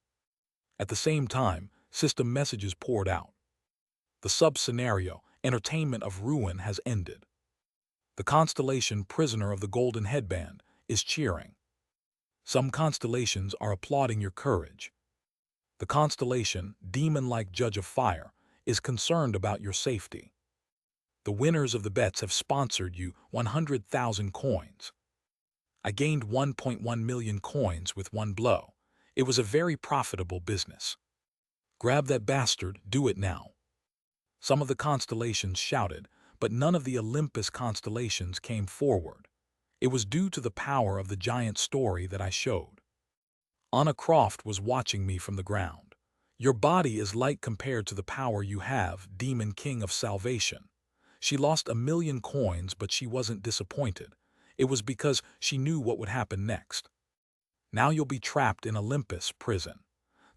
At the same time, system messages poured out. The sub-scenario, Entertainment of Ruin, has ended. The constellation Prisoner of the Golden Headband is cheering. Some constellations are applauding your courage. The constellation Demon-like Judge of Fire is concerned about your safety. The winners of the bets have sponsored you 100,000 coins. I gained 1.1 million coins with one blow. It was a very profitable business. Grab that bastard, do it now. Some of the constellations shouted, but none of the Olympus constellations came forward. It was due to the power of the giant story that I showed. Anna Croft was watching me from the ground. Your body is light compared to the power you have, Demon King of Salvation. She lost 1 million coins, but she wasn't disappointed. It was because she knew what would happen next. Now you'll be trapped in Olympus prison.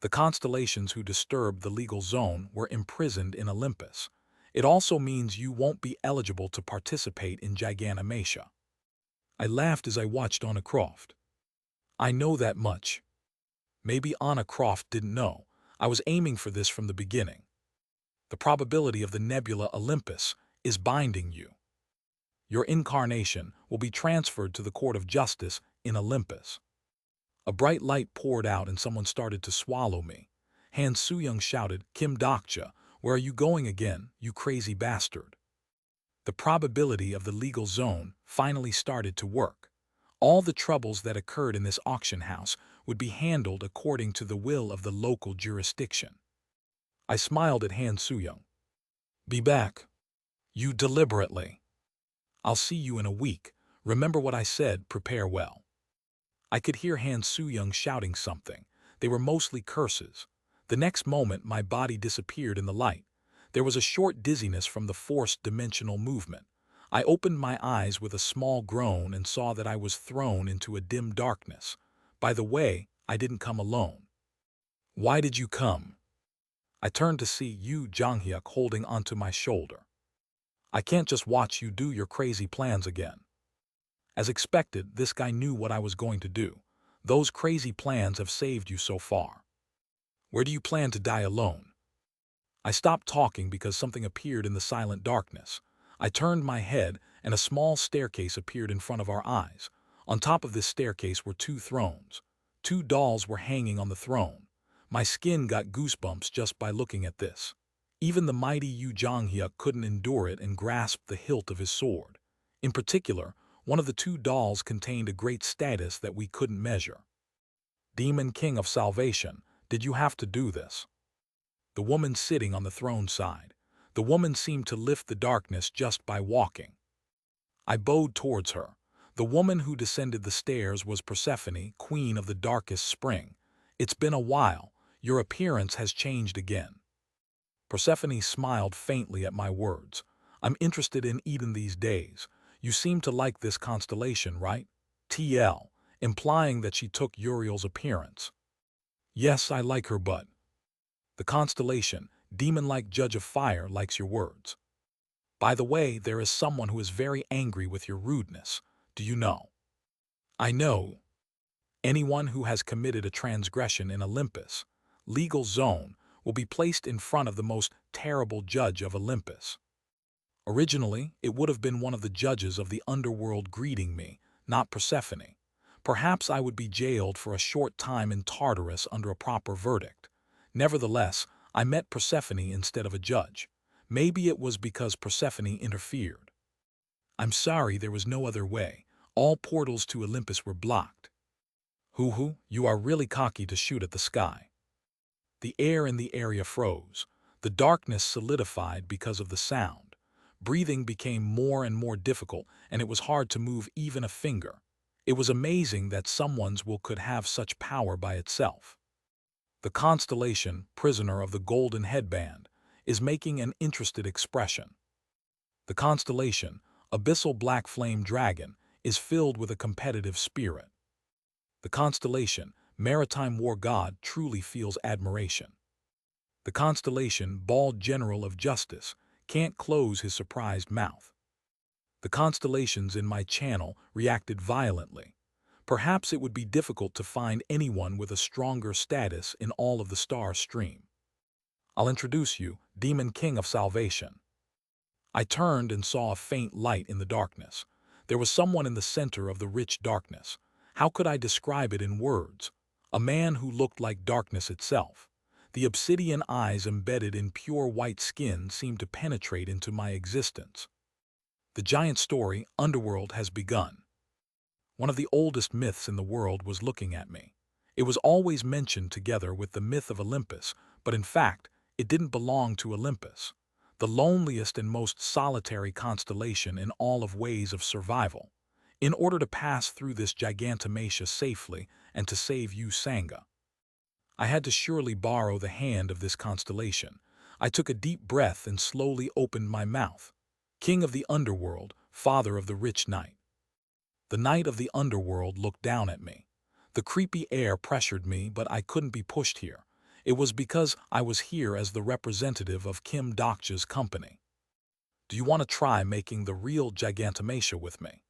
The constellations who disturbed the legal zone were imprisoned in Olympus. It also means you won't be eligible to participate in Giganomatia. I laughed as I watched Anna Croft. I know that much. Maybe Anna Croft didn't know. I was aiming for this from the beginning. The probability of the nebula Olympus is binding you. Your incarnation will be transferred to the court of justice in Olympus. A bright light poured out and someone started to swallow me. Han Soo-young shouted, Kim Dokcha, where are you going again, you crazy bastard? The probability of the legal zone finally started to work. All the troubles that occurred in this auction house would be handled according to the will of the local jurisdiction. I smiled at Han Soo-young. Be back. You deliberately. I'll see you in a week. Remember what I said, prepare well. I could hear Han Soo-young shouting something. They were mostly curses. The next moment, my body disappeared in the light. There was a short dizziness from the forced dimensional movement. I opened my eyes with a small groan and saw that I was thrown into a dim darkness. By the way, I didn't come alone. Why did you come? I turned to see Yu Jonghyuk holding onto my shoulder. I can't just watch you do your crazy plans again. As expected, this guy knew what I was going to do. Those crazy plans have saved you so far. Where do you plan to die alone? I stopped talking because something appeared in the silent darkness. I turned my head and a small staircase appeared in front of our eyes. On top of this staircase were two thrones. Two dolls were hanging on the throne. My skin got goosebumps just by looking at this. Even the mighty Yu Jonghyuk couldn't endure it and grasped the hilt of his sword. In particular, one of the two dolls contained a great status that we couldn't measure. Demon King of Salvation, did you have to do this? The woman sitting on the throne sighed. The woman seemed to lift the darkness just by walking. I bowed towards her. The woman who descended the stairs was Persephone, queen of the darkest spring. It's been a while. Your appearance has changed again. Persephone smiled faintly at my words. I'm interested in Eden these days. You seem to like this constellation, right? TL, implying that she took Uriel's appearance. Yes, I like her, but the constellation, demon-like judge of fire, likes your words. By the way, there is someone who is very angry with your rudeness. Do you know? I know. Anyone who has committed a transgression in Olympus, legal zone, will be placed in front of the most terrible judge of Olympus. Originally, it would have been one of the judges of the underworld greeting me, not Persephone. Perhaps I would be jailed for a short time in Tartarus under a proper verdict. Nevertheless, I met Persephone instead of a judge. Maybe it was because Persephone interfered. I'm sorry, there was no other way. All portals to Olympus were blocked. Hoo-hoo, you are really cocky to shoot at the sky. The air in the area froze. The darkness solidified because of the sound. Breathing became more and more difficult, and it was hard to move even a finger. It was amazing that someone's will could have such power by itself. The constellation, prisoner of the golden headband, is making an interested expression. The constellation, abyssal black flame dragon, is filled with a competitive spirit. The constellation, maritime war god, truly feels admiration. The constellation, bald general of justice, can't close his surprised mouth. The constellations in my channel reacted violently. Perhaps it would be difficult to find anyone with a stronger status in all of the star stream. I'll introduce you, Demon King of Salvation. I turned and saw a faint light in the darkness. There was someone in the center of the rich darkness. How could I describe it in words? A man who looked like darkness itself. The obsidian eyes embedded in pure white skin seemed to penetrate into my existence. The giant story, Underworld, has begun. One of the oldest myths in the world was looking at me. It was always mentioned together with the myth of Olympus, but in fact, it didn't belong to Olympus. The loneliest and most solitary constellation in all of ways of survival. In order to pass through this gigantomachia safely and to save Yu Sangha, I had to surely borrow the hand of this constellation. I took a deep breath and slowly opened my mouth. King of the underworld, father of the rich knight. The knight of the underworld looked down at me. The creepy air pressured me, but I couldn't be pushed here. It was because I was here as the representative of Kim Dokja's company. Do you want to try making the real gigantomachia with me?